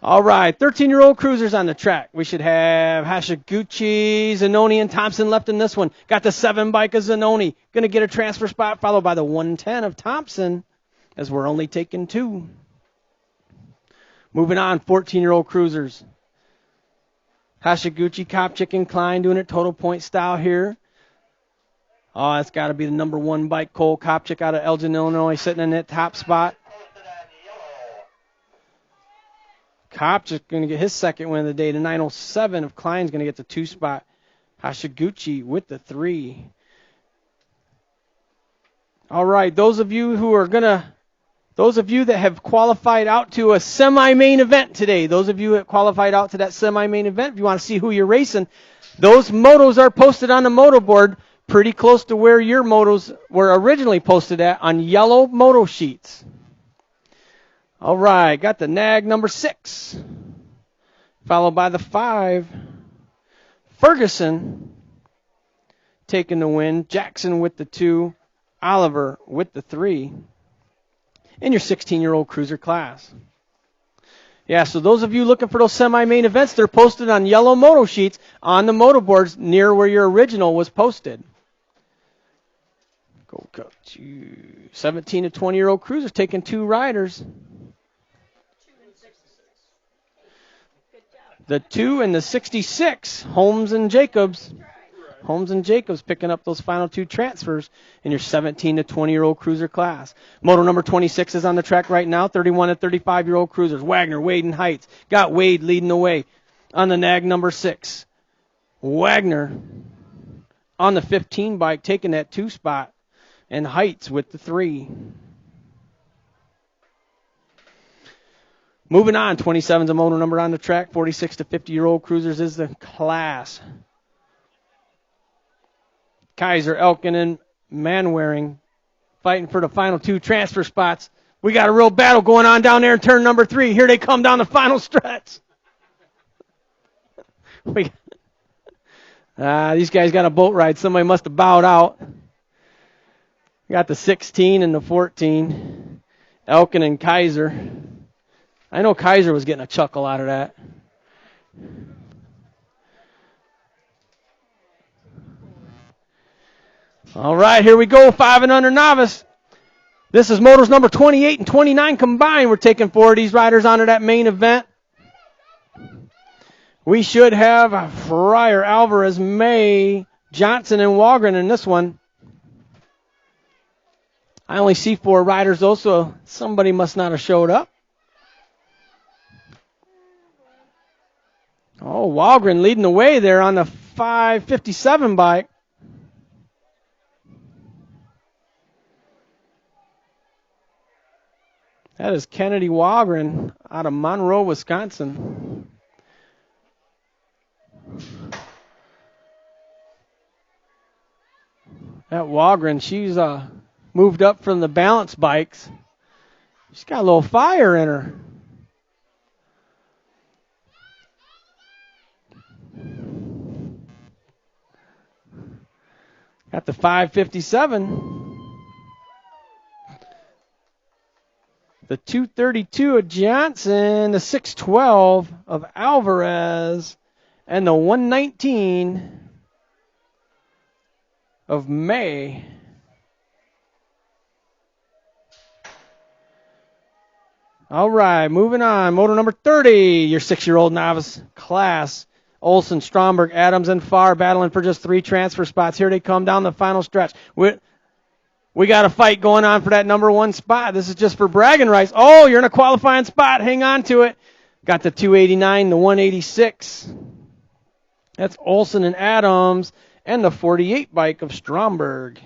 All right, 13-year-old cruisers on the track. We should have Hashiguchi, Zanoni, and Thompson left in this one. Got the 7 bike of Zanoni. Going to get a transfer spot, followed by the 110 of Thompson, as we're only taking 2. Moving on, 14-year-old cruisers. Hashiguchi, Kopchik, and Klein doing it total point style here. Oh, that's got to be the number 1 bike, Cole Kopchik out of Elgin, Illinois, sitting in that top spot. Kopchik going to get his second win of the day. The 907 of Klein's going to get the 2 spot. Hashiguchi with the 3. All right, those of you that have qualified out to a semi-main event today, those of you that qualified out to that semi-main event, if you want to see who you're racing, those motos are posted on the moto board. pretty close to where your motos were originally posted at on yellow moto sheets. All right, got the nag number 6, followed by the 5. Ferguson taking the win. Jackson with the 2. Oliver with the 3. In your 16-year-old cruiser class. Yeah, so those of you looking for those semi-main events, they're posted on yellow moto sheets on the moto boards near where your original was posted. Go to 17 to 20-year-old cruisers taking 2 riders. The 2 and the 66, Holmes and Jacobs. Holmes and Jacobs picking up those final 2 transfers in your 17 to 20-year-old cruiser class. Moto number 26 is on the track right now, 31 to 35-year-old cruisers. Wagner, Wade, and Heights. Got Wade leading the way on the nag number 6. Wagner on the 15 bike taking that 2 spot. And Heights with the 3. Moving on, 27's a moto number on the track. 46 to 50-year-old cruisers is the class. Kaiser, Elkin, and Manwaring fighting for the final 2 transfer spots. We got a real battle going on down there in turn number 3. Here they come down the final stretch. These guys got a boat ride. Somebody must have bowed out. Got the 16 and the 14. Elkin and Kaiser. I know Kaiser was getting a chuckle out of that. All right, here we go, 5 and under novice. This is motos number 28 and 29 combined. We're taking 4 of these riders onto that main event. We should have Fryer, Alvarez, May, Johnson, and Walgren in this one. I only see 4 riders, though, so somebody must not have showed up. Oh, Walgren leading the way there on the 557 bike. That is Kennedy Walgren out of Monroe, Wisconsin. That Walgren, she's moved up from the balance bikes. She's got a little fire in her. Got the 557. The 232 of Johnson, the 612 of Alvarez, and the 119 of May. All right, moving on. Moto number 30, your 6-year-old novice class. Olson, Stromberg, Adams, and Farr battling for just 3 transfer spots. Here they come down the final stretch. We got a fight going on for that number 1 spot. This is just for bragging rights. Oh, you're in a qualifying spot. Hang on to it. Got the 289, the 186. That's Olson and Adams, and the 48 bike of Stromberg.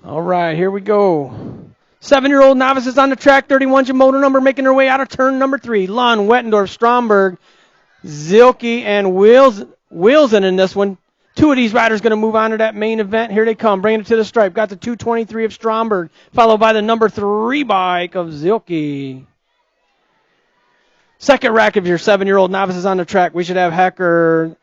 All right, here we go. 7-year-old novices on the track, 31's your moto number, making their way out of turn number 3. Lund, Wettendorf, Stromberg, Zilke, and Wilson in this one. 2 of these riders going to move on to that main event. Here they come, bringing it to the stripe. Got the 223 of Stromberg, followed by the number 3 bike of Zilke. Second rack of your 7-year-old novices on the track. We should have Hecker,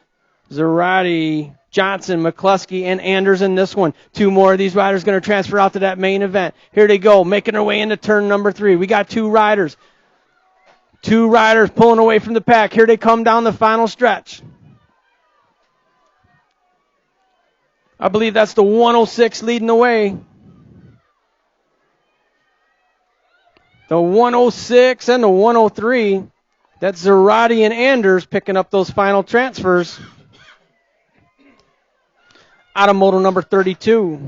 Zarate, Johnson, McCluskey, and Anders in this one. 2 more of these riders going to transfer out to that main event. Here they go, making their way into turn number 3. We got 2 riders. 2 riders pulling away from the pack. Here they come down the final stretch. I believe that's the 106 leading the way. The 106 and the 103. That's Zarate and Anders picking up those final transfers. Out of moto number 32.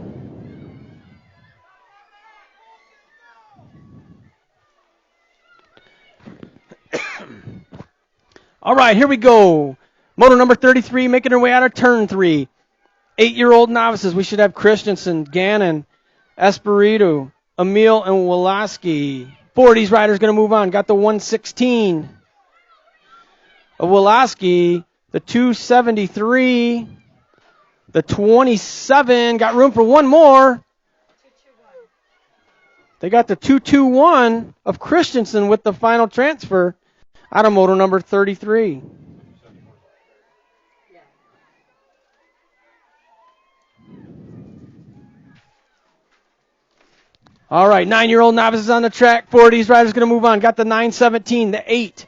All right, here we go. Moto number 33 making her way out of turn 3. 8-year-old novices. We should have Christensen, Gannon, Espiritu, Emil, and Woloski. Four of these riders going to move on. Got the 116 of Woloski, the 273, the 27. Got room for one more. They got the 221 of Christensen with the final transfer out of moto number 33. All right, 9-year-old novices on the track. Four of these riders going to move on. Got the 917, the 8,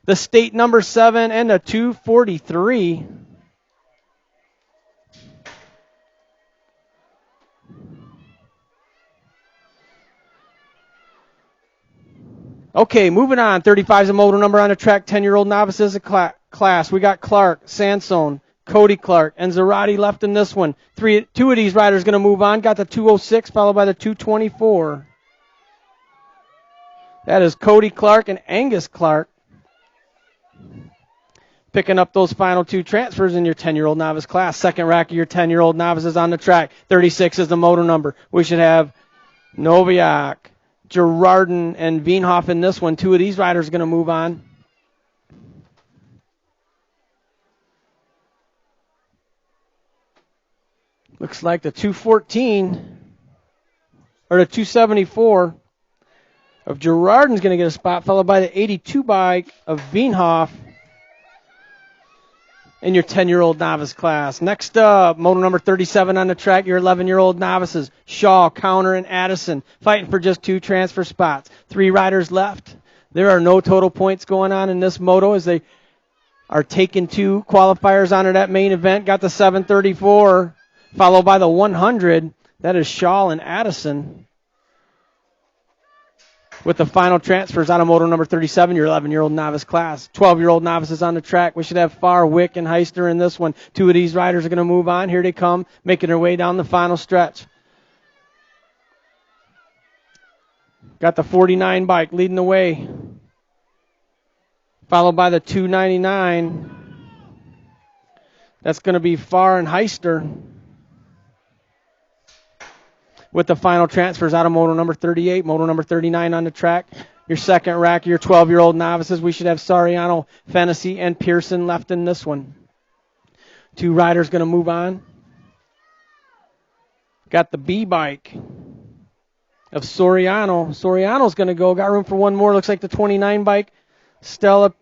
the state number 7, and the 243. Okay, moving on. 35 is a moto number on the track. 10-year-old novices a class. We got Clark, Sansone, Cody Clark, and Zarate left in this one. Two of these riders going to move on. Got the 206 followed by the 224. That is Cody Clark and Angus Clark picking up those final two transfers in your 10-year-old novice class. Second rack of your 10-year-old novices on the track. 36 is the moto number. We should have Noviak, Girardin, and Veenhoff in this one. Two of these riders are going to move on. Looks like the 214 or the 274 of Girardin's going to get a spot, followed by the 82 bike of Veenhoff in your 10-year-old novice class. Next up, moto number 37 on the track, your 11-year-old novices, Shaw, Counter, and Addison, fighting for just two transfer spots. Three riders left. There are no total points going on in this moto as they are taking two qualifiers onto that main event. Got the 734, followed by the 100. That is Shaw and Addison with the final transfers out of moto number 37, your 11-year-old novice class. 12-year-old novices on the track. We should have Farr, Wick, and Heister in this one. Two of these riders are going to move on. Here they come, making their way down the final stretch. Got the 49 bike leading the way, followed by the 299. That's going to be Farr and Heister with the final transfers out of moto number 38, moto number 39 on the track. Your second rack, your 12-year-old novices. We should have Sariano, Fennessy, and Pearson left in this one. Two riders going to move on. Got the B bike of Soriano. Soriano's going to go. Got room for one more. Looks like the 29 bike. Stella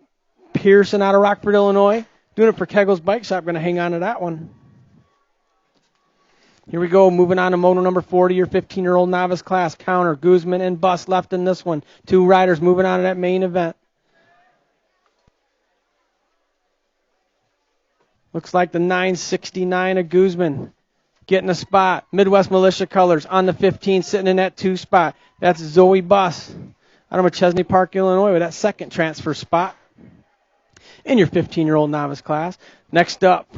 Pearson out of Rockford, Illinois. Doing it for Kegel's Bike Shop. Going to hang on to that one. Here we go, moving on to moto number 40, your 15-year-old novice class. Counter, Guzman, and Bus left in this one. Two riders moving on to that main event. Looks like the 969 of Guzman getting a spot. Midwest Militia colors on the 15, sitting in that 2 spot. That's Zoe Bus out of McChesney Park, Illinois, with that second transfer spot in your 15-year-old novice class. Next up,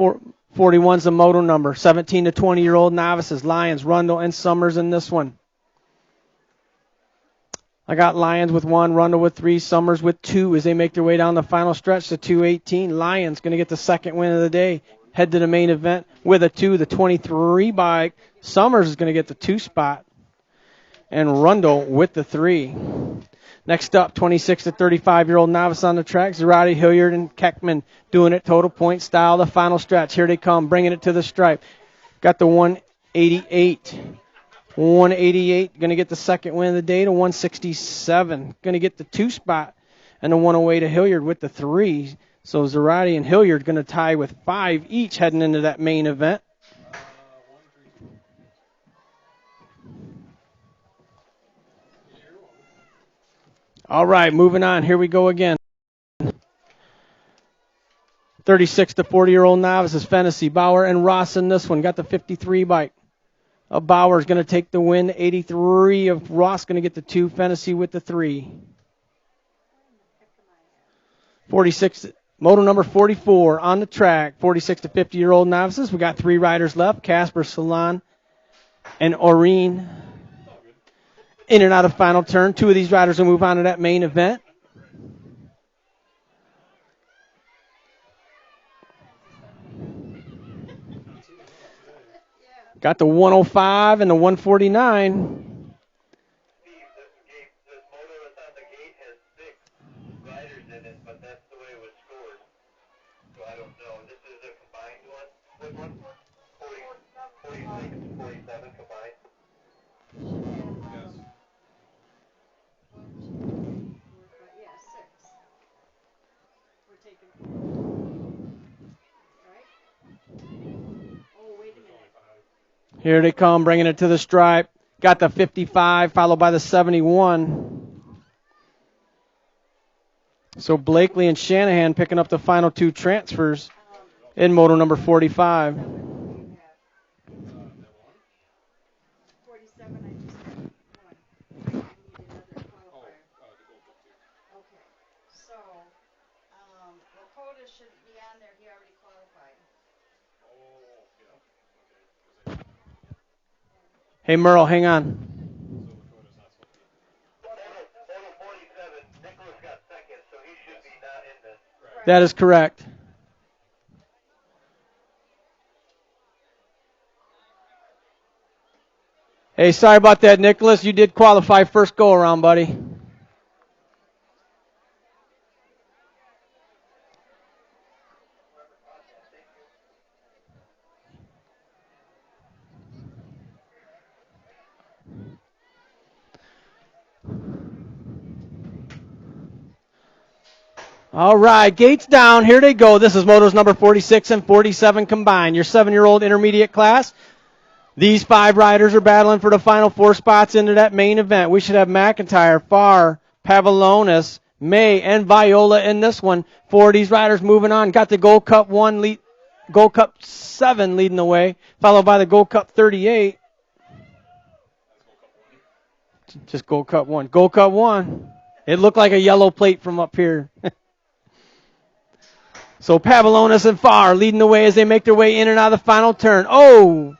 41's the moto number. 17 to 20-year-old novices, Lyons, Rundle, and Summers in this one. I got Lyons with 1, Rundle with 3, Summers with 2 as they make their way down the final stretch to 218. Lyons going to get the second win of the day. Head to the main event with a 2, the 23 bike. Summers is going to get the 2 spot. And Rundle with the 3. Next up, 26 to 35-year-old novice on the track. Zarate, Hilliard, and Keckman doing it total point style. The final stretch. Here they come, bringing it to the stripe. Got the 188. 188 going to get the second win of the day to 167. Going to get the 2 spot. And the 108 to Hilliard with the 3. So Zarate and Hilliard going to tie with 5 each heading into that main event. All right, moving on. Here we go again. 36 to 40-year-old novices, Fennessy, Bauer, and Ross in this one. Got the 53 bike. Bauer is going to take the win. 83 of Ross going to get the 2. Fennessy with the 3. 46, moto number 44 on the track. 46 to 50-year-old novices. We got 3 riders left. Casper, Salon, and Oreen. In and out of final turn. 2 of these riders will move on to that main event. Got the 105 and the 149. Here they come, bringing it to the stripe. Got the 55, followed by the 71. So Blakely and Shanahan picking up the final two transfers in moto number 45. 47, I just had one. I need another qualifier. Okay. So, Lakota shouldn't be on there. He already qualified. Hey, Merle, hang on. That is correct. Hey, sorry about that, Nicholas. You did qualify first go around, buddy. All right, gates down. Here they go. This is motos number 46 and 47 combined. Your 7-year-old intermediate class. These 5 riders are battling for the final 4 spots into that main event. We should have McIntyre, Farr, Pavlonis, May, and Viola in this one. 4 of these riders moving on. Got the Gold Cup 1, Gold Cup 7 leading the way, followed by the Gold Cup 38. Just Gold Cup 1. Gold Cup 1. It looked like a yellow plate from up here. So Pavlonis and Farr leading the way as they make their way in and out of the final turn. Oh!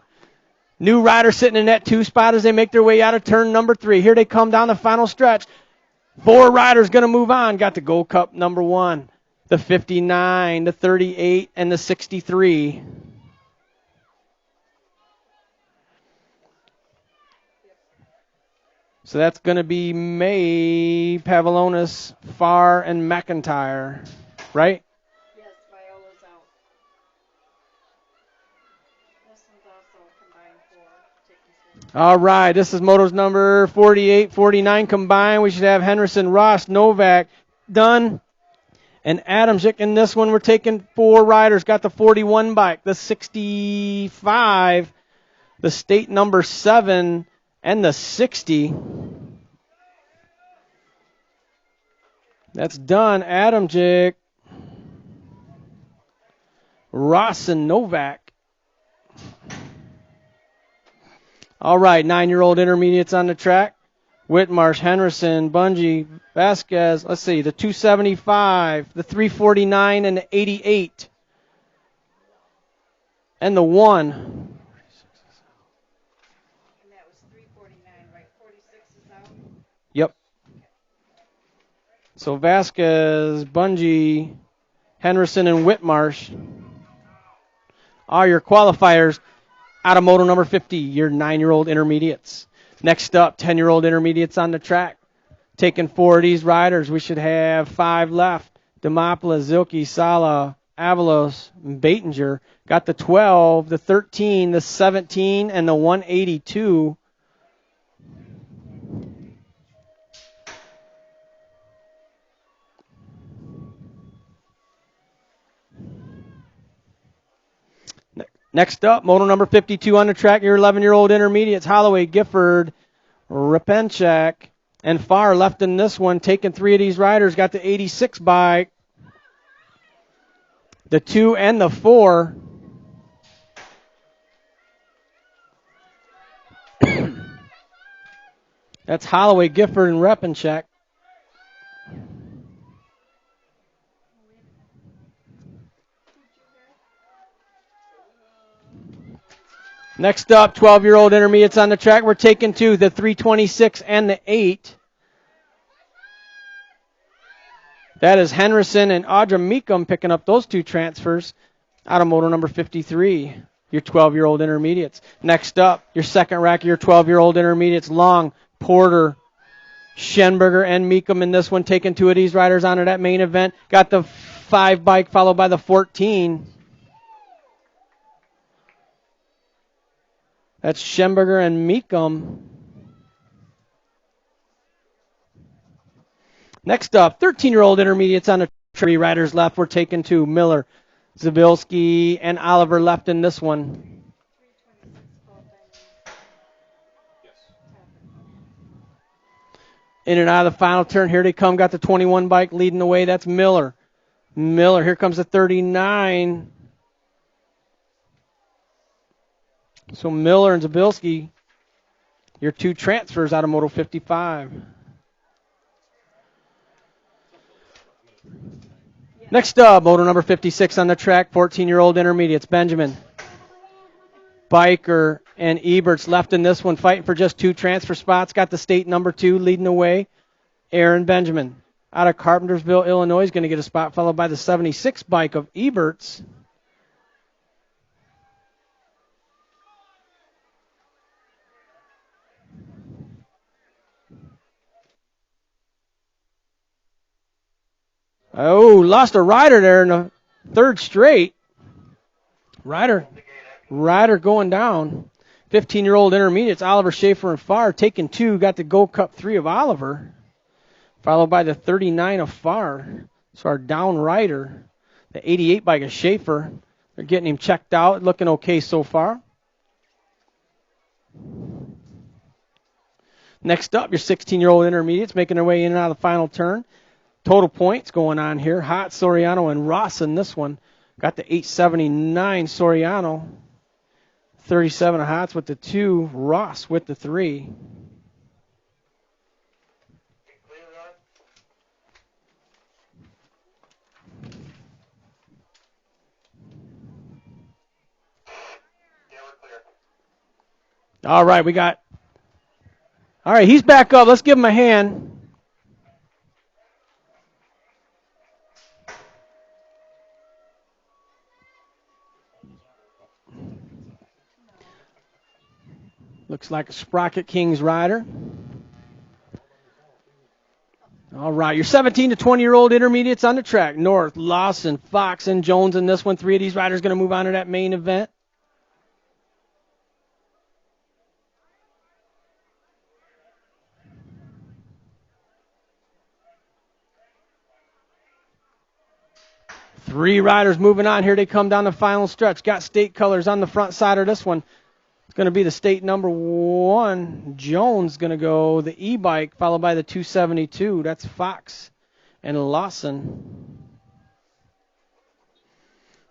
New rider sitting in that 2 spot as they make their way out of turn number 3. Here they come down the final stretch. 4 riders going to move on. Got the Gold Cup number 1, the 59, the 38, and the 63. So that's going to be May, Pavlonis, Farr, and McIntyre, right? Yes, Viola's out. This one's also combined for taking. All right, this is motos number 48, 49 combined. We should have Henderson, Ross, Novak, Dunn, and Adamczyk in this one. We're taking 4 riders. Got the 41 bike, the 65, the state number 7, and the 60. That's Dunn, Adamczyk, Ross, and Novak. All right, 9-year-old intermediates on the track. Whitmarsh, Henderson, Bungie, Vasquez. Let's see, the 275, the 349, and the 88. And the 1. And that was 349, right? 46 is out? Yep. So Vasquez, Bungie, Henderson, and Whitmarsh are your qualifiers out of moto number 50, your 9-year-old intermediates. Next up, 10-year-old intermediates on the track. Taking 4 of these riders. We should have 5 left. Demopoulos, Zilke, Sala, Avalos, and Batinger. Got the 12, the 13, the 17, and the 182. Next up, moto number 52 on the track, your 11-year-old intermediates. Holloway, Gifford, Repenchak, and Farr left in this one. Taking 3 of these riders. Got the 86 bike, the 2, and the 4. That's Holloway, Gifford, and Repenchak. Next up, 12-year-old intermediates on the track. We're taking 2, the 326 and the 8. That is Henderson and Audra Meekum picking up those 2 transfers out of moto number 53, your 12-year-old intermediates. Next up, your second rack of your 12-year-old intermediates, Long, Porter, Schenberger, and Meekum in this one, taking 2 of these riders onto that main event. Got the 5 bike followed by the 14. That's Schenberger and Meekum. Next up, 13-year-old intermediates on the 3 riders left. We're taking 2, Miller, Zabilski, and Oliver left in this one. In and out of the final turn. Here they come. Got the 21 bike leading the way. That's Miller. Miller. Here comes the 39. So Miller and Zabilski, your two transfers out of Moto 55. Next up, moto number 56 on the track, 14-year-old intermediates, Benjamin. Biker and Eberts left in this one, fighting for just two transfer spots. Got the state number 2 leading the way, Aaron Benjamin. Out of Carpentersville, Illinois, is going to get a spot, followed by the 76 bike of Eberts. Oh, lost a rider there in the third straight. Rider going down. 15-year-old intermediates, Oliver Schaefer and Farr taking 2. Got the Gold Cup 3 of Oliver, followed by the 39 of Farr. So our down rider, the 88 bike of Schaefer. They're getting him checked out, looking okay so far. Next up, your 16-year-old intermediates making their way in and out of the final turn. Total points going on here. Hot Soriano and Ross in this one. Got the 879 Soriano. 37 of Hots with the 2. Ross with the 3. All right, all right, he's back up. Let's give him a hand. Looks like a Sprocket Kings rider. All right, your 17 to 20-year-old intermediates on the track. North, Lawson, Fox, and Jones in this one. 3 of these riders going to move on to that main event. Three riders moving on. Here they come down the final stretch. Got state colors on the front side of this one. It's going to be the state number 1. Jones going to go the e-bike, followed by the 272. That's Fox and Lawson.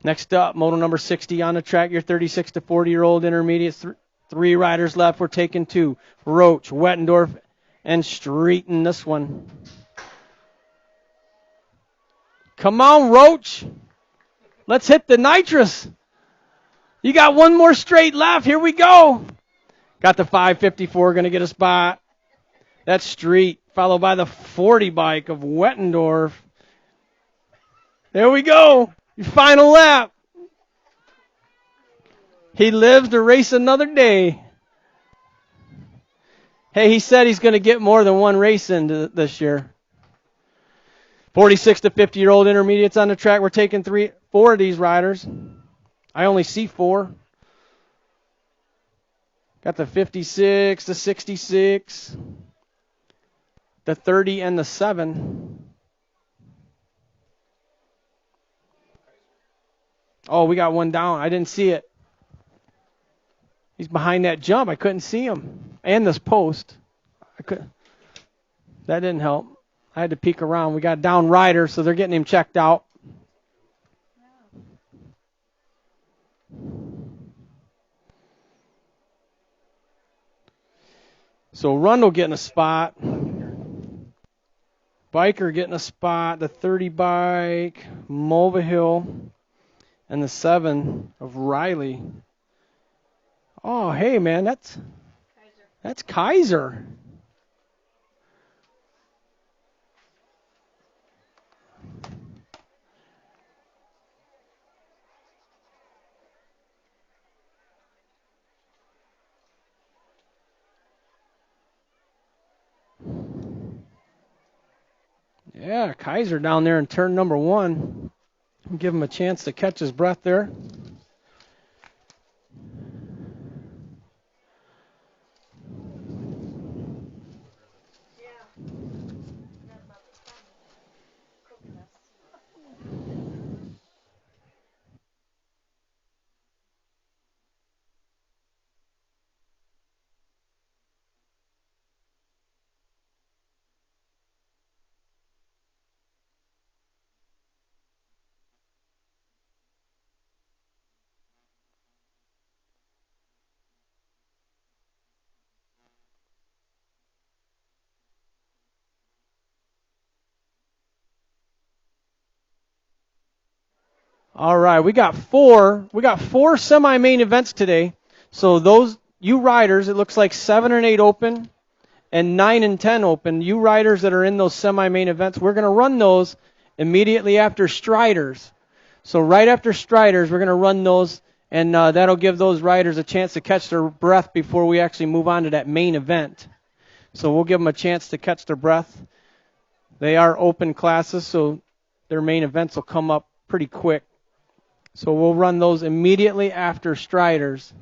Next up, moto number 60 on the track. Your 36 to 40-year-old intermediates. 3 riders left. We're taking 2. Roach, Wettendorf, and Street in this one. Come on, Roach. Let's hit the nitrous. You got one more straight left. Here we go. Got the 554 going to get a spot. That's Street, followed by the 40 bike of Wettendorf. There we go. Your final lap. He lives to race another day. Hey, he said he's going to get more than one race into this year. 46 to 50-year-old intermediates on the track. We're taking 4 of these riders. I only see 4. Got the 56, the 66, the 30, and the 7. Oh, we got one down. I didn't see it. He's behind that jump. I couldn't see him. And this post. That didn't help. I had to peek around. We got a down rider, so they're getting him checked out. So Rundle getting a spot. Biker getting a spot. The 30 bike, Mulvihill, and the 7 of Riley. Oh, hey, man, that's Kaiser. Yeah, Kaiser down there in turn number 1. Give him a chance to catch his breath there. All right, we got four semi-main events today. So those you riders, it looks like 7 and 8 open and 9 and 10 open. You riders that are in those semi-main events, we're going to run those immediately after Striders. So right after Striders, we're going to run those, and that'll give those riders a chance to catch their breath before we actually move on to that main event. So we'll give them a chance to catch their breath. They are open classes, so their main events will come up pretty quick. So we'll run those immediately after Striders.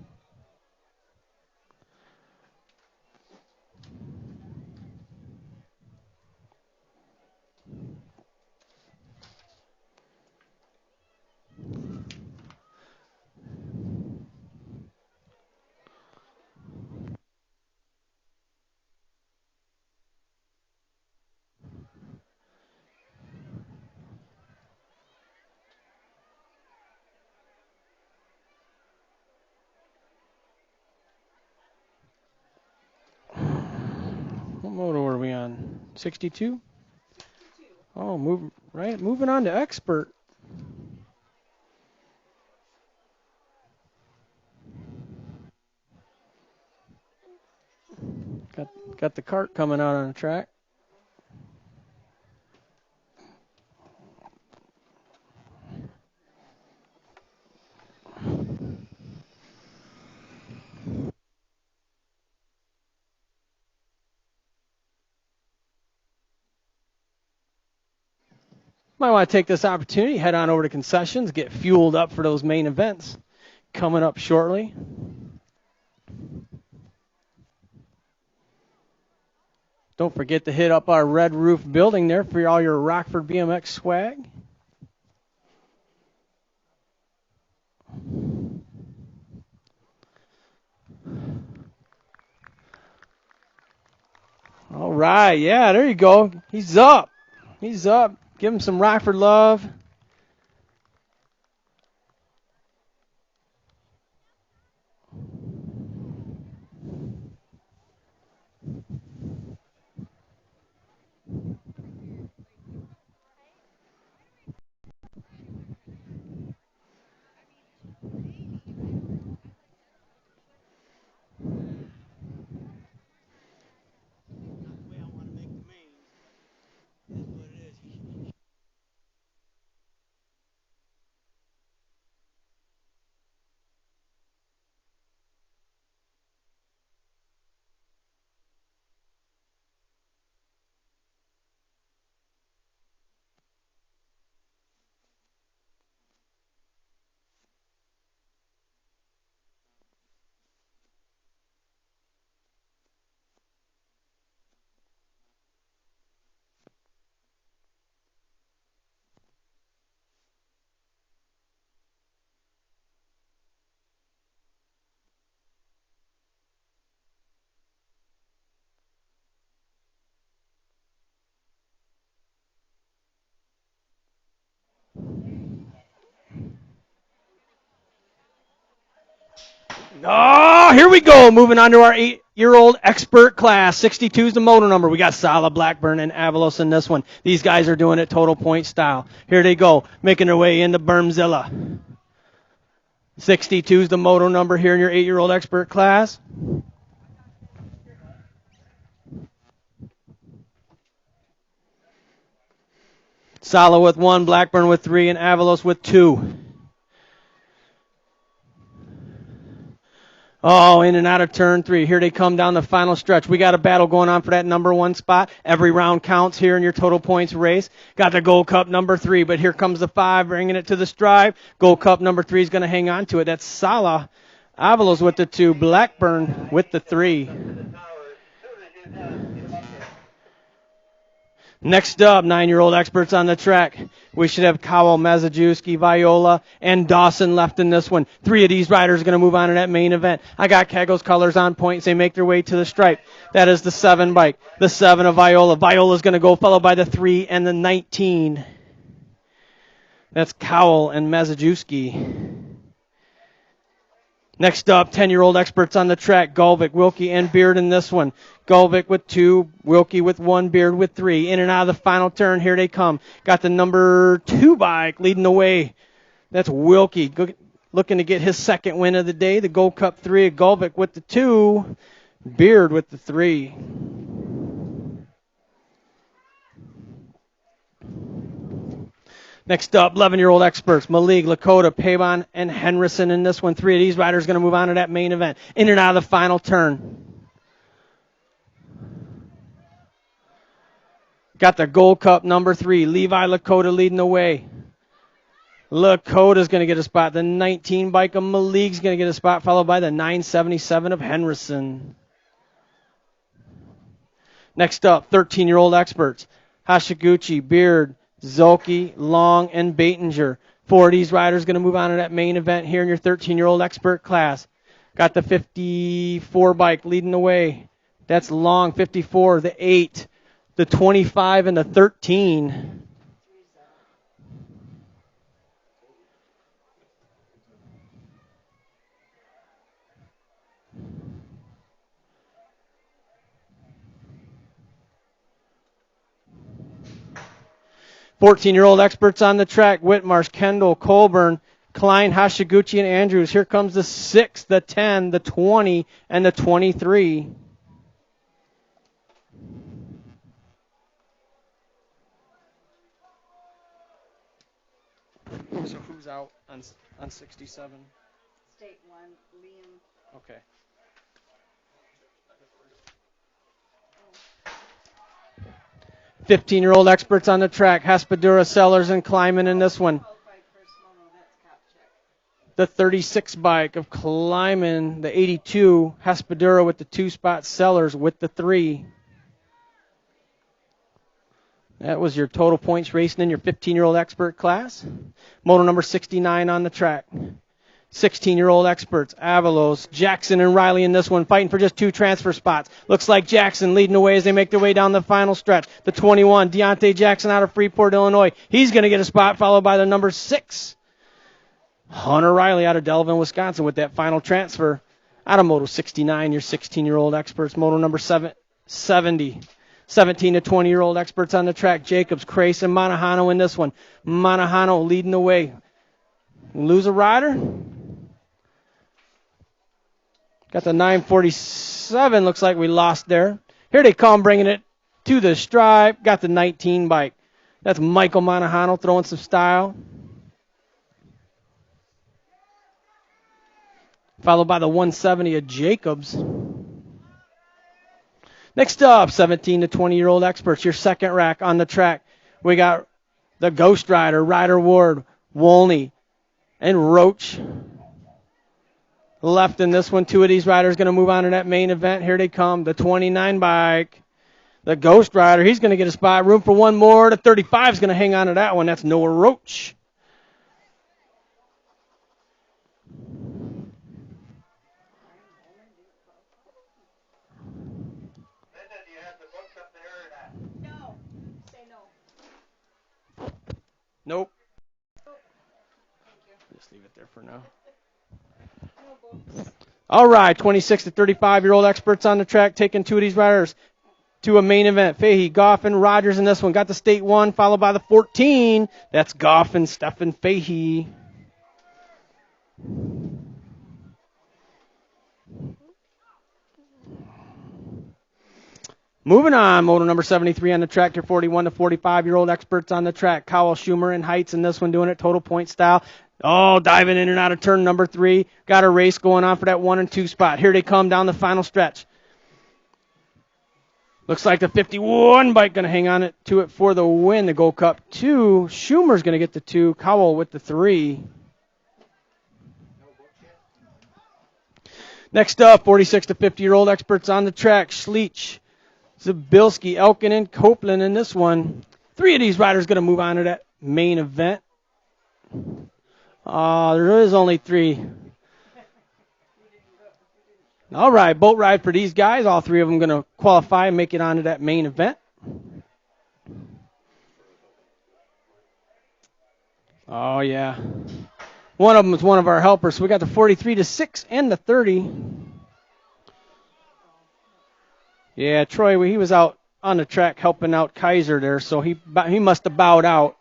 What moto are we on? 62? Oh, moving on to expert. Got the cart coming out on the track. Might want to take this opportunity, head on over to concessions, get fueled up for those main events coming up shortly. Don't forget to hit up our Red Roof building there for all your Rockford BMX swag. All right, yeah, there you go. He's up. He's up. Give him some Rockford love. Oh, here we go. Moving on to our 8-year-old expert class. 62 is the motor number. We got Sala, Blackburn, and Avalos in this one. These guys are doing it total point style. Here they go, making their way into Bermzilla. 62 is the moto number here in your 8-year-old expert class. Sala with 1, Blackburn with 3, and Avalos with 2. Oh, in and out of turn 3. Here they come down the final stretch. We got a battle going on for that number 1 spot. Every round counts here in your total points race. Got the Gold Cup number 3, but here comes the 5, bringing it to the stripe. Gold Cup number 3 is going to hang on to it. That's Sala. Avalos with the 2. Blackburn with the 3. Next up, 9-year-old experts on the track. We should have Kowal, Mazajewski, Viola, and Dawson left in this one. 3 of these riders are going to move on to that main event. I got Kegel's colors on point as they make their way to the stripe. That is the 7 bike. The 7 of Viola. Viola's going to go, followed by the 3 and the 19. That's Kowal and Mazajewski. Next up, 10-year-old experts on the track. Gulvik, Wilkie, and Beard in this one. Gulvik with 2, Wilkie with 1, Beard with 3. In and out of the final turn, here they come. Got the number 2 bike leading the way. That's Wilkie looking to get his second win of the day. The Gold Cup 3, Gulvik with the 2, Beard with the 3. Next up, 11-year-old experts, Malik, Lakota, Pavon, and Henderson in this one. 3 of these riders going to move on to that main event. In and out of the final turn. Got the Gold Cup number 3, Levi Lakota leading the way. Lakota's going to get a spot. The 19 bike of Malik's going to get a spot, followed by the 977 of Henderson. Next up, 13-year-old experts, Hashiguchi, Beard, Zolke, Long, and Baitinger. 4 of these riders going to move on to that main event here in your 13-year-old expert class. Got the 54 bike leading the way. That's Long, 54, the 8, the 25, and the 13. Fourteen-year-old experts on the track, Whitmarsh, Kendall, Colburn, Klein, Hashiguchi, and Andrews. Here comes the 6, the 10, the 20, and the 23. So who's out on 67? State 1, Liam. Okay. 15-year-old experts on the track, Hespadura, Sellers, and Kleiman in this one. The 36 bike of Kleiman, the 82, Hespadura with the 2-spot, Sellers with the 3. That was your total points racing in your 15-year-old expert class. Moto number 69 on the track. 16-year-old experts, Avalos, Jackson, and Riley in this one, fighting for just 2 transfer spots. Looks like Jackson leading the way as they make their way down the final stretch. The 21, Deontay Jackson out of Freeport, Illinois. He's going to get a spot, followed by the number 6, Hunter Riley out of Delavan, Wisconsin, with that final transfer. Out of Moto 69, your 16-year-old experts. Moto number 70. 17 to 20-year-old experts on the track. Jacobs, Crace, and Monahano in this one. Monahano leading the way. Lose a rider. Got the 947. Looks like we lost there. Here they come, bringing it to the stripe. Got the 19 bike. That's Michael Monahano throwing some style. Followed by the 170 of Jacobs. Next up, 17 to 20-year-old experts. Your second rack on the track. We got the Ghost Rider, Ryder Ward, Wolney, and Roach. Left in this one. 2 of these riders going to move on to that main event. Here they come. The 29 bike. The Ghost Rider. He's going to get a spot. Room for one more. The 35 is going to hang on to that one. That's Noah Roach. Nope. Just leave it there for now. All right, 26 to 35-year-old experts on the track, taking 2 of these riders to a main event. Fahey, Goff, and Rogers in this one. Got the state 1, followed by the 14. That's Goff and Stephen Fahey. Moving on, moto number 73 on the track, your 41 to 45-year-old experts on the track. Cowell, Schumer, and Heights in this one, doing it total point style. Oh, diving in and out of turn number 3. Got a race going on for that 1 and 2 spot. Here they come down the final stretch. Looks like the 51 bike going to hang on to it for the win, the Gold Cup 2. Schumer's going to get the 2. Cowell with the 3. Next up, 46 to 50-year-old experts on the track. Schleich, Zabilski, Elkin, and Copeland in this one. 3 of these riders going to move on to that main event. There is only 3. All right, boat ride for these guys. All 3 of them going to qualify and make it onto that main event. Oh, yeah. One of them is one of our helpers. So we got the 43 to 6 and the 30. Yeah, Troy, he was out on the track helping out Kaiser there, so he must have bowed out.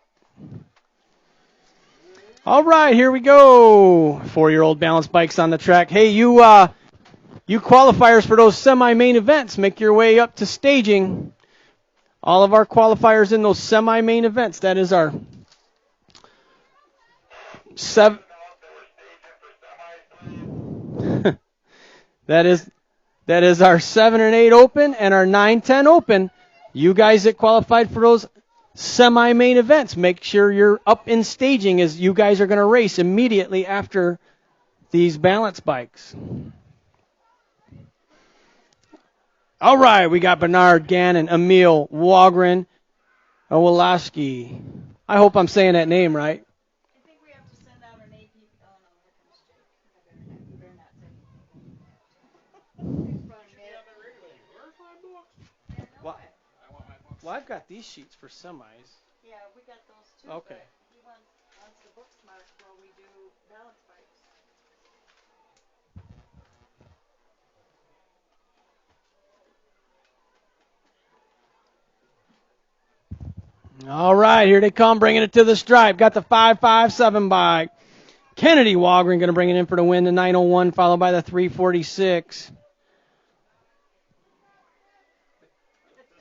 All right, here we go. 4-year-old balance bikes on the track. Hey, you qualifiers for those semi-main events, make your way up to staging. All of our qualifiers in those semi-main events. That is our seven. that is our 7 and 8 open and our 9-10 open. You guys that qualified for those semi-main events, make sure you're up in staging as you guys are going to race immediately after these balance bikes. All right, we got Bernard Gannon, Emil Wagren, Owalowski. I hope I'm saying that name right. I think we have to send out an AP. Oh no, here comes Jake. I better not say anything. He's probably mad. Yeah, no Well, way. well, I've got these sheets for semis. Yeah, we got those too. Okay. But he wants the books marked where we do balance bikes. All right, here they come, bringing it to the stripe. Got the 557 bike. Kennedy Walgren going to bring it in for the win, the 901, followed by the 346.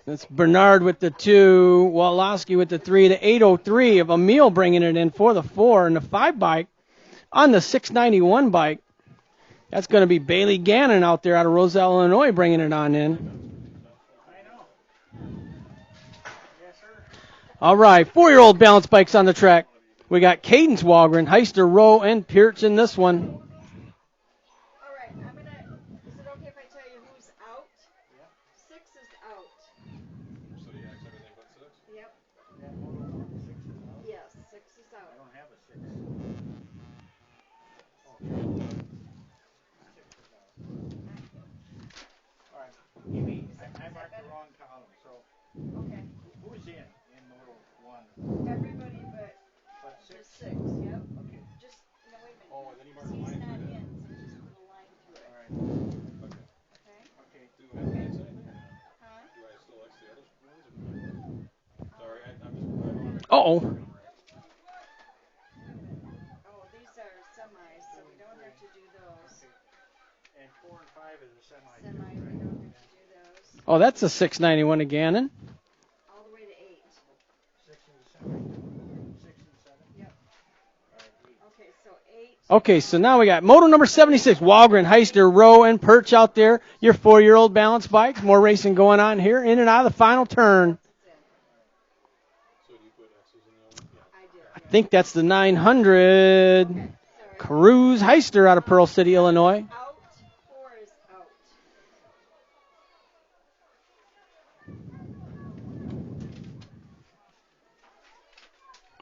That's Bernard with the 2, Wallowski with the 3, the 803 of Emil bringing it in for the 4, and the 5 bike on the 691 bike. That's going to be Bailey Gannon out there out of Roselle, Illinois, bringing it on in. All right, 4-year-old balance bikes on the track. We got Cadence Walgren, Heister, Rowe, and Pierce in this one. All right, is it okay if I tell you who's out? Yeah. 6 is out. So you asked everything but 6? Yep. That Moto 1, 6 is out? Yes, 6 is out. I don't have a 6. Oh, here. 6 is out. All right. Amy, I marked the wrong column, so Okay. who's in Moto 1? Everybody but 6? 6. Yep. Okay. Just no, wait a minute. Oh, and then you mark a He's line not through in, that. so just put a line through it. All right. Okay. Okay. Okay. Do I have to X anything or not? Huh? Do I still X the other ones or do I? Sorry, I'm just, I don't want to make Uh-oh. Wait a minute. Oh, these are semis, so we don't have to do those. And 4 and 5 is a semi. Semis, we don't have to do those. Oh, that's a 691 to Gannon. All the way to 8. 6 is a semi. 6 and 7. Yep. All right. 8. Okay, so 8. Okay, so now we got Moto number 76, Walgren, Heister, Rowe, and Perch out there. Your 4-year-old balance bikes. More racing going on here. In and out of the final turn. So do you put X's in the other? Yeah. I did. I think that's the 900. Okay, sorry. Cruz Heister out of Pearl City, Illinois. Out. 4 is out.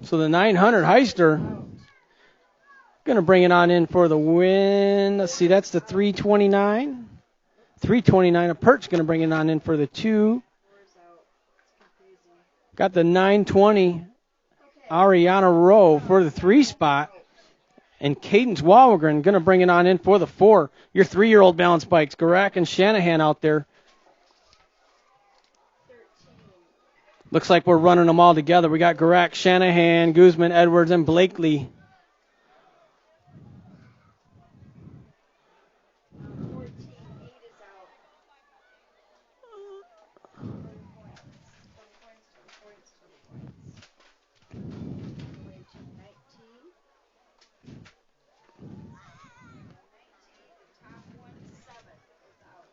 So the 900 Heister going to bring it on in for the win. Let's see, that's the 329. 329 of Perch going to bring it on in for the 2. 4 is out. It's confusing. Got the 920 Okay. Ariana Rowe for the 3 spot. And Cadence Walgren going to bring it on in for the 4. Your 3-year-old balance bikes, Garak and Shanahan out there. 13. Looks like we're running them all together. We got Garak, Shanahan, Guzman, Edwards, and Blakely. 14. 8 is out. 20 points. 20 points, 20 points, 20 points. All the way to 19. 19. The top one, 7 is out.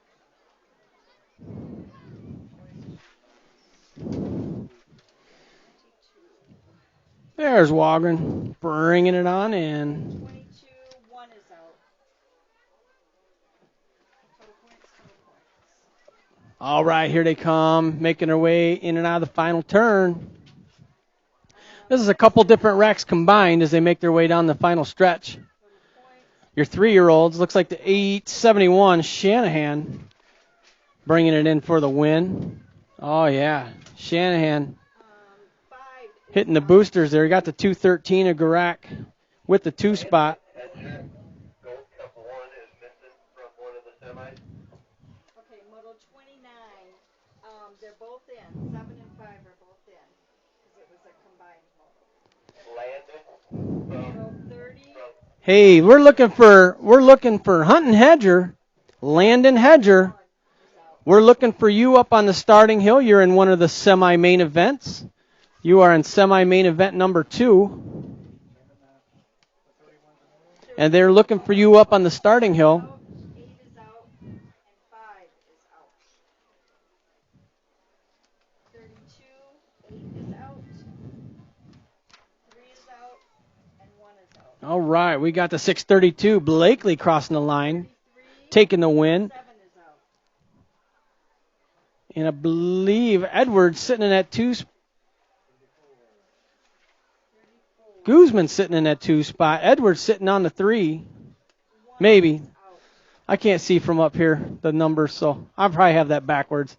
22. There's Walgren bringing it on in. 22. 1 is out. Total points, total points. All right, here they come, making their way in and out of the final turn. This is a couple different racks combined as they make their way down the final stretch. Total points. Your 3-year-olds, looks like the 871 Shanahan bringing it in for the win. Oh, yeah, Shanahan 5 is hitting the out. boosters there. He got the 213 of Garak with the 2 spot. Gold Cup 1 is missing from one of the semis. Okay, Moto 29. They're both in. 7 and 5 are both in. Because it was a combined moto. Landon from Hey, we're looking for Hunting Hedger, Landon Hedger. We're looking for you up on the starting hill. You're in one of the semi-main events. You are in semi-main event number 2. And they're looking for you up on the starting hill. 8 is out, and 5 is out. 32, 8 is out, 3 is out, and 1 is out. All right, we got the 632. Blakely crossing the line, 33, taking the win. 7 is out. And I believe Edwards sitting in that 2 spot. Guzman sitting in that 2 spot. Edwards sitting on the 3. Maybe. I can't see from up here the numbers, so I'll probably have that backwards.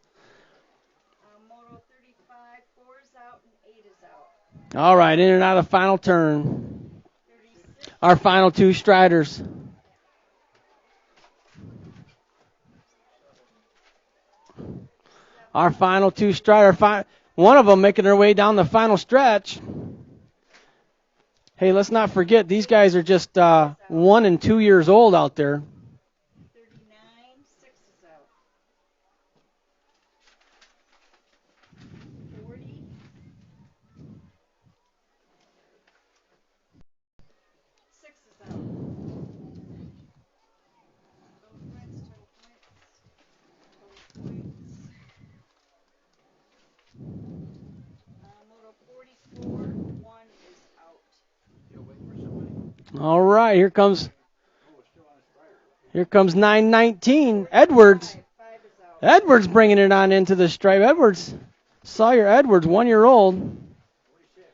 Moto 35, 4 is out, and 8 is out. All right, in and out of the final turn. 36, Our final 2 striders. Our final 2 striders. One of them making their way down the final stretch. Hey, let's not forget, these guys are just 1 and 2 years old out there. 39, 6 is out. 40, 6 is out. Total points, total points, total points. Moto 44, 1 is out. All right, here comes 919. Edwards. 5 is out. Edwards bringing it on into the stripe. Edwards, Sawyer Edwards, 1-year-old. 46,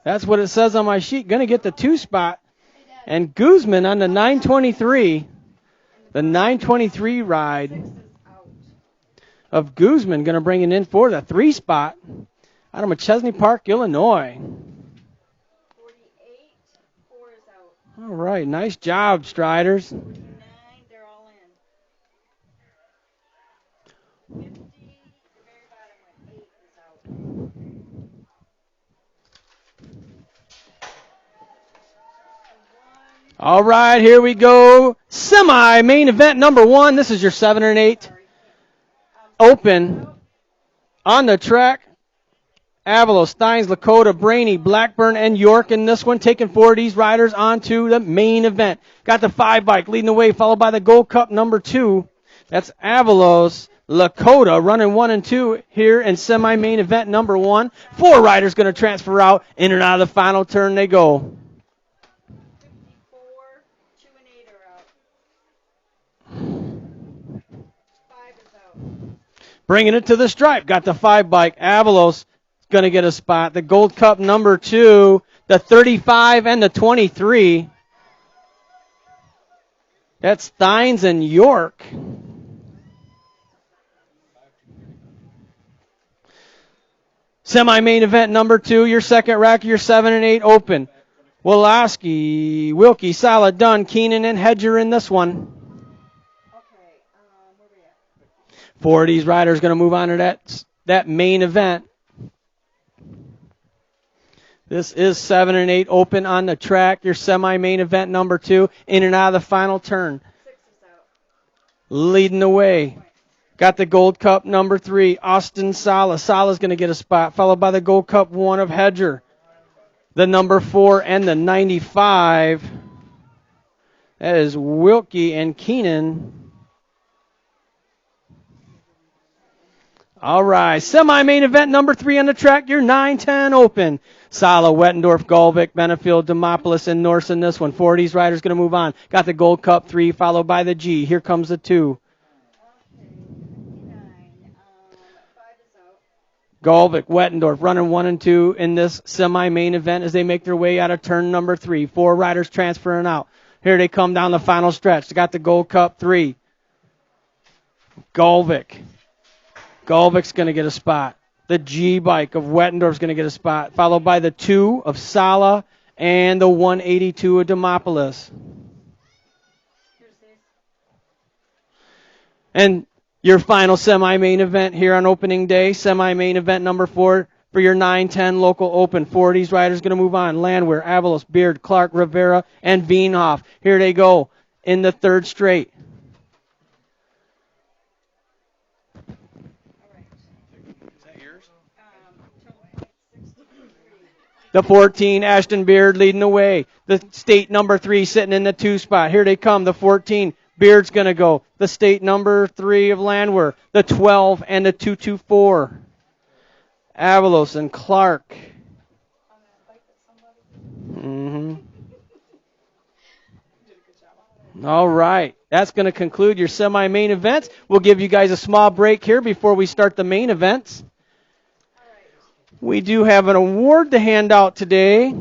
That's what it says on my sheet. Going to get the 2 spot. And Guzman on the 923. The 923 ride 6 is out. of Guzman going to bring it in for the 3 spot out of McChesney Park, Illinois. 48, 4 is out. All right, nice job, Striders. 49, they're all in. 50, the very bottom one, 8 is out. And 1, All right, here we go. Semi-main event number 1. This is your 7 and 8 sorry. open on the track. Avalo, Steins, Lakota, Brainy, Blackburn, and York in this one, taking 4 of these riders onto the main event. Got the 5 bike leading the way, followed by the Gold Cup number 2. That's Avalos, Lakota running 1 and 2 here in semi-main event number 1. 4 riders going to transfer out. In and out of the final turn they go. 54, 2 and 8 are out. 5 is out. Bringing it to the stripe. Got the 5 bike. Avalos going to get a spot. The Gold Cup number 2, the 35 and the 23. That's Steins and York. Semi-main event number 2, your second rack, your 7 and 8 open. Woloski, Wilkie, Sala, Dunn, Keenan, and Hedger in this one. Okay, where we at? 4 of these riders going to move on to that main event. This is 7 and 8 open on the track. Your semi-main event number 2, in and out of the final turn. 6 is out. Leading the way. Got the Gold Cup number 3, Austin Sala. Sala's going to get a spot, followed by the Gold Cup 1 of Hedger. The number 4 and the 95. That is Wilkie and Keenan. All right, semi-main event number 3 on the track, your 9-10 open. Sala, Wettendorf, Galvik, Benefield, Demopoulos, and Norse in this one. 4 of these riders going to move on. Got the Gold Cup 3, followed by the G. Here comes the 2. Okay, 59, 5 is out. Galvik, Wettendorf running 1 and 2 in this semi-main event as they make their way out of turn number 3. 4 riders transferring out. Here they come down the final stretch. They got the Gold Cup 3. Galvik. Galvik's going to get a spot. The G bike of Wettendorf's going to get a spot, followed by the 2 of Sala and the 182 of Demopoulos. And your final semi-main event here on opening day, semi-main event number 4, for your 9-10 local open. 4 of these riders going to move on. Landwehr, Avalos, Beard, Clark, Rivera, and Veenhoff. Here they go in the third straight. Is that yours? The 14, Ashton Beard leading the way. The state number 3 sitting in the 2 spot. Here they come. The 14, Beard's going to go. The state number 3 of Landwehr. The 12 and the 224. Avalos and Clark. All right. That's going to conclude your semi-main events. We'll give you guys a small break here before we start the main events. We do have an award to hand out today.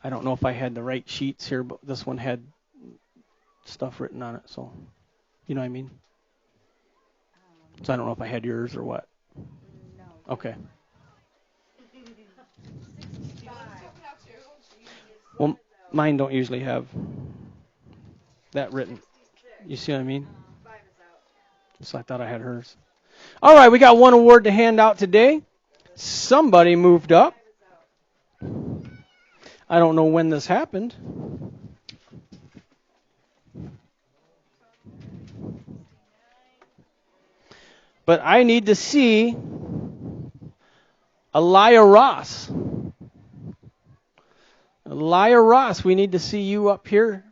I don't know if I had the right sheets here, but this one had stuff written on it, so you know what I mean? So I don't know if I had yours or what. Okay. Well, mine don't usually have that written. You see what I mean? So I thought I had hers. All right, we got one award to hand out today. Somebody moved up. I don't know when this happened. But I need to see Elia Ross. Elia Ross, we need to see you up here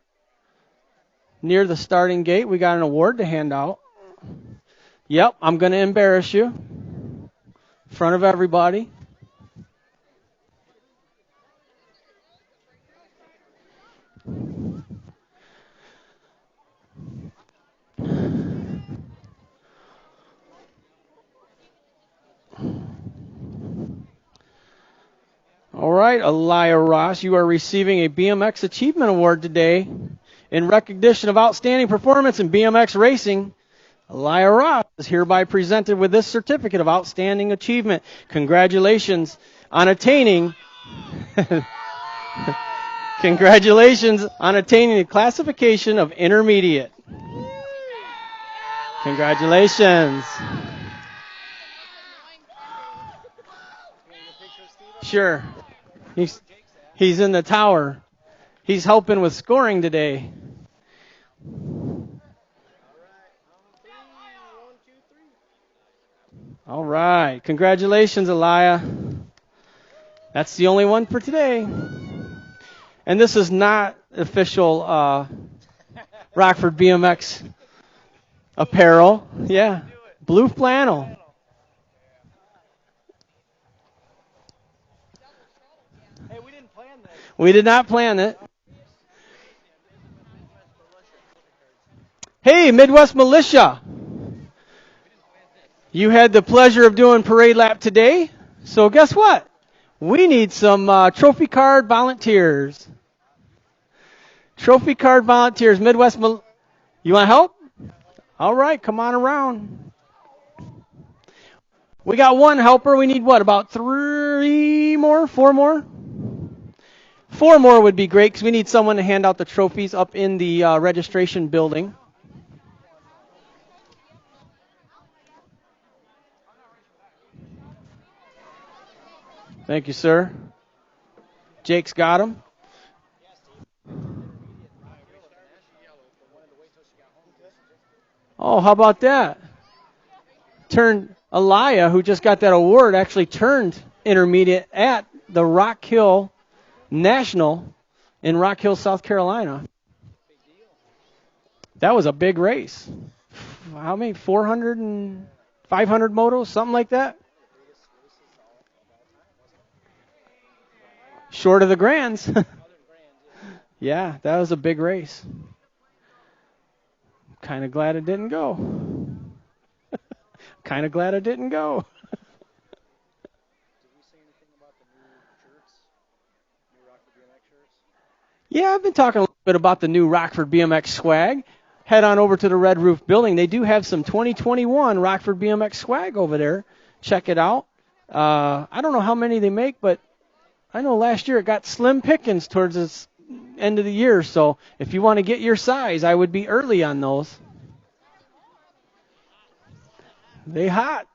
near the starting gate. We got an award to hand out. Yep, I'm going to embarrass you in front of everybody. All right, Elia Ross, you are receiving a BMX Achievement Award today in recognition of outstanding performance in BMX racing. Elia Ross is hereby presented with this certificate of outstanding achievement. Congratulations on attaining the classification of intermediate. Congratulations. Sure. He's in the tower. He's helping with scoring today. All right. Congratulations, Elia. That's the only one for today. And this is not official Rockford BMX apparel. Yeah. Blue flannel. Hey, we didn't plan that. We did not plan it. Hey, Midwest Militia. You had the pleasure of doing parade lap today. So guess what? We need some trophy card volunteers. Trophy card volunteers. Midwest You want to help? All right, come on around. We got one helper. We need what? About 3 more? 4 more? 4 more would be great because we need someone to hand out the trophies up in the registration building. Thank you, sir. Jake's got them. Oh, how about that? Turned Elia, who just got that award, actually turned intermediate at the Rock Hill National in Rock Hill, South Carolina. That was a big race. How many? 400 and 500 motos, something like that? Short of the Grands. Yeah, that was a big race. Kind of glad it didn't go. Kind of glad it didn't go. Did we say anything about the new shirts? New Rockford BMX shirts? Yeah, I've been talking a little bit about the new Rockford BMX swag. Head on over to the Red Roof building. They do have some 2021 Rockford BMX swag over there. Check it out. I don't know how many they make, but I know last year it got slim pickings towards the end of the year. So if you want to get your size, I would be early on those. They hot.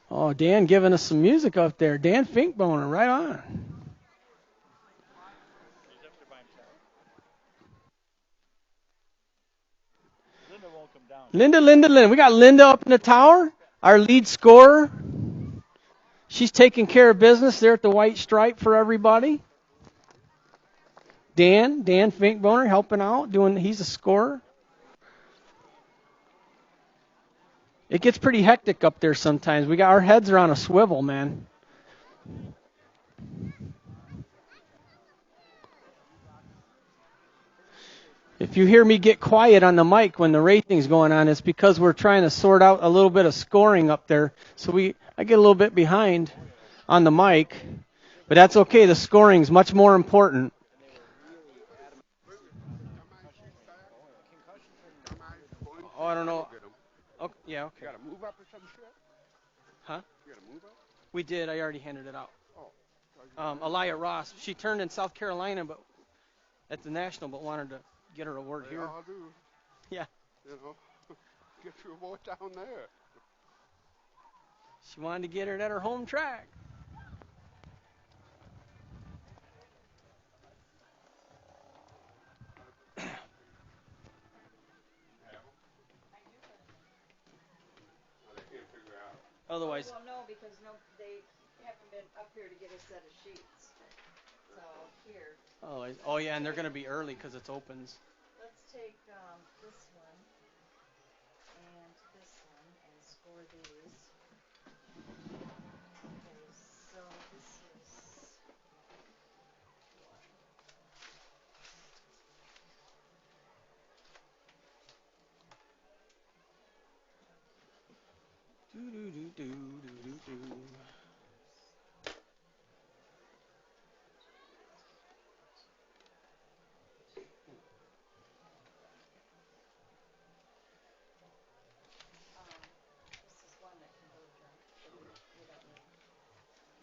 Oh, Dan giving us some music up there. Dan Finkboner, right on. He's up there by himself. Linda won't come down. Linda. We got Linda up in the tower, our lead scorer. She's taking care of business there at the White Stripe for everybody. Dan Finkboner helping out, he's a scorer. It gets pretty hectic up there sometimes. Our heads are on a swivel, man. If you hear me get quiet on the mic when the racing's going on, it's because we're trying to sort out a little bit of scoring up there. So I get a little bit behind on the mic, but that's okay. The scoring's much more important. Oh, I don't know. Oh, yeah, okay. You got to move up or some shit? Huh? You got to move up? We did. I already handed it out. Oh. Elia Ross. She turned in South Carolina, but at the national, but wanted to get her award They here. all do. Yeah. You know, get your award down there. She wanted to get it at her home track. Otherwise, Well, no, because they haven't been up here to get a set of sheets. So here, oh yeah, and they're going to be early because it's opens. let's take this one and this one and score these. Okay, so this is this is one that can go drunk, but you don't need.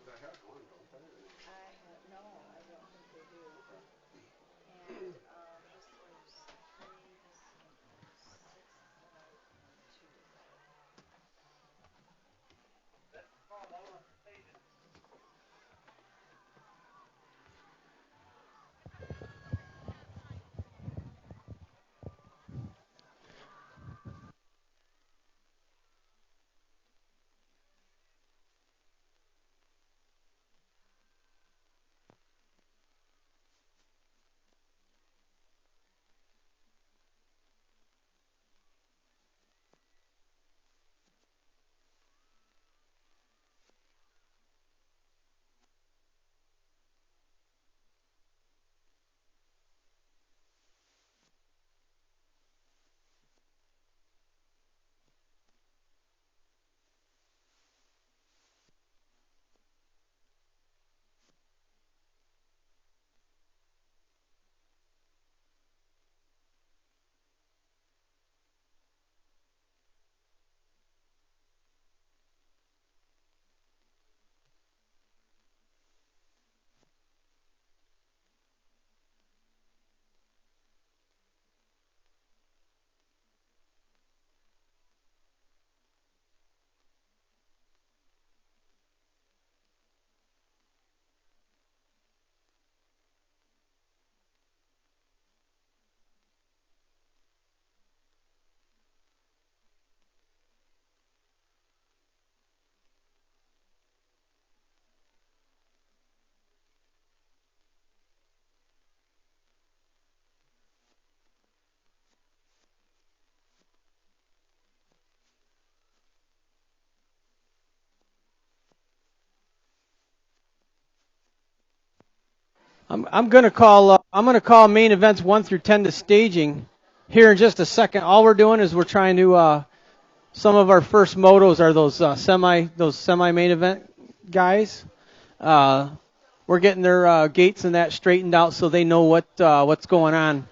They have one, don't they? No, I don't think they do. And this was 3, this one was 6, 5, and 2. I'm gonna call main events 1 through 10 to staging here in just a second. All we're doing is we're trying to some of our first motos are those semi main event guys. We're getting their gates and that straightened out so they know what's going on.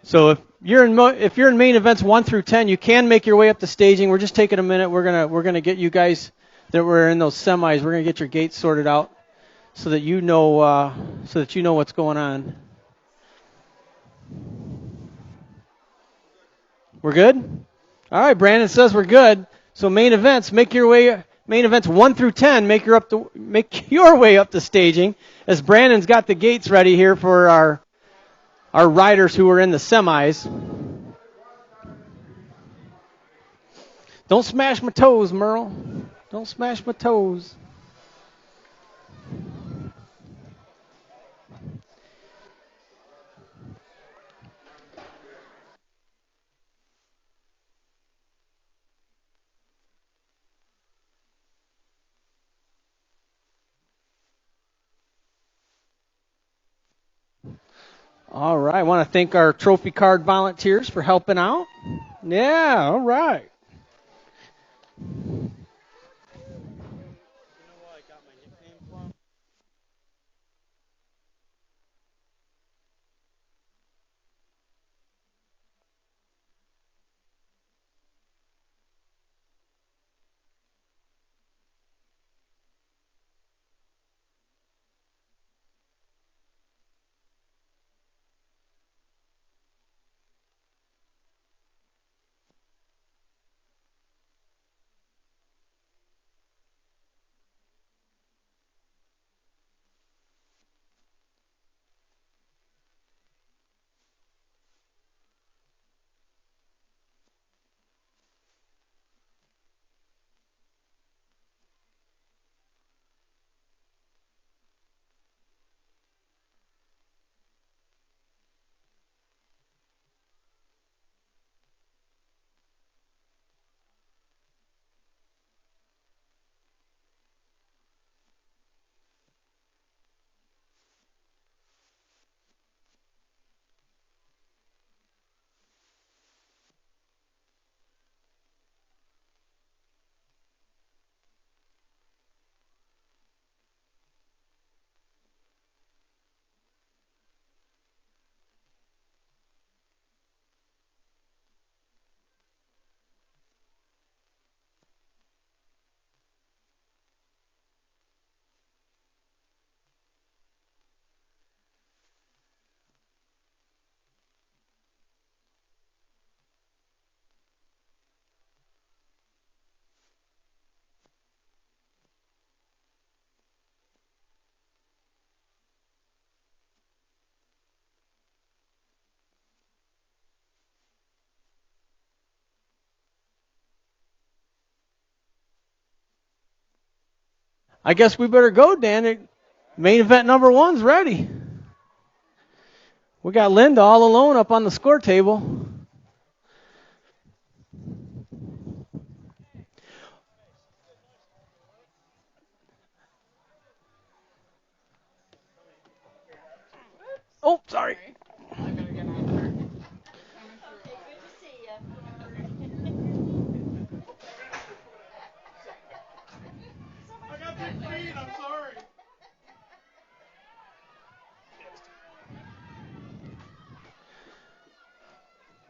So if you're in main events 1 through 10, you can make your way up to staging. We're just taking a minute. We're gonna get you guys that were in those semis. We're gonna get your gates sorted out so that you know what's going on. We're good? All right, Brandon says we're good. So main events 1 through 10, make your way up to staging as Brandon's got the gates ready here for our riders who are in the semis. Don't smash my toes, Merle. Don't smash my toes. All right. I want to thank our trophy card volunteers for helping out. Yeah, all right. I guess we better go, Dan. Main event number 1's ready. We got Linda all alone up on the score table. Oh, sorry. Okay, good to see you. I got big feet. I'm sorry.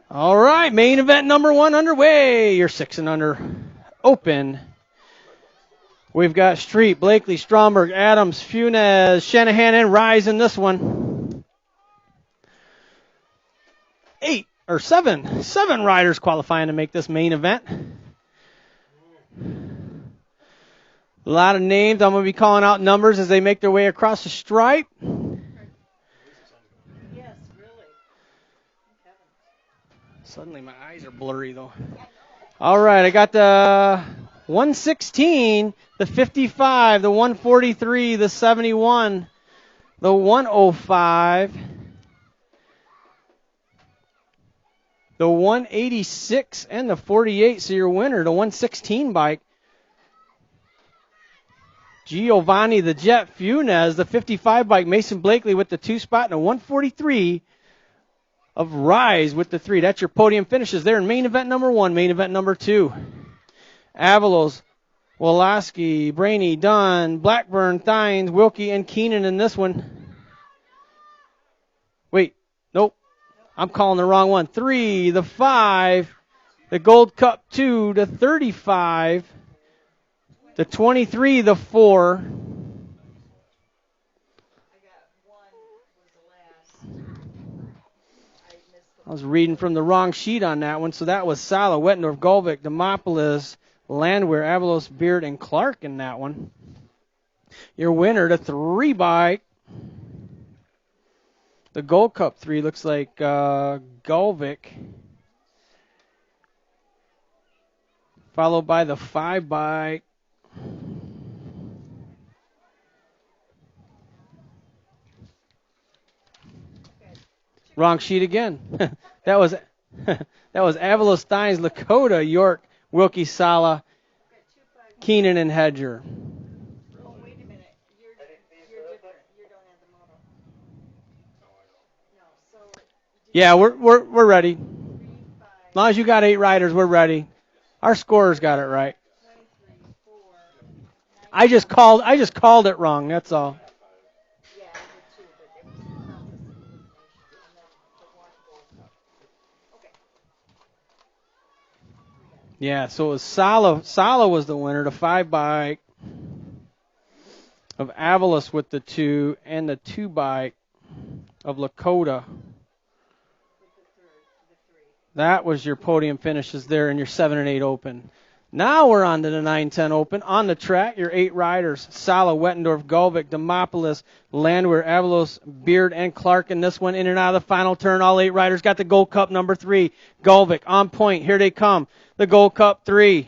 All right, main event number 1 underway. You're 6 and under. Open. We've got Street, Blakely, Stromberg, Adams, Funes, Shanahan, and Rise in this one. 7 riders qualifying to make this main event. A lot of names. I'm going to be calling out numbers as they make their way across the stripe. Yes, really. Suddenly my eyes are blurry, though. All right, I got the 116, the 55, the 143, the 71, the 105, the 186, and the 48. So your winner, the 116 bike, Giovanni the Jet Funes, the 55 bike, Mason Blakely with the 2-spot, and a 143 of Rise with the 3. That's your podium finishes there in main event number 1, main event number 2. Avalos, Woloski, Brainy, Dunn, Blackburn, Thines, Wilkie, and Keenan in this one. Wait, nope. I'm calling the wrong one. 3, the 5, the Gold Cup 2, the 35, the 23, the 4. I got one was the last. I missed the I was reading from the wrong sheet on that one. So that was Sala, Wettendorf, Golvik, Demopolis, Landwehr, Avalos, Beard, and Clark in that one. Your winner, the 3 bike. The Gold Cup 3 looks like Golvik. Followed by the 5 bike. Wrong sheet again. that was Avalos, Thines, Lakota, York, Wilkie, Sala, Keenan, and Hedger. Oh, wait a minute. You're different. You don't have the moto. No, so. Yeah, we're ready. 3, 5, As long as you got 8 riders, we're ready. Our scorers got it right. 23, 4. I just called it wrong. That's all. Yeah, I did too, but it was the process of elimination. And then the one Gold Cup. Okay. Yeah, so it was Sala. Sala was the winner, the 5 bike of Avalos with the 2, and the 2 bike of Lakota. That was your podium finishes there in your 7 and 8 open. Now we're on to the 9-10 open. On the track, your 8 riders: Sala, Wettendorf, Golvik, Demopolis, Landwehr, Avalos, Beard, and Clark. In this one, in and out of the final turn, all 8 riders got the Gold Cup number 3. Golvik on point. Here they come. The Gold Cup 3.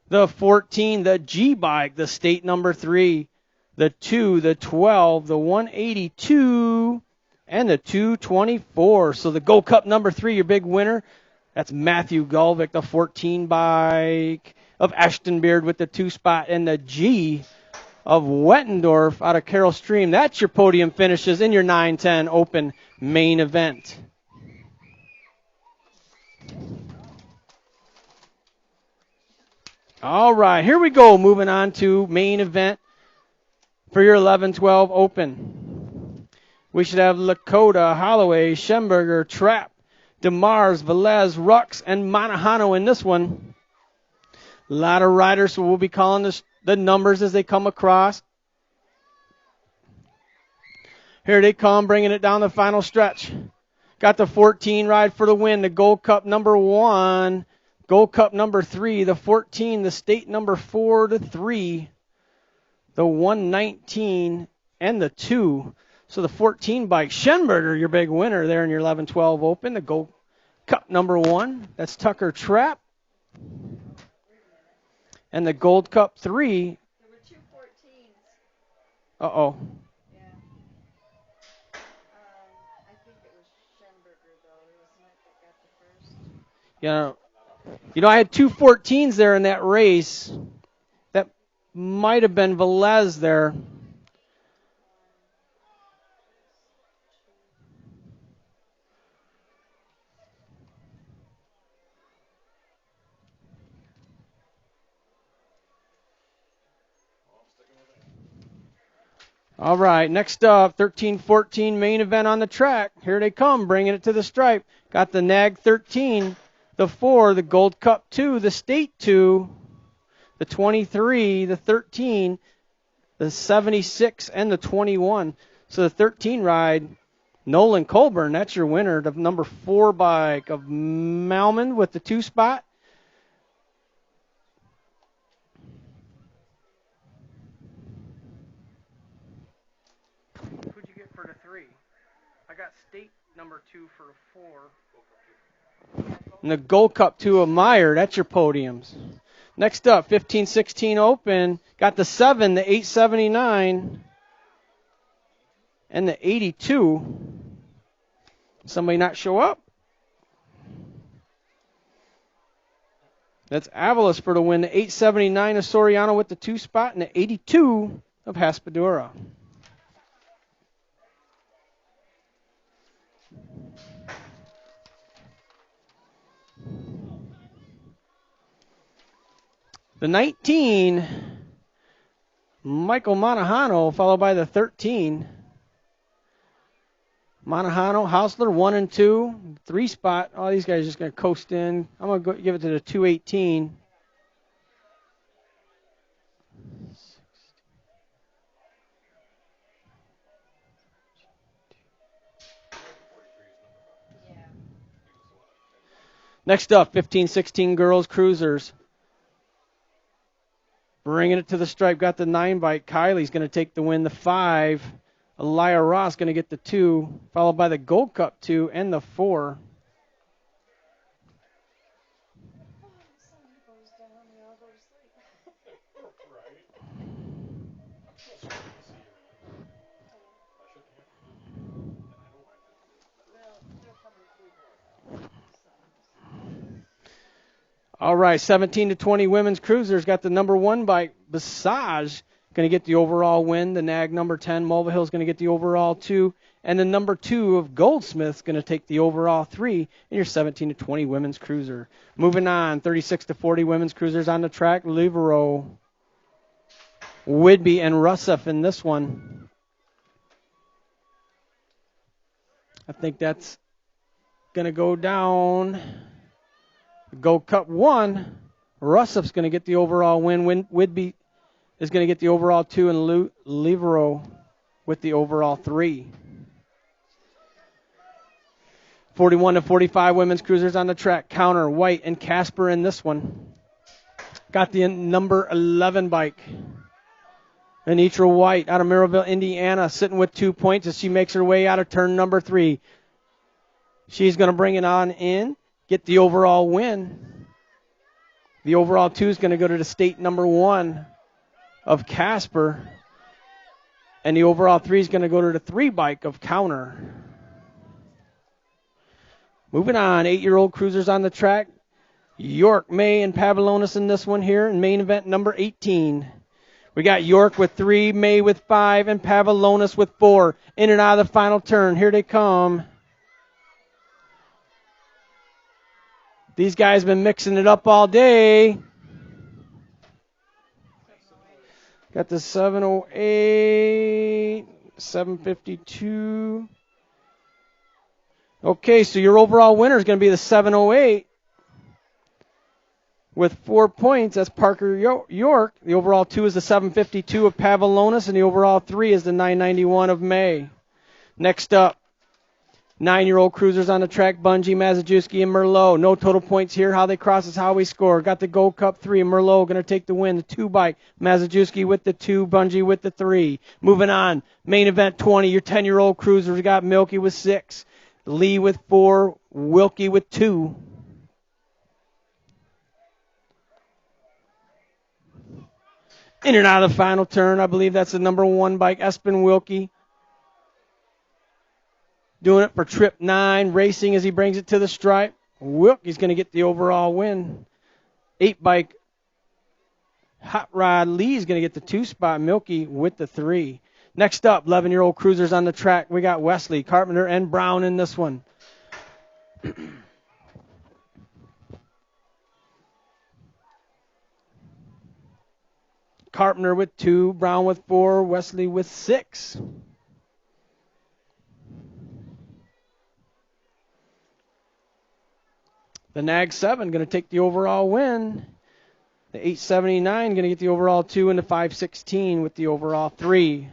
The 14, the G bike, the state number 3. The 2, the 12, the 182, and the 224. So the Gold Cup number 3, your big winner. That's Matthew Golvik, the 14 bike of Ashton Beard with the 2-spot, and the G of Wettendorf out of Carroll Stream. That's your podium finishes in your 9-10 open main event. All right, here we go. Moving on to main event for your 11-12 open. We should have Lakota, Holloway, Schemberger, Trapp, DeMars, Velez, Rux, and Manahano in this one. A lot of riders, so we'll be calling the numbers as they come across. Here they come, bringing it down the final stretch. Got the 14 ride for the win, the Gold Cup number 1, Gold Cup number 3, the 14, the state number 4 to 3, the 119, and the 2. So the 14 bike, Schenberger, your big winner there in your 11-12 open. The Gold Cup number 1, that's Tucker Trapp. And the Gold Cup 3. There were 2 14s. Uh-oh. Yeah. I think it was Schenberger, though. It was Mike that got the first. You know, I had 2 14s there in that race. That might have been Velez there. All right, next up, 13-14 main event on the track. Here they come, bringing it to the stripe. Got the Nag 13, the 4, the Gold Cup 2, the State 2, the 23, the 13, the 76, and the 21. So the 13 ride, Nolan Colburn, that's your winner. The number 4 bike of Malman with the 2-spot. Who'd you get for the 3? I got State number 2 for the 4. And the Gold Cup 2 of Meyer, that's your podiums. Next up, 15-16 open. Got the 7, the 879, and the 82. Somebody not show up? That's Avalos for the win. The 879 of Soriano with the 2 spot, and the 82 of Haspadura. The 19, Michael Monahano, followed by the 13. Monahano, Hausler, 1 and 2. 3 spot. All these guys are just going to coast in. I'm going to give it to the 218. Next up, 15-16 girls cruisers. Bringing it to the stripe, got the 9 bike. Kylie's going to take the win, the 5. Elia Ross going to get the 2, followed by the Gold Cup 2 and the 4. All right, 17-20 women's cruisers got the number 1 bike. Visage going to get the overall win. The nag number 10, Mulvihill, is going to get the overall 2. And the number 2 of Goldsmith's going to take the overall 3 in your 17-20 women's cruiser. Moving on, 36-40 women's cruisers on the track. Livero, Whidbey, and Russell in this one. I think that's going to go down. Gold Cup 1, Russell's going to get the overall win. Whidbey is going to get the overall 2, and Livero with the overall 3. 41-45 women's cruisers on the track. Counter, White, and Casper in this one. Got the number 11 bike. Anitra White out of Maryville, Indiana, sitting with 2 points as she makes her way out of turn number 3. She's going to bring it on in. Get the overall win. The overall 2 is going to go to the state number 1 of Casper. And the overall 3 is going to go to the 3 bike of Counter. Moving on, 8-year-old cruisers on the track. York, May, and Pavlonis in this one here in main event number 18. We got York with 3, May with 5, and Pavlonis with 4. In and out of the final turn. Here they come. These guys have been mixing it up all day. Got the 708, 752. Okay, so your overall winner is going to be the 708 with 4 points. That's Parker York. The overall 2 is the 752 of Pavlonis, and the overall 3 is the 991 of May. Next up, 9-year-old cruisers on the track, Bungie, Mazajewski, and Merlot. No total points here. How they cross is how we score. Got the Gold Cup 3. Merlot going to take the win. The 2 bike. Mazajewski with the 2. Bungie with the 3. Moving on. Main event 20. Your 10-year-old cruisers. We got Milky with 6. Lee with 4. Wilkie with 2. In and out of the final turn. I believe that's the number 1 bike, Espen Wilkie. Doing it for trip 9, racing as he brings it to the stripe. Wilkie's going to get the overall win. 8 bike, Hot Rod Lee's going to get the 2 spot. Milky with the 3. Next up, 11-year-old cruisers on the track. We got Wesley, Carpenter, and Brown in this one. Carpenter with 2, Brown with 4, Wesley with 6. The Nag 7 going to take the overall win. The 879 going to get the overall 2, and the 516 with the overall 3.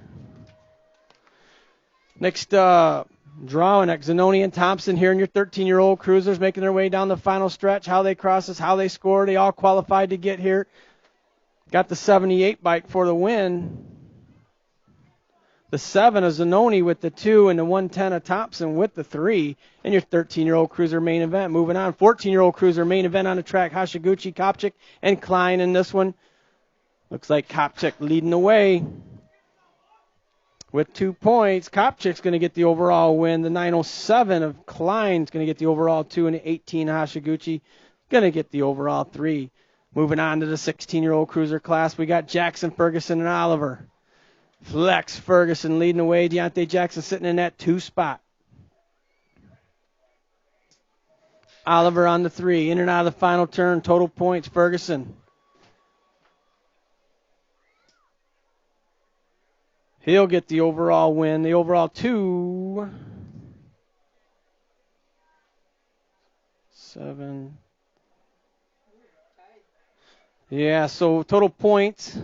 Next, drawing at Zanoni and Thompson here in your 13-year-old cruisers making their way down the final stretch. How they cross us, how they score. They all qualified to get here. Got the 78 bike for the win. The 7 of Zanoni with the 2, and the 110 of Thompson with the 3. In your 13-year-old cruiser main event. Moving on, 14-year-old cruiser main event on the track. Hashiguchi, Kopchik, and Klein in this one. Looks like Kopchik leading the way with 2 points. Kopchik's going to get the overall win. The 907 of Klein's going to get the overall 2, and the 18 Hashiguchi going to get the overall 3. Moving on to the 16-year-old cruiser class, we got Jackson, Ferguson, and Oliver. Flex Ferguson leading the way. Deontay Jackson sitting in that 2 spot. Oliver on the 3. In and out of the final turn. Total points, Ferguson. He'll get the overall win. The overall 2. 7. Yeah, so total points.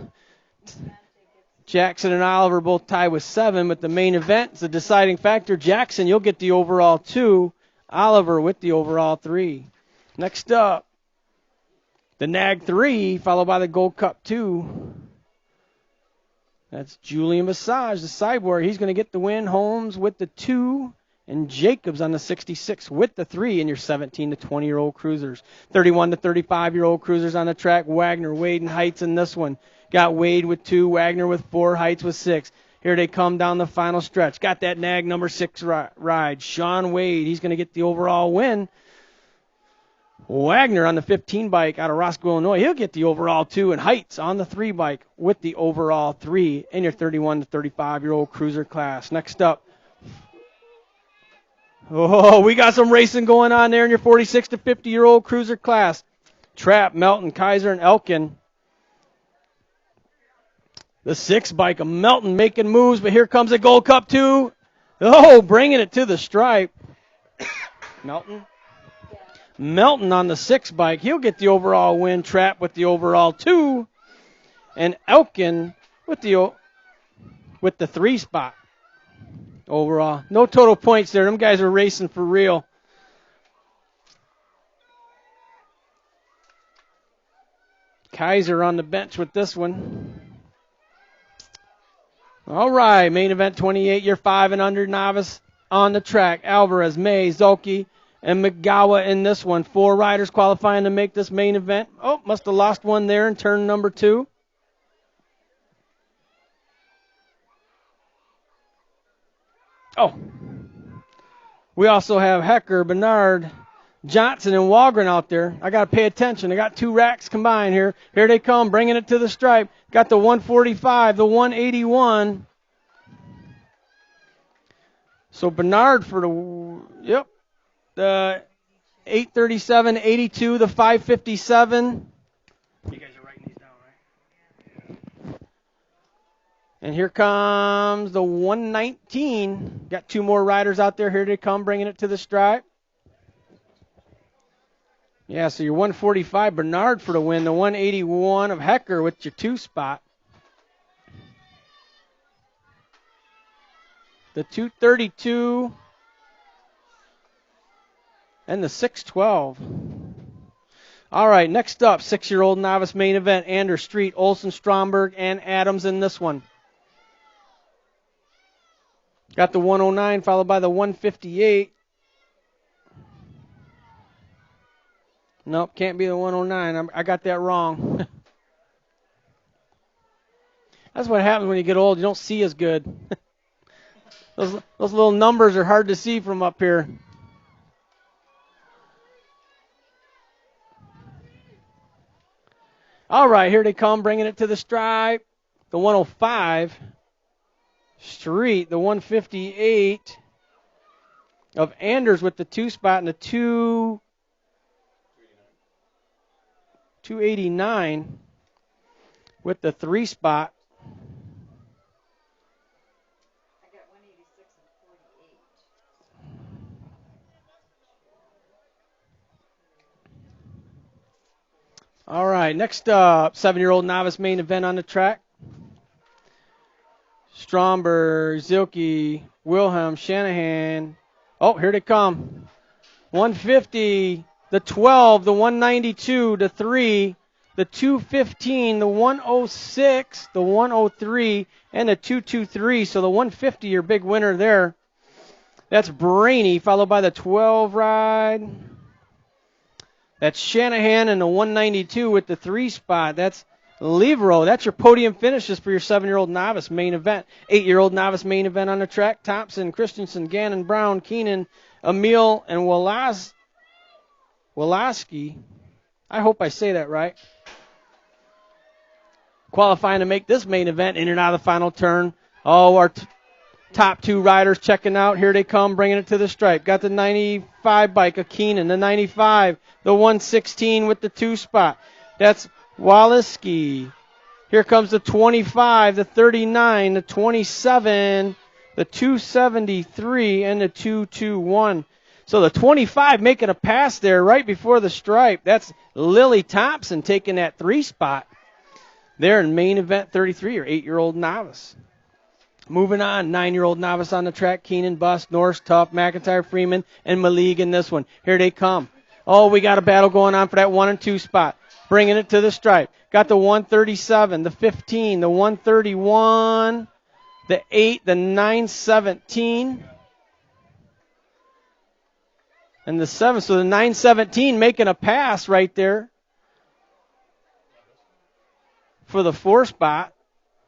Jackson and Oliver both tied with 7, but the main event is the deciding factor. Jackson, you'll get the overall 2. Oliver with the overall 3. Next up, the NAG 3, followed by the Gold Cup 2. That's Julian Massage, the Cyborg. He's going to get the win. Holmes with the 2. And Jacobs on the 66 with the 3 in your 17 to 20-year-old cruisers. 31 to 35-year-old cruisers on the track. Wagner, Wade, and Heights in this one. Got Wade with 2, Wagner with 4, Heights with 6. Here they come down the final stretch. Got that NAG number 6 ride. Sean Wade, he's going to get the overall win. Wagner on the 15 bike out of Roscoe, Illinois. He'll get the overall 2. And Heights on the 3 bike with the overall 3 in your 31 to 35-year-old cruiser class. Next up, oh, we got some racing going on there in your 46 to 50-year-old cruiser class. Trapp, Melton, Kaiser, and Elkin. The 6 bike of Melton making moves, but here comes the Gold Cup 2. Oh, bringing it to the stripe. Melton? Melton on the 6 bike. He'll get the overall win. Trapp with the overall 2. And Elkin with the 3 spot. Overall. No total points there. Them guys are racing for real. Kaiser on the bench with this one. All right, main event 28, year 5 and under novice on the track. Alvarez, May, Zolke, and McGowa in this one. 4 riders qualifying to make this main event. Oh, must have lost one there in turn number 2. Oh, we also have Hecker, Bernard, Johnson, and Walgren out there. I got to pay attention. I got 2 racks combined here. Here they come, bringing it to the stripe. Got the 145, the 181. So Bernard for the 837, 82, the 557. You guys are writing these down, right? And here comes the 119. Got 2 more riders out there. Here they come, bringing it to the stripe. Yeah, so your 145, Bernard for the win. The 181 of Hecker with your 2 spot. The 232 and the 612. All right, next up, 6-year-old novice main event. Anders, Street, Olson, Stromberg, and Adams in this one. Got the 109 followed by the 158. Nope, can't be the 109. I got that wrong. That's what happens when you get old. You don't see as good. Those little numbers are hard to see from up here. All right, here they come, bringing it to the stripe. The 105. Street, the 158 of Anders with the 2 spot and the 289 with the 3 spot. I got 186 and 48. All right, next up, 7-year-old novice main event on the track. Stromberg, Zilke, Wilhelm, Shanahan. Oh, here they come. 150, the 12, the 192, the 3, the 215, the 106, the 103, and the 223. So the 150, your big winner there. That's Brainy, followed by the 12 ride. That's Shanahan and the 192 with the 3 spot. That's Levero. That's your podium finishes for your 7-year-old novice main event. 8-year-old novice main event on the track. Thompson, Christensen, Gannon, Brown, Keenan, Emil, and Wolaski. I hope I say that right. qualifying to make this main event in and out of the final turn. Oh, our top two riders checking out. Here they come, bringing it to the stripe. Got the 95 bike of Keenan, the 95, the 116 with the 2 spot. That's Waleski. Here comes the 25, the 39, the 27, the 273, and the 221. So the 25 making a pass there right before the stripe. That's Lily Thompson taking that 3 spot there in main event 33, or 8-year-old novice. Moving on, 9-year-old novice on the track. Keenan, Bust, Norris, Tuff, McIntyre, Freeman, and Maligue in this one. Here they come. Oh, we got a battle going on for that 1 and 2 spot. Bringing it to the stripe. Got the 137, the 15, the 131, the 8, the 917, and the 7. So the 917 making a pass right there for the 4 spot.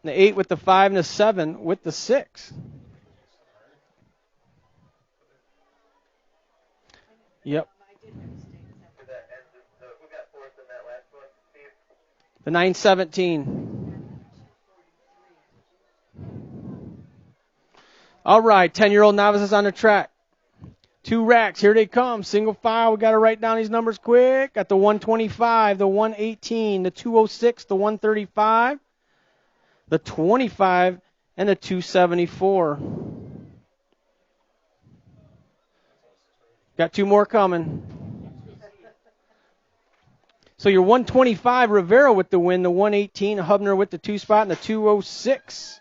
The 8 with the 5 and the 7 with the 6. Yep. The 917. All right, 10-year-old novices on the track. 2 racks, here they come. Single file, we got to write down these numbers quick. Got the 125, the 118, the 206, the 135, the 25, and the 274. Got 2 more coming. So your 125, Rivera with the win, the 118, Hubner with the 2 spot, and the 206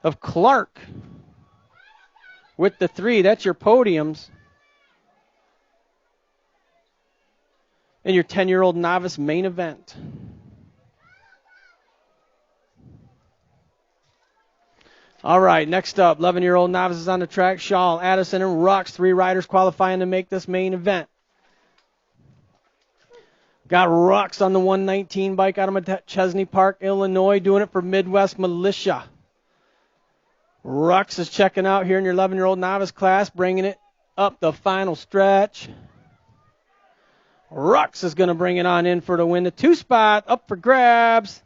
of Clark with the 3. That's your podiums. And your 10-year-old novice main event. All right, next up, 11-year-old novices on the track. Shaw, Addison, and Rux, 3 riders qualifying to make this main event. Got Rux on the 119 bike out of Chesney Park, Illinois, doing it for Midwest Militia. Rux is checking out here in your 11-year-old novice class, bringing it up the final stretch. Rux is going to bring it on in for the win. The 2 spot up for grabs.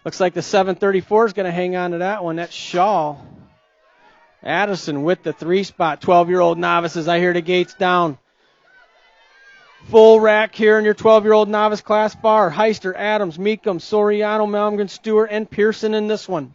Looks like the 734 is going to hang on to that one. That's Shaw. Addison with the 3 spot. 12-year-old novices. I hear the gates down. Full rack here in your 12-year-old novice class bar. Heister, Adams, Meekum, Soriano, Malmgren, Stewart, and Pearson in this one.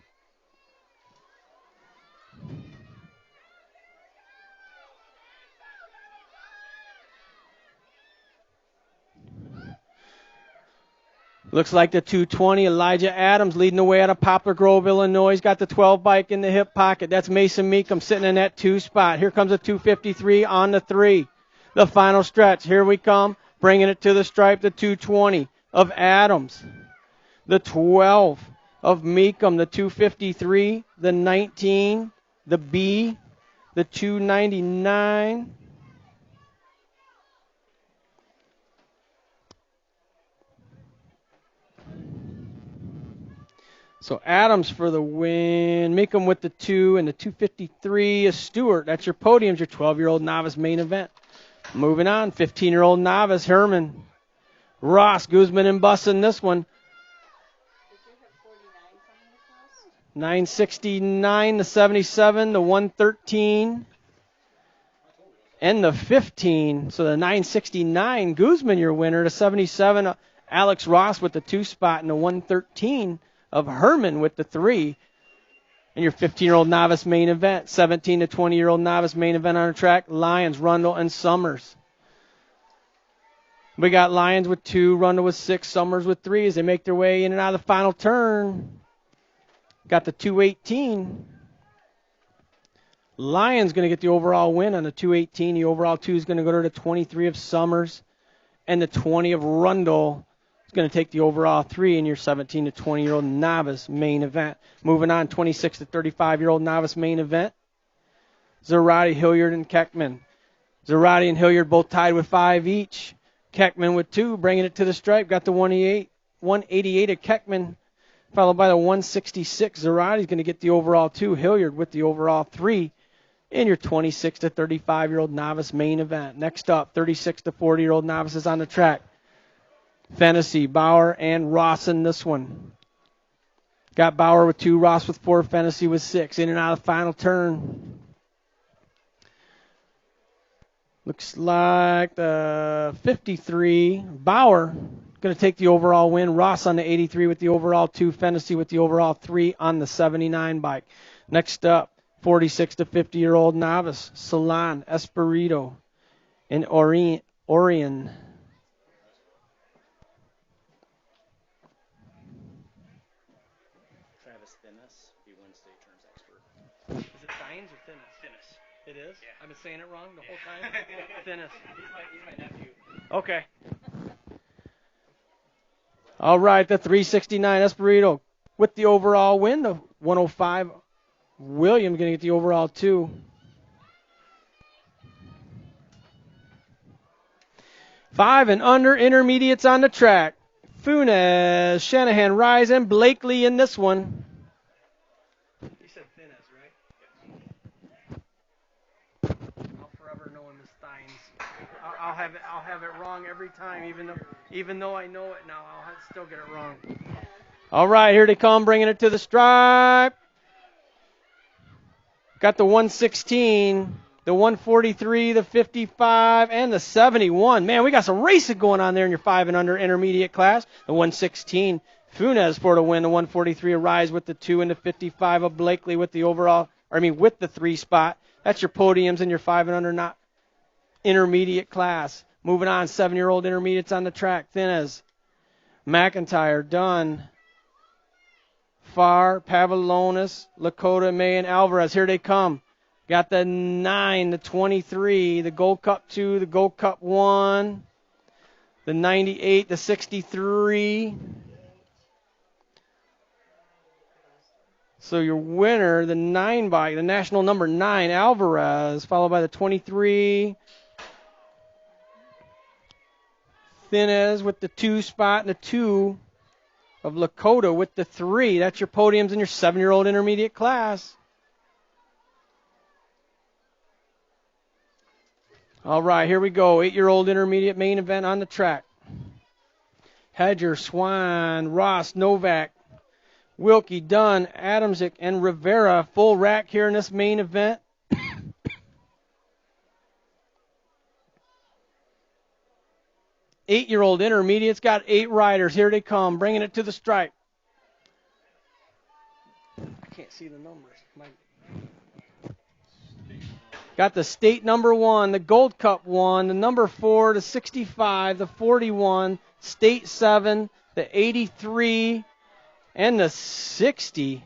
Looks like the 220, Elijah Adams leading the way out of Poplar Grove, Illinois. He's got the 12 bike in the hip pocket. That's Mason Meekum sitting in that 2 spot. Here comes a 253 on the 3. The final stretch. Here we come. Bringing it to the stripe, the 220 of Adams. The 12 of Meekum, the 253, the 19, the B, the 299. So Adams for the win. Meekum with the 2 and the 253 is Stewart. That's your podiums, your 12-year-old novice main event. Moving on, 15-year-old novice, Herman. Ross, Guzman, and Buss in this one. 969, the 77, the 113, and the 15. So the 969, Guzman, your winner. The 77, Alex Ross with the 2 spot, and the 113 of Herman with the 3. And your 15-year-old novice main event, 17 to 20-year-old novice main event on the track, Lyons, Rundle, and Summers. We got Lyons with 2, Rundle with 6, Summers with 3 as they make their way in and out of the final turn. Got the 218. Lyons going to get the overall win on the 218. The overall 2 is going to go to the 23 of Summers, and the 20 of Rundle going to take the overall 3 in your 17 to 20-year-old novice main event. Moving on, 26 to 35-year-old novice main event. Zarate, Hilliard, and Keckman. Zarate and Hilliard both tied with 5 each. Keckman with 2, bringing it to the stripe. Got the 188 of Keckman, followed by the 166. Zarate's going to get the overall 2. Hilliard with the overall 3 in your 26 to 35-year-old novice main event. Next up, 36 to 40-year-old novices on the track. Fennessy, Bauer, and Ross in this one. Got Bauer with 2, Ross with 4, Fennessy with 6. In and out of the final turn. Looks like the 53. Bauer going to take the overall win. Ross on the 83 with the overall 2. Fennessy with the overall 3 on the 79 bike. Next up, 46 to 50-year-old novice, Salon, Espirito, and Orion. Travis Thinnes, he wins state turns expert. Is it Dines or Thinnes? Thinnes. It is? Yeah. I've been saying it wrong the whole time? Thinnes. He's my nephew. Okay. All right, the 369 Espirito with the overall win. The 105 William going to get the overall 2. 5 and under intermediates on the track. Funes, Shanahan, Rise, and Blakely in this one. You said Thinnes, right? I'll forever know him as Steins. I'll have it wrong every time, even though I know it now. I'll still get it wrong. All right, here they come, bringing it to the stripe. Got the 116, the 143, the 55, and the 71. Man, we got some racing going on there in your 5 and under intermediate class. The 116, Funes for the win. The 143, a Rise with the 2, and the 55 of Blakely with the with the 3 spot. That's your podiums in your 5 and under not intermediate class. Moving on, 7-year-old intermediates on the track. Thinnes, McIntyre, Dunn, Farr, Pavilonis, Lakota, May, and Alvarez. Here they come. Got the 9, the 23, the Gold Cup 2, the Gold Cup 1, the 98, the 63. So your winner, the 9 bike, the national number 9, Alvarez, followed by the 23, Thinnes with the 2 spot and the 2 of Lakota with the 3. That's your podiums in your 7-year-old intermediate class. All right, here we go. 8-year-old intermediate main event on the track. Hedger, Swan, Ross, Novak, Wilkie, Dunn, Adamczyk, and Rivera. Full rack here in this main event. 8-year-old intermediate's got 8 riders. Here they come, bringing it to the stripe. I can't see the numbers. Got the state number 1, the Gold Cup 1, the number 4, the 65, the 41, state 7, the 83, and the 60.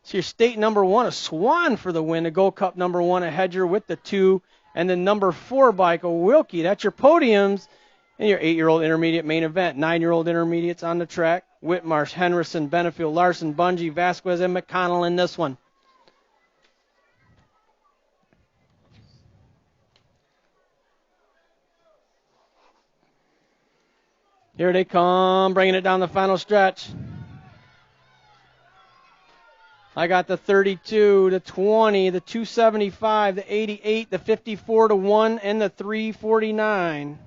So your state number 1, a Swan for the win, the Gold Cup number 1, a Hedger with the 2, and the number 4 bike, a Wilkie. That's your podiums in your 8-year-old intermediate main event. 9-year-old intermediates on the track. Whitmarsh, Henderson, Benefield, Larson, Bungie, Vasquez, and McConnell in this one. Here they come, bringing it down the final stretch. I got the 32, the 20, the 275, the 88, the 54 to 1, and the 349.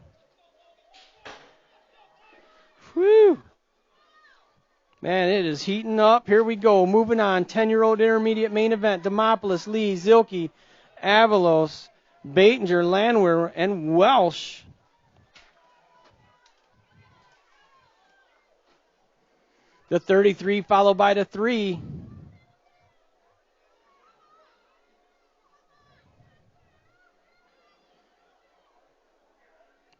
Whew. Man, it is heating up. Here we go. Moving on. 10-year-old intermediate main event. Demopolis, Lee, Zilke, Avalos, Batinger, Landwehr, and Welsh. The 33 followed by the 3.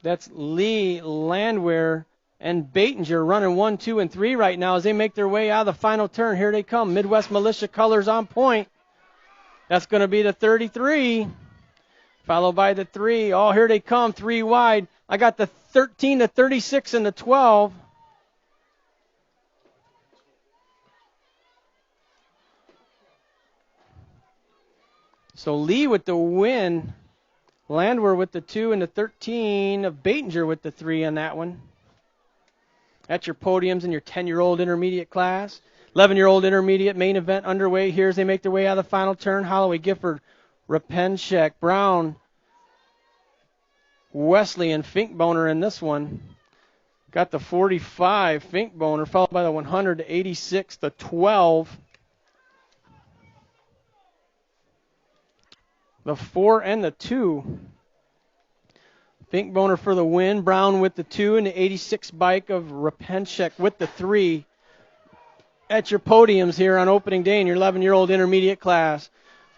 That's Lee, Landwehr, and Batinger running 1, 2, and 3 right now as they make their way out of the final turn. Here they come. Midwest Militia colors on point. That's going to be the 33, followed by the 3. Oh, here they come, 3 wide. I got the 13, the 36, and the 12. So Lee with the win. Landwehr with the 2 and the 13 of Batinger with the 3 on that one. That's your podiums in your 10-year-old intermediate class. 11-year-old intermediate main event underway here as they make their way out of the final turn. Holloway, Gifford, Rapenchek, Brown, Wesley, and Finkboner in this one. Got the 45, Fink Boner, followed by the 100 to 86, the 12. The 4 and the 2. Fink Boner for the win. Brown with the 2 and the 86 bike of Rapenchek with the 3. At your podiums here on opening day in your 11-year-old intermediate class.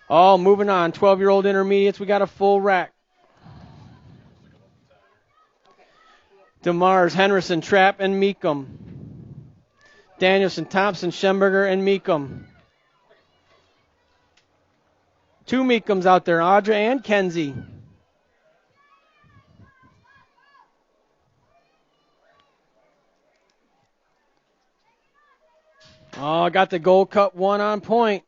All moving on. 12-year-old intermediates, we got a full rack. DeMars, Henderson, Trapp, and Meekum. Danielson, Thompson, Schemberger, and Meekum. 2 Meekums out there, Audra and Kenzie. Oh, got the Gold Cup 1 on point.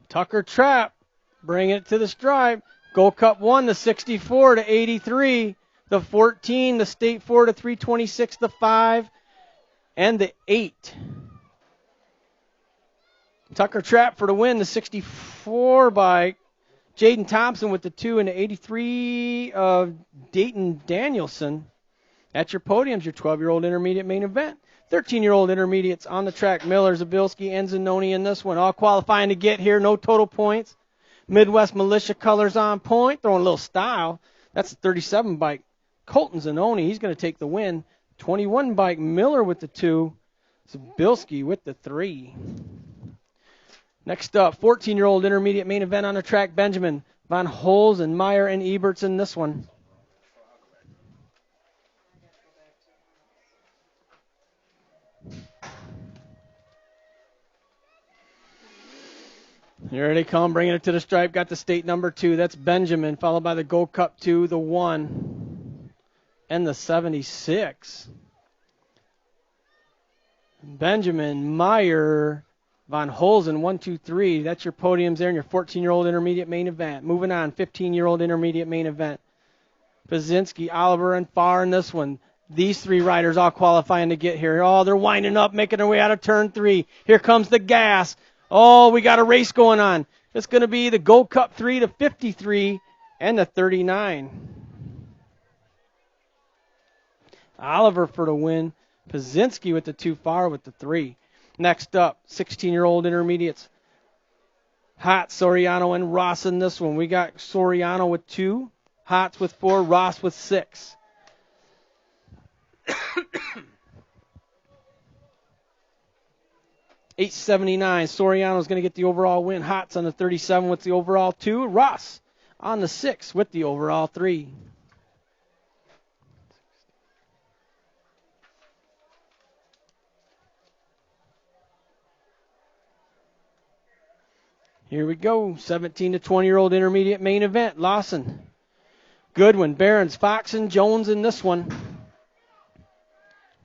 Tucker Trapp bringing it to the stripe. Gold Cup 1, the 64 to 83. The 14, the State 4 to 326, the 5, and the 8. Tucker Trapp for the win, the 64 by Jaden Thompson with the 2 and the 83 of Dayton Danielson. At your podiums, your 12-year-old intermediate main event. 13-year-old intermediates on the track. Miller, Zabilski, and Zanoni in this one. All qualifying to get here, no total points. Midwest Militia colors on point, throwing a little style. That's the 37 bike. Colton Zanoni, he's going to take the win. 21 bike, Miller with the 2. Zabilski with the 3. Next up, 14-year-old intermediate main event on the track. Benjamin, Von Holz, and Meyer and Eberts in this one. Here they come, bringing it to the stripe. Got the state number 2. That's Benjamin, followed by the Gold Cup 2, the 1, and the 76. Benjamin, Meyer, Von Holzen, 1, 2, 3. That's your podiums there in your 14-year-old intermediate main event. Moving on, 15-year-old intermediate main event. Pazinski, Oliver, and Farr in this one. These 3 riders all qualifying to get here. Oh, they're winding up, making their way out of turn 3. Here comes the gas. Oh, we got a race going on. It's going to be the Gold Cup 3 to 53 and the 39. Oliver for the win. Pazinski with the 2, Farr with the 3. Next up, 16-year-old intermediates. Hot, Soriano, and Ross in this one. We got Soriano with 2, Hots with 4, Ross with 6. $879. Soriano's going to get the overall win. Hots on the 37 with the overall 2. Ross on the 6 with the overall 3. Here we go. 17 to 20-year-old intermediate main event. Lawson, Goodwin, Barons, Fox, and Jones in this one.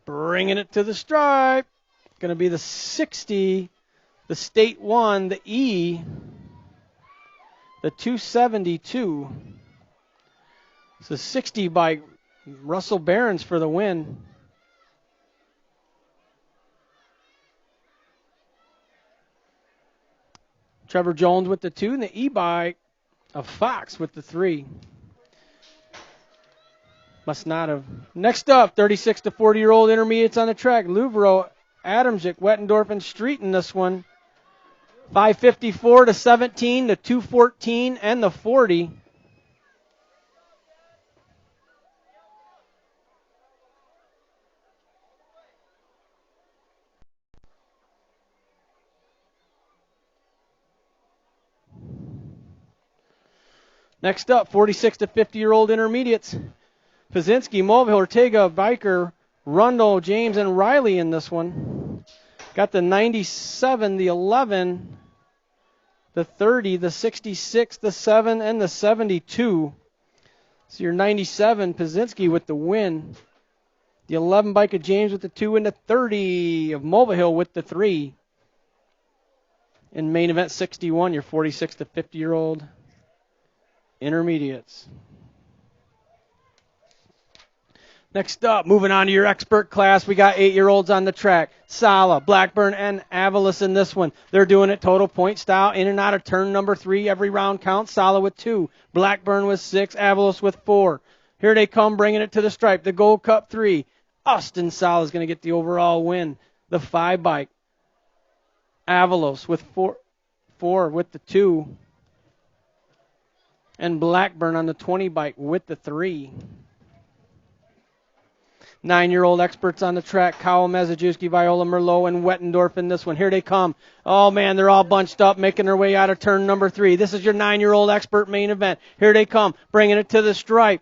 Bringing it to the stripe. Going to be the 60, the State 1, the E, the 272. It's the 60 by Russell Barons for the win. Trevor Jones with the 2, and the E-bike of Fox with the 3. Must not have. Next up, 36 to 40-year-old intermediates on the track. Louvreau, Adamczyk, Wettendorf, and Street in this one. 554 to 17, the 214, and the 40. Next up, 46 to 50-year-old intermediates. Pazinski, Mulvihill, Ortega, Biker, Rundle, James, and Riley in this one. Got the 97, the 11, the 30, the 66, the 7, and the 72. So your 97, Pazinski with the win. The 11 bike of James with the 2, and the 30 of Mulvihill with the 3. In main event 61, your 46 to 50-year-old intermediates. Next up, moving on to your expert class, we got 8-year-olds on the track. Sala, Blackburn, and Avalos in this one. They're doing it total point style, in and out of turn number 3. Every round counts. Sala with 2, Blackburn with 6, Avalos with 4. Here they come, bringing it to the stripe. The Gold Cup 3. Austin Sal is going to get the overall win. The 5 bike. Avalos with 4 with the 2. And Blackburn on the 20 bike with the 3. 9-year-old experts on the track. Kyle Mazajewski, Viola Merlot, and Wettendorf in this one. Here they come. Oh, man, they're all bunched up, making their way out of turn number 3. This is your 9-year-old expert main event. Here they come, bringing it to the stripe.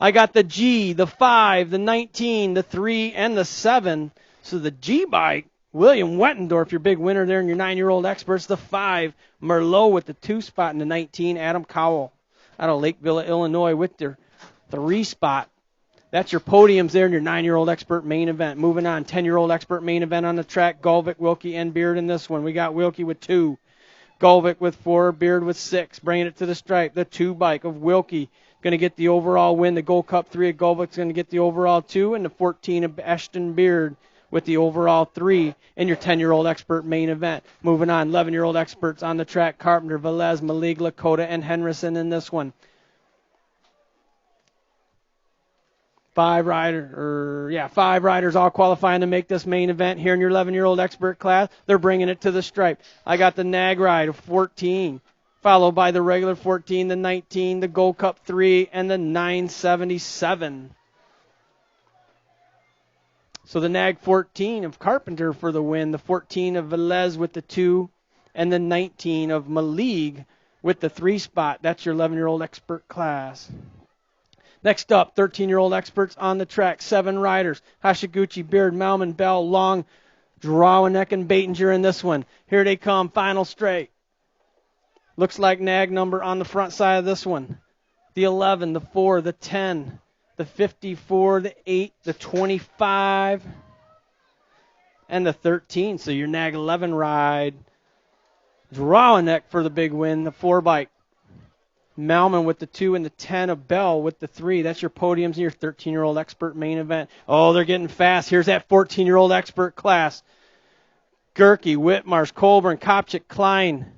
I got the G, the 5, the 19, the 3, and the 7. So the G bike, William Wettendorf, your big winner there in your 9-year-old experts. The 5, Merlot with the 2 spot, and the 19, Adam Cowell out of Lakeville, Illinois with their 3 spot. That's your podiums there in your 9-year-old expert main event. Moving on, 10-year-old expert main event on the track. Gulvik, Wilkie, and Beard in this one. We got Wilkie with 2, Gulvik with 4, Beard with 6. Bringing it to the stripe. The 2 bike of Wilkie going to get the overall win. The Gold Cup 3 of Gulvik's going to get the overall 2, and the 14 of Ashton Beard with the overall 3 in your 10-year-old expert main event. Moving on, 11-year-old experts on the track. Carpenter, Velez, Malig, Lakota, and Henrison in this one. 5 riders all qualifying to make this main event here in your 11-year-old expert class. They're bringing it to the stripe. I got the Nag Ride of 14, followed by the regular 14, the 19, the Gold Cup 3, and the 977. So the Nag 14 of Carpenter for the win, the 14 of Velez with the 2, and the 19 of Malig with the 3 spot. That's your 11-year-old expert class. Next up, 13-year-old experts on the track. 7 riders. Hashiguchi, Beard, Malman, Bell, Long, Drawenek, and Batinger in this one. Here they come, final straight. Looks like Nag number on the front side of this one. The 11, the 4, the 10, the 54, the 8, the 25, and the 13. So your Nag 11 ride. Drawenek for the big win, the 4 bike. Malman with the 2 and the 10 of Bell with the 3. That's your podiums in your 13-year-old expert main event. Oh, they're getting fast. Here's that 14-year-old expert class. Gerke, Whitmarsh, Colburn, Kopchik, Klein,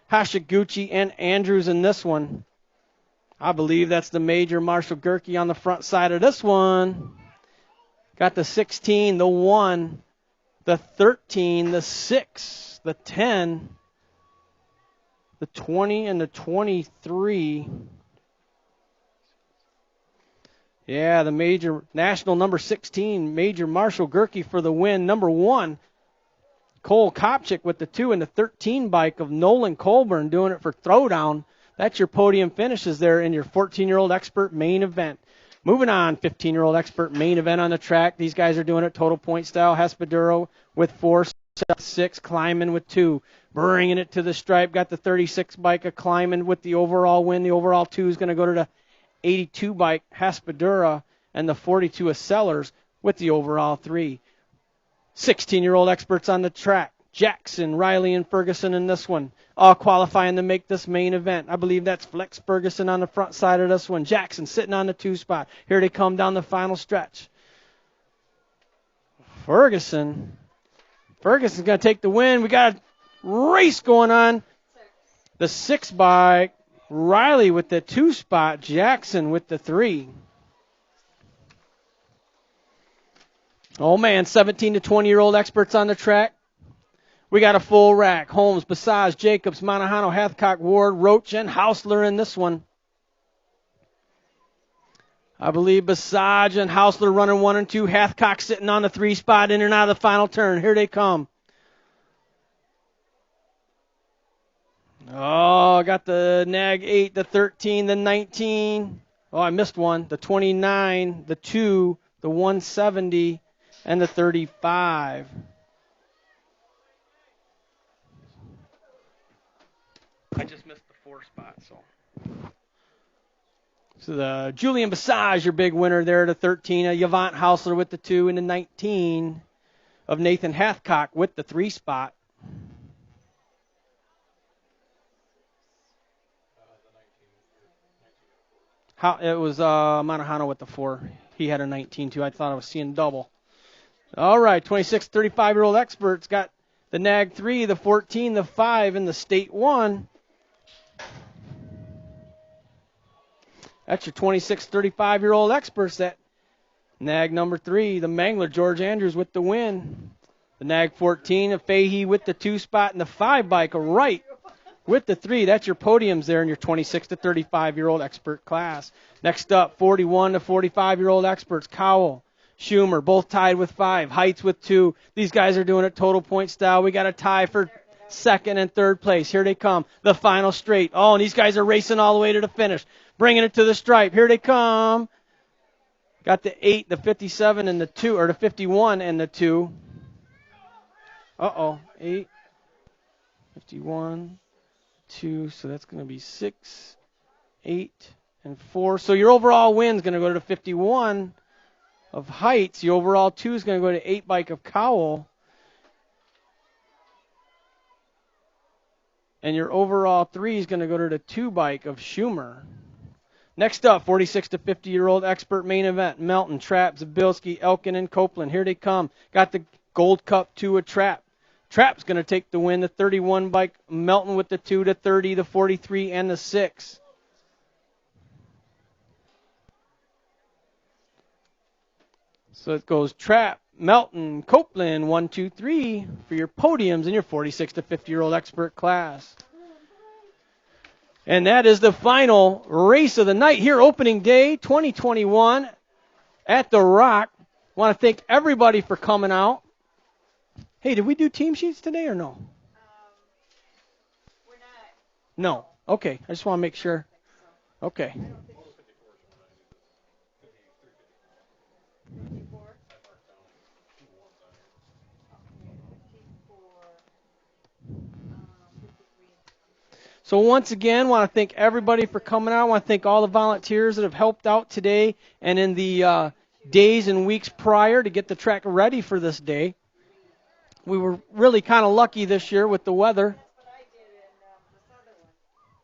Hashiguchi, and Andrews in this one. I believe that's the major Marshall Gerke on the front side of this one. Got the 16, the 1, the 13, the 6, the 10, the 20, and the 23. Yeah, the major national number 16, Major Marshall Gerke for the win. Number 1, Cole Kopchik with the 2 and the 13 bike of Nolan Colburn doing it for Throwdown. That's your podium finishes there in your 14-year-old expert main event. Moving on, 15-year-old expert main event on the track. These guys are doing it total point style. Hespaduro with 4, 6, Kleiman with 2. Bringing it to the stripe. Got the 36 bike of Kleiman with the overall win. The overall 2 is going to go to the 82 bike Hespadura and the 42 of Sellers with the overall 3. 16-year-old experts on the track. Jackson, Riley, and Ferguson in this one. All qualifying to make this main event. I believe that's Flex Ferguson on the front side of this one. Jackson sitting on the 2 spot. Here they come down the final stretch. Ferguson's going to take the win. We got a race going on. The 6 bike. Riley with the 2 spot. Jackson with the 3. Oh, man, 17 to 20-year-old experts on the track. We got a full rack. Holmes, Basage, Jacobs, Monahano, Hathcock, Ward, Roach, and Hausler in this one. I believe Basage and Hausler running 1 and 2. Hathcock sitting on the 3 spot in and out of the final turn. Here they come. Oh, I got the Nag 8, the 13, the 19. Oh, I missed one. The 29, the 2, the 170, and the 35. I just missed the 4 spot, so the Julian Basage, your big winner there, the 13. Yvonne Hausler with the 2 and the 19 of Nathan Hathcock with the 3 spot. It was Monahano with the 4. He had a 19 too. I thought I was seeing double. All right, 26, 35-year-old experts got the Nag 3, the 14, the 5, and the State 1. That's your 26, 35-year-old experts that Nag number 3, the Mangler, George Andrews with the win. The Nag 14, a Fahey with the 2 spot, and the 5 bike right with the 3. That's your podiums there in your 26 to 35-year-old expert class. Next up, 41 to 45-year-old experts, Cowell, Schumer, both tied with 5, Heights with 2. These guys are doing it total point style. We got a tie for second and third place. Here they come, the final straight. Oh, and these guys are racing all the way to the finish, bringing it to the stripe. Here they come. Got the 8, the 57, and the 2, or the 51 and the 2. 8, 51, 2, so that's going to be 6, 8, and 4. So your overall win is going to go to the 51 of Heights. Your overall 2 is going to go to 8 bike of Cowell. And your overall 3 is going to go to the 2 bike of Schumer. Next up, 46 to 50-year-old expert main event, Melton, Trapp, Zabilski, Elkin, and Copeland. Here they come. Got the Gold Cup 2 of Trapp. Trapp's going to take the win, the 31 bike, Melton with the 2, the 30, the 43, and the 6. So it goes Trapp, Melton, Copeland, 1, 2, 3 for your podiums in your 46 to 50-year-old expert class. And that is the final race of the night here, opening day 2021 at the Rock. Want to thank everybody for coming out. Hey, did we do team sheets today or no? We're not. No. Okay, I just want to make sure. Okay. 54. So once again, want to thank everybody for coming out. Want to thank all the volunteers that have helped out today and in the days and weeks prior to get the track ready for this day. We were really kind of lucky this year with the weather. That's what I did in this other one.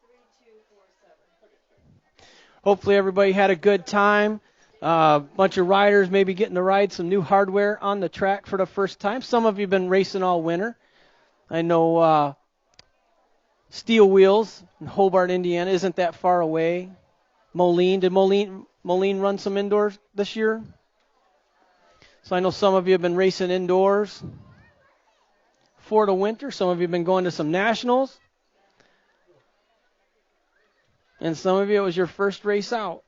3247. Hopefully everybody had a good time. Bunch of riders maybe getting to ride some new hardware on the track for the first time. Some of you have been racing all winter. I know Steel Wheels in Hobart, Indiana isn't that far away. Did Moline run some indoors this year? So I know some of you have been racing indoors for the winter. Some of you have been going to some nationals. And some of you, it was your first race out.